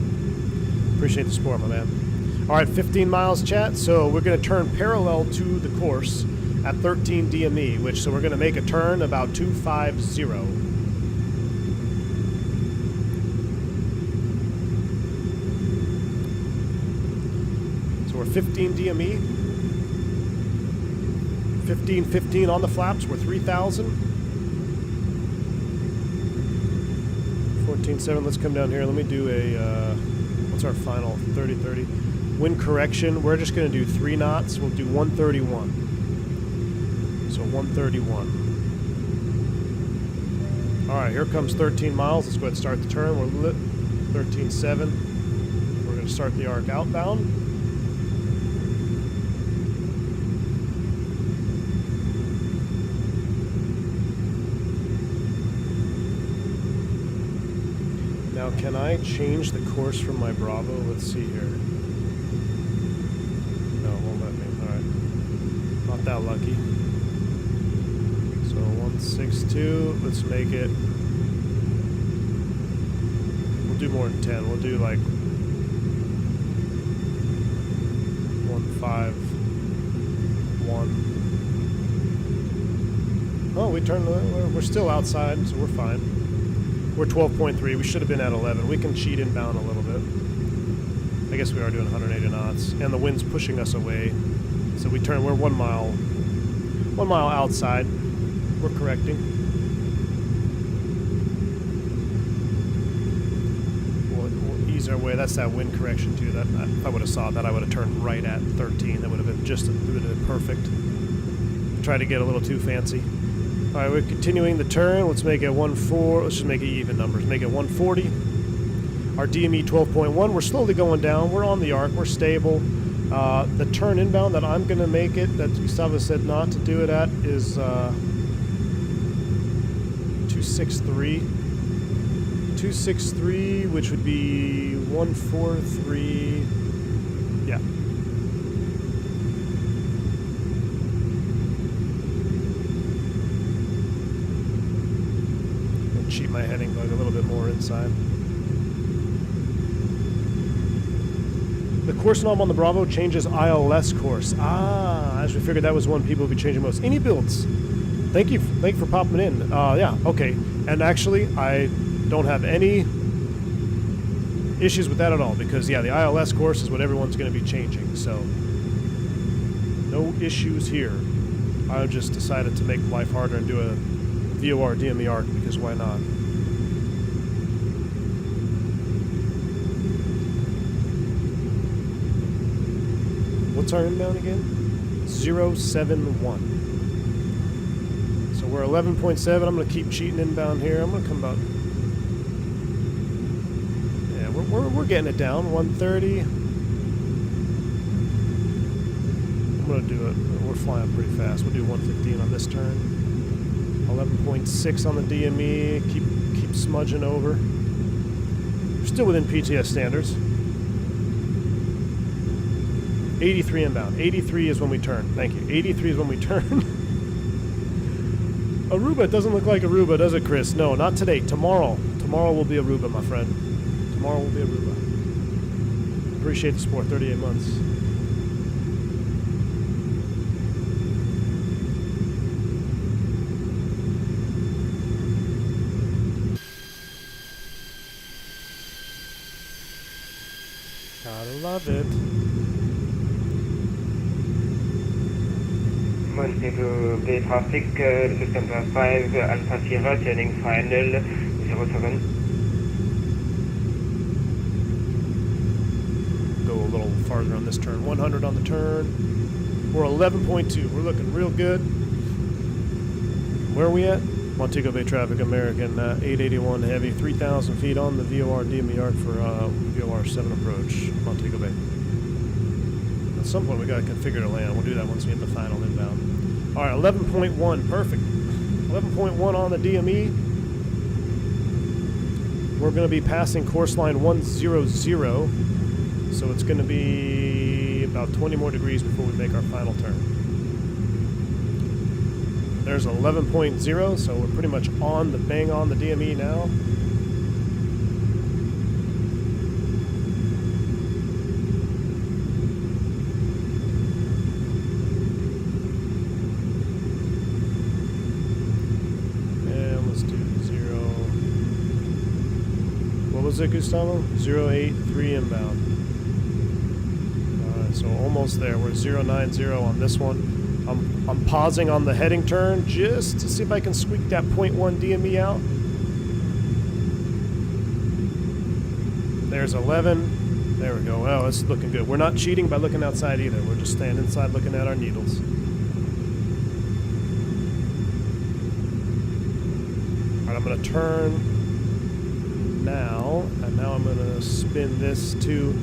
Appreciate the support, my man. All right, 15 miles, chat. So we're going to turn parallel to the course at 13 DME, so we're going to make a turn about 250. So we're 15 DME. 15 on the flaps. We're 3,000. 14.7. Let's come down here. Let me do a what's our final 30. Wind correction. We're just going to do 3 knots. We'll do 131. So 131. All right, here comes 13 miles. Let's go ahead and start the turn. We're lit. 13.7. We're going to start the arc outbound. Now, can I change the course from my Bravo? Let's see here. No, it won't let me. Alright. Not that lucky. So, 162. Let's make it. We'll do more than 10. We'll do like 151. Oh, we turned. We're still outside, so we're fine. We're 12.3. We should have been at 11. We can cheat inbound a little bit. I guess we are doing 180 knots, and the wind's pushing us away. So we turn. We're 1 mile. 1 mile outside. We're correcting. We'll ease our way. That's that wind correction too. That if I would have saw that, I would have turned right at 13. That would have been just. It would have been perfect. Try to get a little too fancy. All right, we're continuing the turn. Let's make it 1.4. Let's just make it even numbers. Make it 140. Our DME 12.1. We're slowly going down. We're on the arc. We're stable. The turn inbound that I'm going to make it, that Gustavo said not to do it at, is 263. 263, which would be 143. Yeah. Cheat my heading bug a little bit more inside. The course knob on the Bravo changes ILS course. As we figured that was one people would be changing most. Inibuilds. Thank you for popping in. Yeah, okay. And actually, I don't have any issues with that at all because, yeah, the ILS course is what everyone's going to be changing. So, no issues here. I just decided to make life harder and do a VOR DME arc because why not? What's our inbound again? 071. So we're 11.7. I'm going to keep cheating inbound here. I'm going to come about. Yeah, we're getting it down. 130. I'm going to do it. We're flying pretty fast. We'll do 115 on this turn. 11.6 on the DME. Keep smudging over. We're still within PTS standards. 83 inbound. 83 is when we turn. Thank you. 83 is when we turn. Aruba doesn't look like Aruba, does it, Chris? No, not today. Tomorrow. Tomorrow will be Aruba, my friend. Tomorrow will be Aruba. Appreciate the support. 38 months. Gotta love it. Montego Bay traffic, Lufthansa 5, Alpha Sierra, turning final 07. Go a little farther on this turn. 100 on the turn. We're 11.2. We're looking real good. Where are we at? Montego Bay traffic, American 881 heavy, 3,000 feet on the VOR DME yard for VOR 7 approach, Montego Bay. At some point we got to configure to land. We'll do that once we hit the final inbound. All right, 11.1, perfect. 11.1 on the DME. We're going to be passing course line 100, so it's going to be about 20 more degrees before we make our final turn. There's 11.0, so we're pretty much on the bang on the DME now. And let's do 0. What was it, Gustavo? 083 inbound. Alright, so almost there. We're 090 on this one. I'm pausing on the heading turn just to see if I can squeak that 0.1 DME out. There's 11. There we go. Oh, it's looking good. We're not cheating by looking outside either. We're just standing inside looking at our needles. Alright, I'm going to turn now. And now I'm going to spin this to...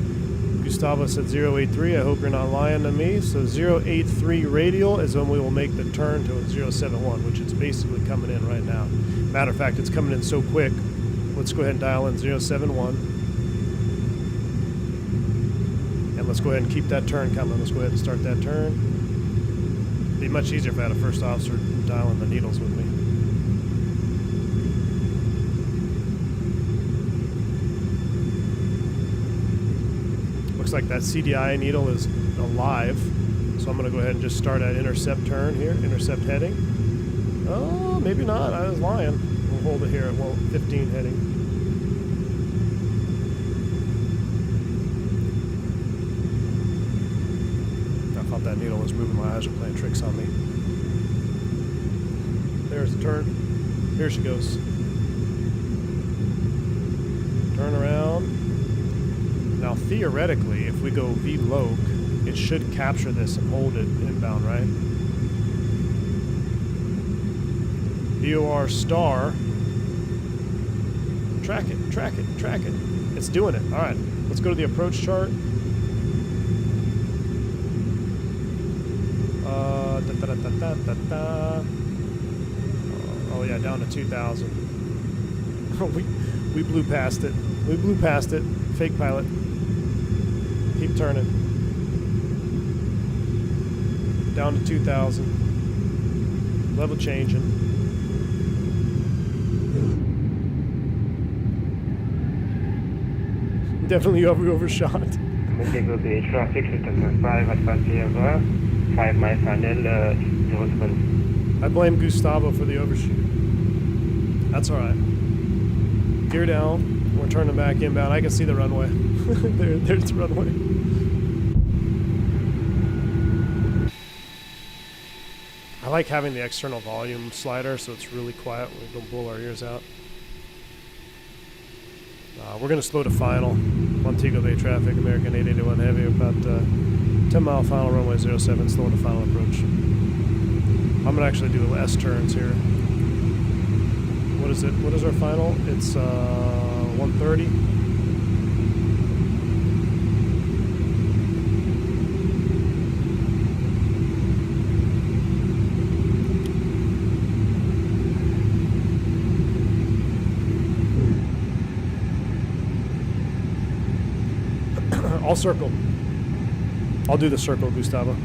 Gustavo said 083. I hope you're not lying to me. So 083 radial is when we will make the turn to 071, which it's basically coming in right now. Matter of fact, it's coming in so quick. Let's go ahead and dial in 071. And let's go ahead and keep that turn coming. Let's go ahead and start that turn. It'd be much easier if I had a first officer dialing the needles with me. Looks like that CDI needle is alive, so I'm going to go ahead and just start at intercept turn here, intercept heading. Oh, maybe not. I was lying. We'll hold it here at 15 heading. I thought that needle was moving. My eyes are playing tricks on me. There's the turn. Here she goes. Turn around. Now, theoretically, if we go V-loc, it should capture this and hold it inbound, right? VOR star. Track it, track it, track it. It's doing it. All right, let's go to the approach chart. Oh, yeah, down to 2,000. we blew past it. We blew past it. Fake pilot. Keep turning. Down to 2,000. Level changing. Definitely overshot. Montego Bay traffic, Lufthansa 5, Alpha Sierra, 5 mile final, 07. I blame Gustavo for the overshoot. That's alright. Gear down. We're turning back inbound. I can see the runway. There's the runway. I like having the external volume slider so it's really quiet. We don't blow our ears out. We're going to slow to final. Montego Bay traffic, American 881 heavy, about 10 mile final, runway 07, slow to final approach. I'm going to actually do S turns here. What is it? What is our final? It's 130. I'll circle. I'll do the circle, Gustavo.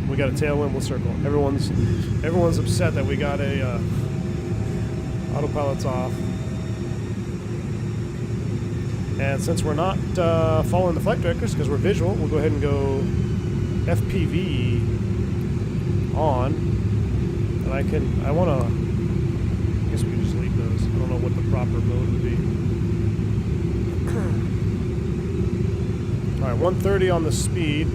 We got a tailwind, we'll circle. Everyone's upset that we got a autopilot's off. And since we're not following the flight directors because we're visual, we'll go ahead and go FPV on. And I guess we can just leave those. I don't know what the proper mode would be. All right, 130 on the speed.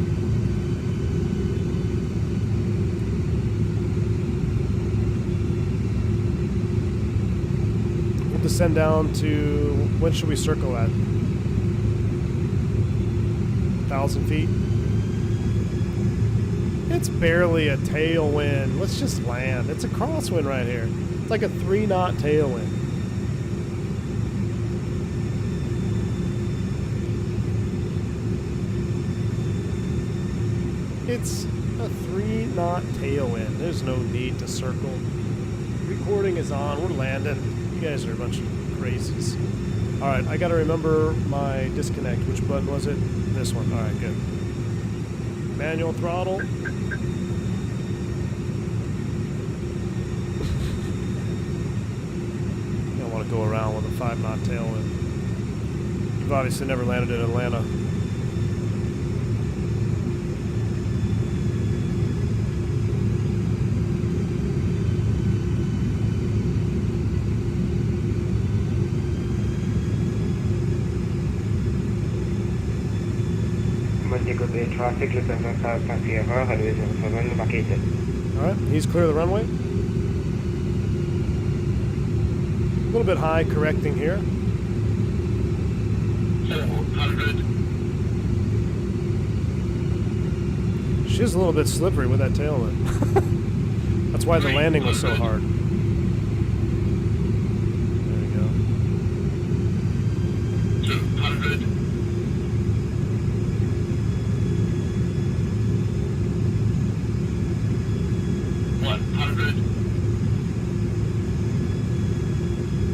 We'll descend down to, when should we circle at? 1,000 feet? It's barely a tailwind. Let's just land. It's a crosswind right here. It's like a 3-knot tailwind. It's a 3-knot tailwind. There's no need to circle. Recording is on. We're landing. You guys are a bunch of crazies. Alright, I gotta remember my disconnect. Which button was it? This one. Alright, good. Manual throttle. You don't want to go around with a 5-knot tailwind. You've obviously never landed in Atlanta. Traffic, Alright, he's clear of the runway. A little bit high correcting here. 400. She is a little bit slippery with that tailwind. That's why the landing was so hard. There we go. 200. 100.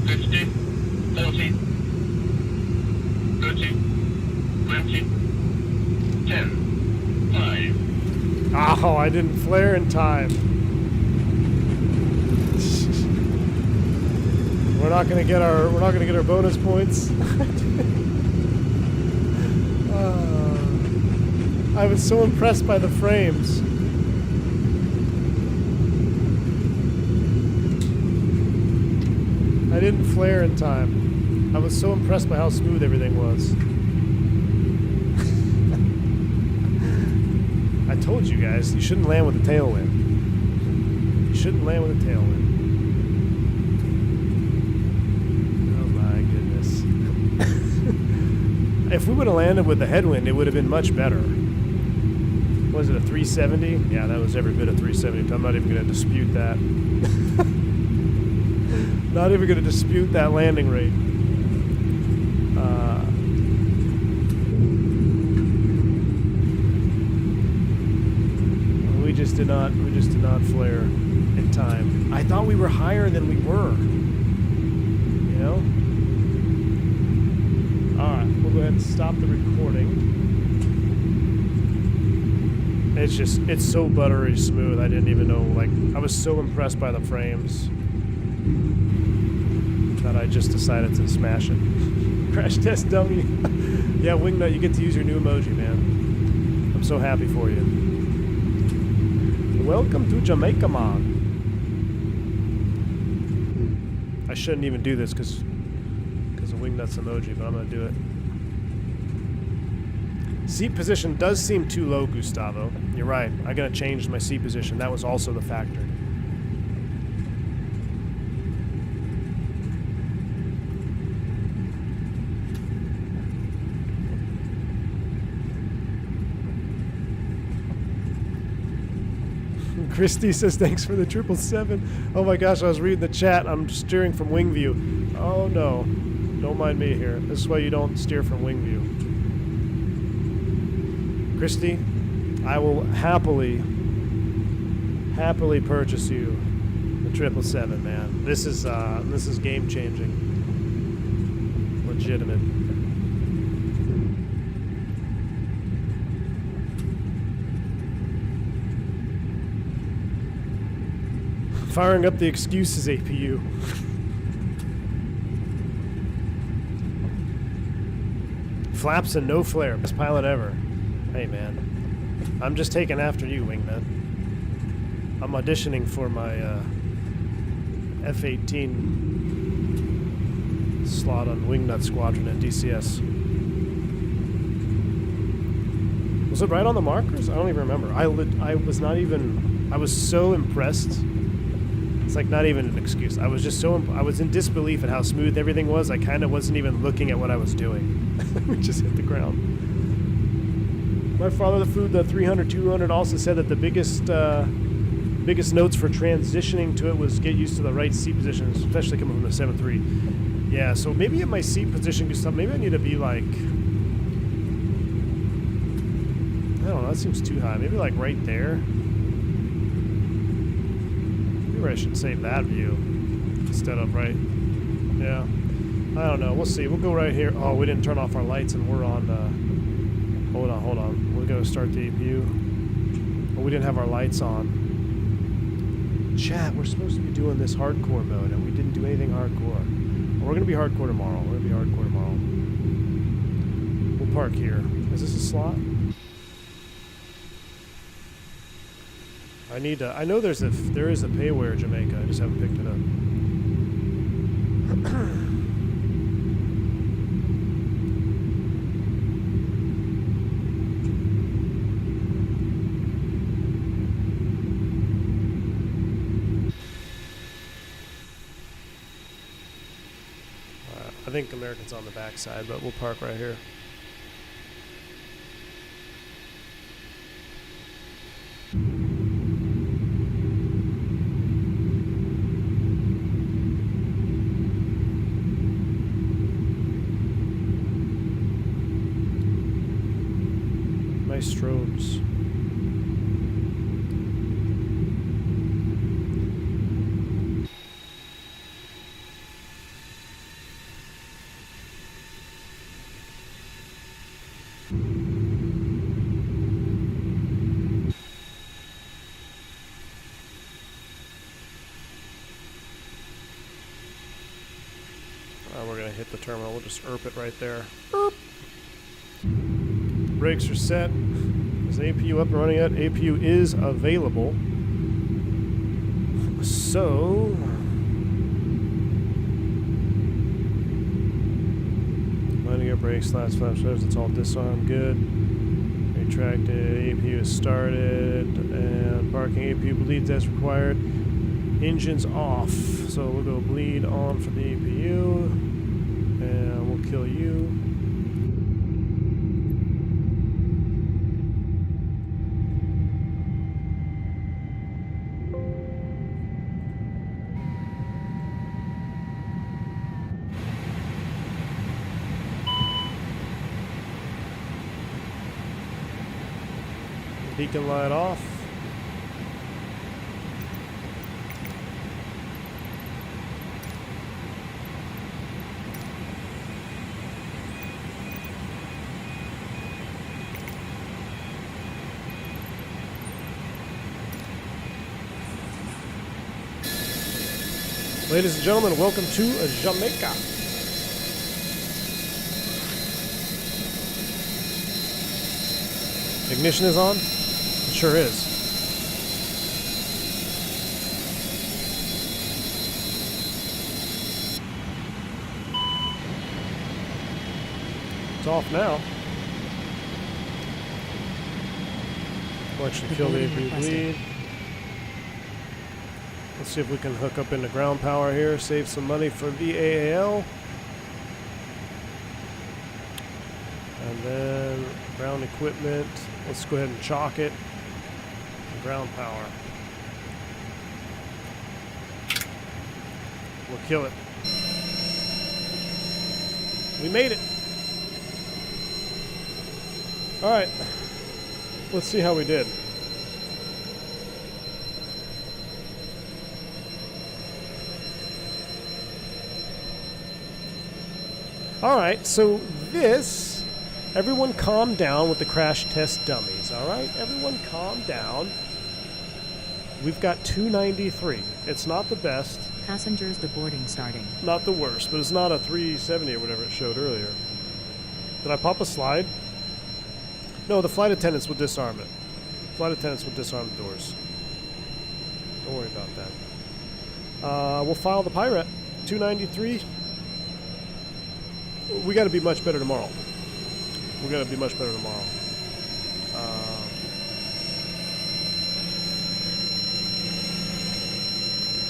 50. 40. 30. 20. 10. 5. Oh, I didn't flare in time. We're not gonna get our bonus points. I was so impressed by the frames. I didn't flare in time. I was so impressed by how smooth everything was. I told you guys, you shouldn't land with a tailwind. You shouldn't land with a tailwind. Oh my goodness. If we would have landed with the headwind, it would have been much better. Was it a 370? Yeah, that was every bit of 370. I'm not even going to dispute that. Not even going to dispute that landing rate. We just did not flare in time. I thought we were higher than we were. You know? All right, we'll go ahead and stop the recording. It's so buttery smooth. I didn't even know, like, I was so impressed by the frames that I just decided to smash it. Crash test dummy. Yeah, Wingnut, you get to use your new emoji, man. I'm so happy for you. Welcome to Jamaica, man. I shouldn't even do this because of Wingnut's emoji, but I'm going to do it. Seat position does seem too low, Gustavo. You're right. I gotta change my seat position. That was also the factor. Christy says thanks for the 777. Oh my gosh, I was reading the chat. I'm steering from wing view. Oh no. Don't mind me here. This is why you don't steer from wing view. Christy, I will happily purchase you the 777, man. This is game changing. Legitimate. Firing up the excuses, APU. Flaps and no flare. Best pilot ever. Hey, man. I'm just taking after you, Wingman. I'm auditioning for my F-18 slot on Wingnut Squadron at DCS. Was it right on the markers? I don't even remember. I was not even... I was so impressed. It's like not even an excuse. I was just so... I was in disbelief at how smooth everything was. I kind of wasn't even looking at what I was doing. We just hit the ground. My father, the 300, 200 also said that the biggest notes for transitioning to it was get used to the right seat positions, especially coming from the 7.3. Yeah, so maybe at my seat position, maybe I need to be like... I don't know, that seems too high. Maybe like right there. Maybe I should save that view instead of right. Yeah. I don't know. We'll see. We'll go right here. Oh, we didn't turn off our lights and we're on... Hold on. We're going to start the APU. Oh, we didn't have our lights on. Chat, we're supposed to be doing this hardcore mode and we didn't do anything hardcore. Well, we're going to be hardcore tomorrow. We'll park here. Is this a slot? I know there is a payware Jamaica. I just haven't picked it up. I think American's on the backside, but we'll park right here. Nice strobes. We're going to hit the terminal. We'll just erp it right there. Erp. Brakes are set. Is the APU up and running yet? APU is available. So... Lining up brakes, slats, flaps, shutters, it's all disarmed. Good. Retracted. APU is started. And parking APU bleeds as required. Engines off. So we'll go bleed on for the APU. And we'll kill you. Beacon light off. Ladies and gentlemen, welcome to Jamaica. Ignition is on? It sure is. It's off now. We'll actually kill the APU bleed. Let's see if we can hook up into ground power here, save some money for vAAL. And then ground equipment. Let's go ahead and chalk it. Ground power. We'll kill it. We made it. All right. Let's see how we did. All right, so this, everyone calm down with the crash test dummies, all right? Everyone calm down. We've got 293. It's not the best, Passengers deboarding starting. not the worst, but it's not a 370 or whatever it showed earlier. Did I pop a slide? No, the flight attendants will disarm it. Flight attendants will disarm the doors. Don't worry about that. We'll file the pirate. 293. We got to be much better tomorrow. We got to be much better tomorrow.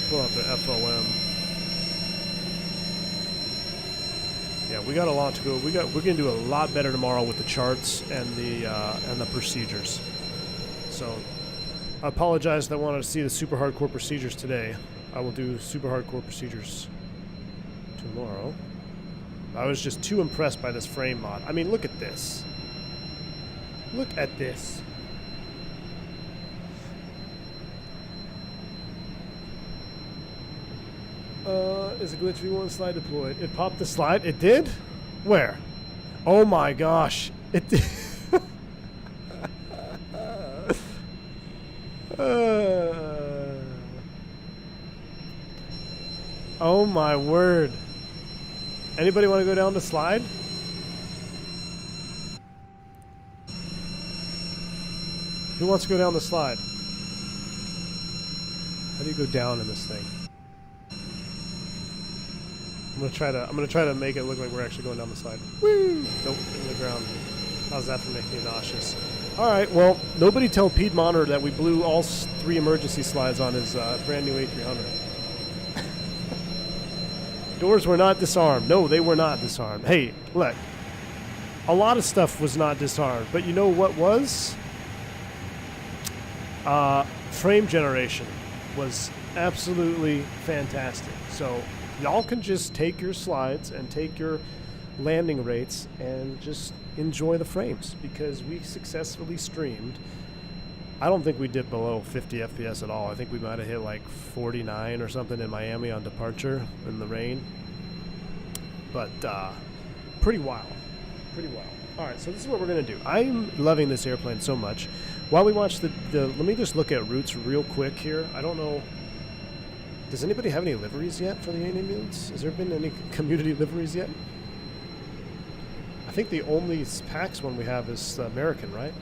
Pull out the FOM. Yeah, we got a lot to go. We're gonna do a lot better tomorrow with the charts and the procedures. So, I apologize that I wanted to see the super hardcore procedures today. I will do super hardcore procedures tomorrow. I was just too impressed by this frame mod. I mean, look at this. Look at this. Is a glitch V1 slide deployed? It popped the slide? It did? Where? Oh my gosh. It did. Oh my word. Anybody want to go down the slide? Who wants to go down the slide? How do you go down in this thing? I'm gonna try to make it look like we're actually going down the slide. Woo! Nope, in the ground. How's that for making me nauseous? All right, well, nobody tell Piedmonter that we blew all 3 emergency slides on his brand new A300. Doors were not disarmed. No, they were not disarmed. Hey, look, a lot of stuff was not disarmed, but you know what was? Frame generation was absolutely fantastic. So y'all can just take your slides and take your landing rates and just enjoy the frames, because we successfully streamed. I don't think we dipped below 50 FPS at all. I think we might have hit like 49 or something in Miami on departure in the rain. But pretty wild. Pretty wild. All right, so this is what we're going to do. I'm loving this airplane so much. While we watch let me just look at routes real quick here. I don't know. Does anybody have any liveries yet for the inibuilds? Has there been any community liveries yet? I think the only PAX one we have is American, right?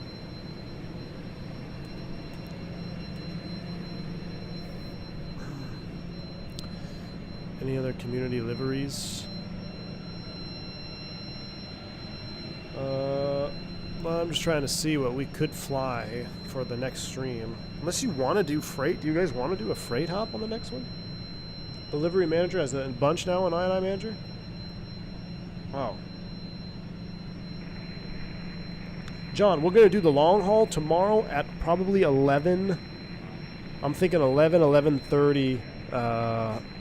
Any other community liveries? Well, I'm just trying to see what we could fly for the next stream. Unless you want to do freight. Do you guys want to do a freight hop on the next one? Delivery manager has a bunch now on INI manager? Wow. John, we're going to do the long haul tomorrow at probably 11. I'm thinking 11:30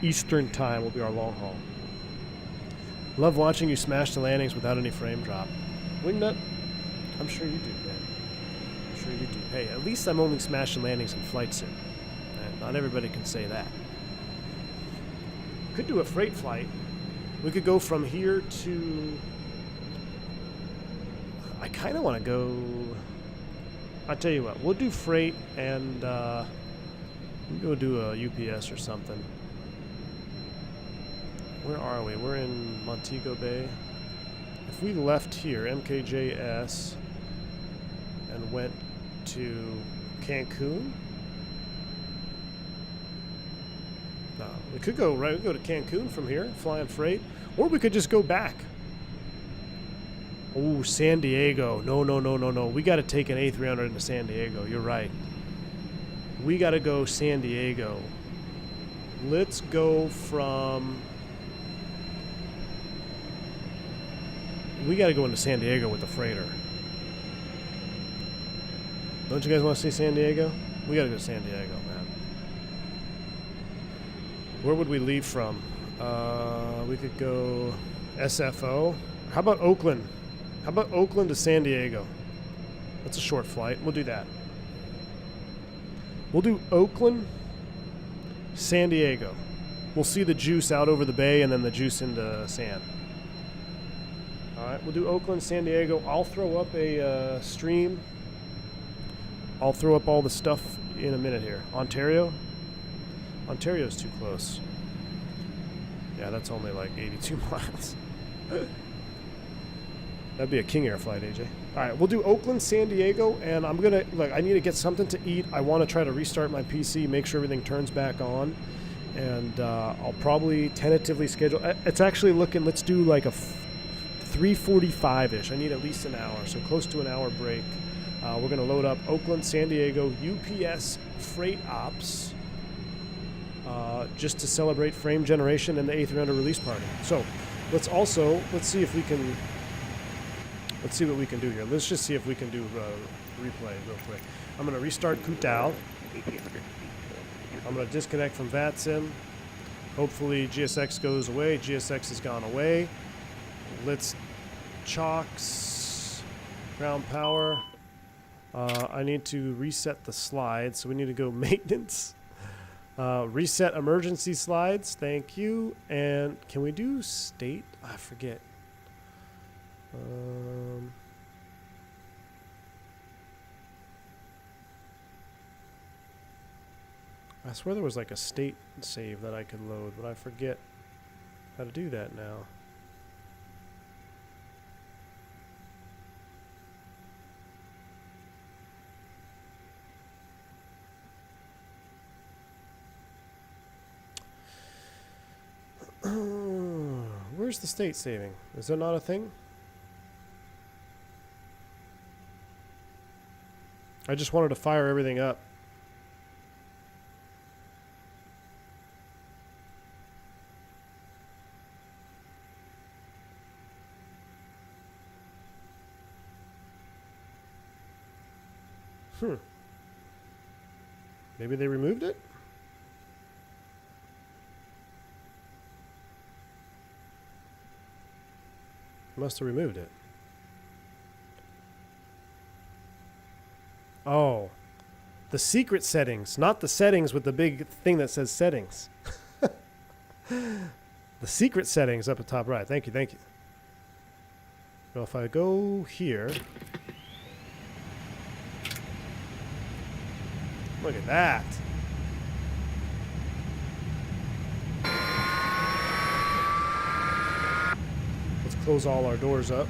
Eastern time will be our long haul. Love watching you smash the landings without any frame drop. Wingnut, I'm sure you do, man. I'm sure you do. Hey, at least I'm only smashing landings in flight sim. Not everybody can say that. Could do a freight flight. We could go from here to... I kind of want to go... I'll tell you what, we'll do freight and we'll go do a UPS or something. Where are we? We're in Montego Bay. If we left here, MKJS, and went to Cancun, we could go right. We could go to Cancun from here, flying freight, or we could just go back. Oh, San Diego! No, no, no, no, no. We got to take an A300 into San Diego. You're right. We got to go San Diego. Let's go from. We got to go into San Diego with the freighter. Don't you guys want to see San Diego? We got to go to San Diego, man. Where would we leave from? We could go SFO. How about Oakland? How about Oakland to San Diego? That's a short flight. We'll do that. We'll do Oakland, San Diego. We'll see the juice out over the bay and then the juice into San. All right, we'll do Oakland, San Diego. I'll throw up a stream. I'll throw up all the stuff in a minute here. Ontario? Ontario's too close. Yeah, that's only like 82 miles. That'd be a King Air flight, AJ. Alright, we'll do Oakland, San Diego, and I'm gonna, like, I need to get something to eat. I want to try to restart my PC, make sure everything turns back on, and I'll probably tentatively schedule. It's actually looking, let's do like a 3:45-ish. I need at least an hour, so close to an hour break. We're gonna load up Oakland, San Diego, UPS Freight Ops, just to celebrate frame generation and the A300 release party. So let's see if we can. Let's see what we can do here. Let's just see if we can do replay real quick. I'm going to restart Kutao. I'm going to disconnect from VATSIM. Hopefully GSX goes away. GSX has gone away. Let's chocks ground power. I need to reset the slides, so we need to go maintenance. Reset emergency slides. Thank you. And can we do state? I forget. I swear there was like a state save that I could load, but I forget how to do that now. Where's the state saving? Is there not a thing? I just wanted to fire everything up. Maybe they removed it? Must have removed it. Oh, the secret settings, not the settings with the big thing that says settings. The secret settings up at top right. Thank you, thank you. Well, if I go here, look at that. Let's close all our doors up.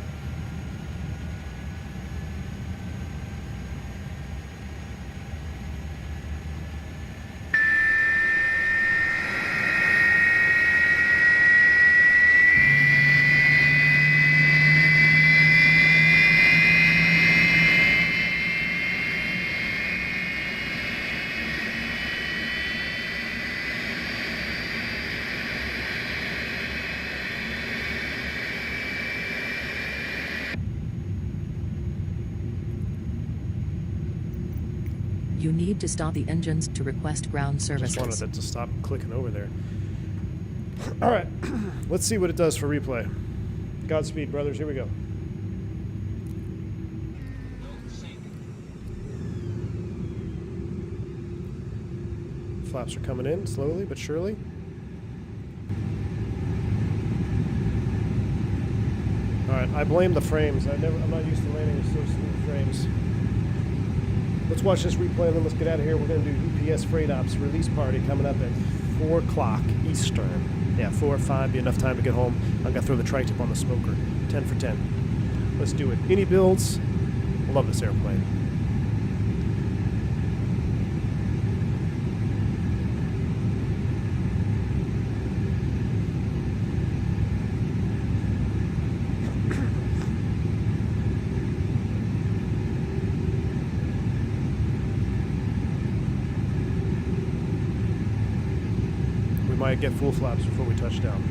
You need to stop the engines to request ground services. Just wanted it to stop clicking over there. All right, let's see what it does for replay. Godspeed, brothers. Here we go. Flaps are coming in slowly but surely. All right, I blame the frames. I'm not used to landing with so smooth frames. Let's watch this replay and then let's get out of here. We're going to do UPS Freight Ops release party coming up at 4 o'clock Eastern. Yeah, 4 or 5, be enough time to get home. I'm going to throw the tri-tip on the smoker. 10 for 10. Let's do it. Inibuilds. I love this airplane. Might get full flaps before we touch down.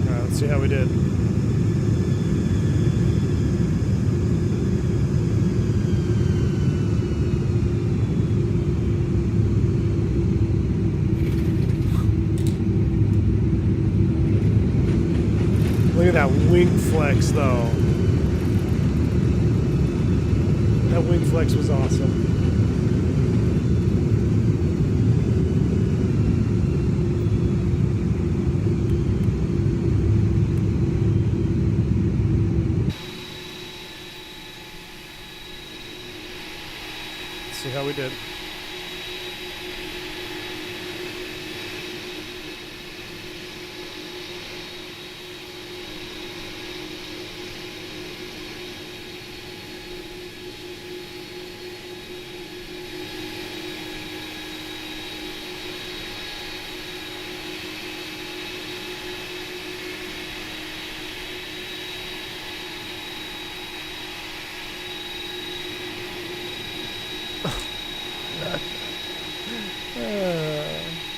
All right, let's see how we did. Look at that wing flex, though. That wing flex was awesome. Let's see how we did.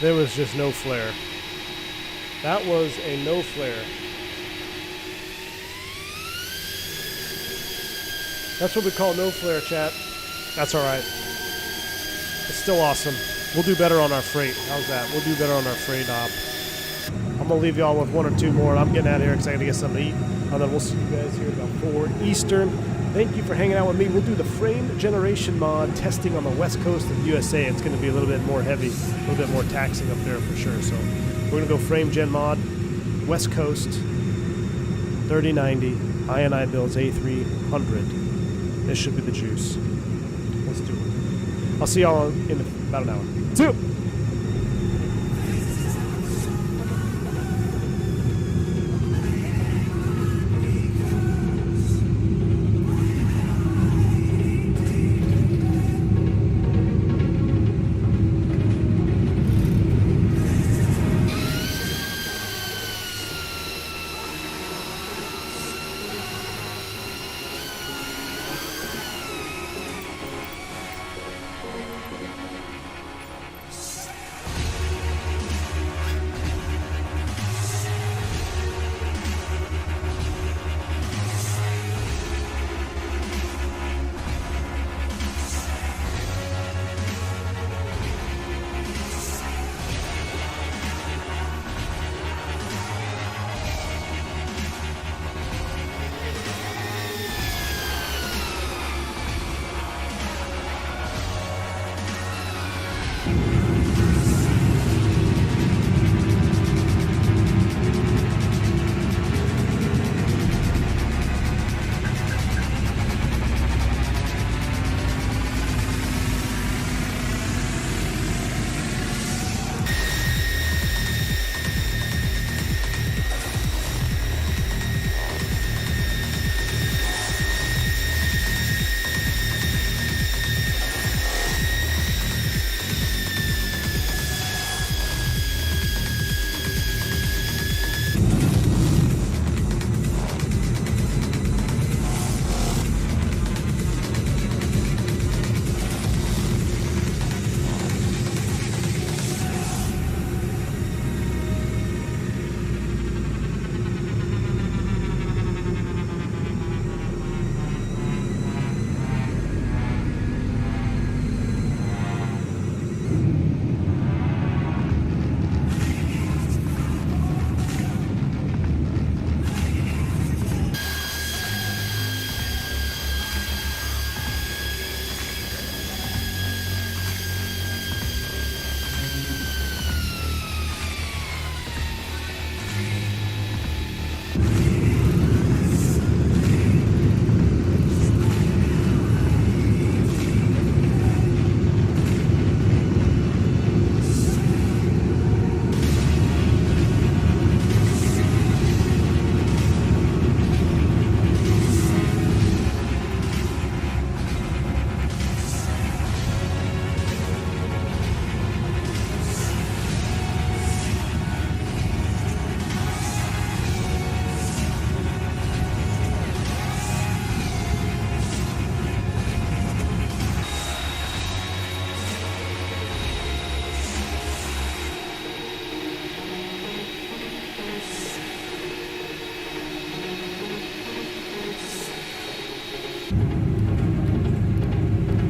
There was just no flare. That was a no flare. That's what we call no flare, chat. That's alright. It's still awesome. We'll do better on our freight. How's that? We'll do better on our freight op. I'm going to leave y'all with one or two more. I'm getting out of here because I got to get something to eat. And then we'll see you guys here about 4 Eastern. Thank you for hanging out with me. We'll do the frame generation mod testing on the west coast of the USA. It's going to be a little bit more heavy, a little bit more taxing up there for sure. So we're going to go frame gen mod, west coast, 3090, inibuilds A300. This should be the juice. Let's do it. I'll see y'all in about an hour. See you.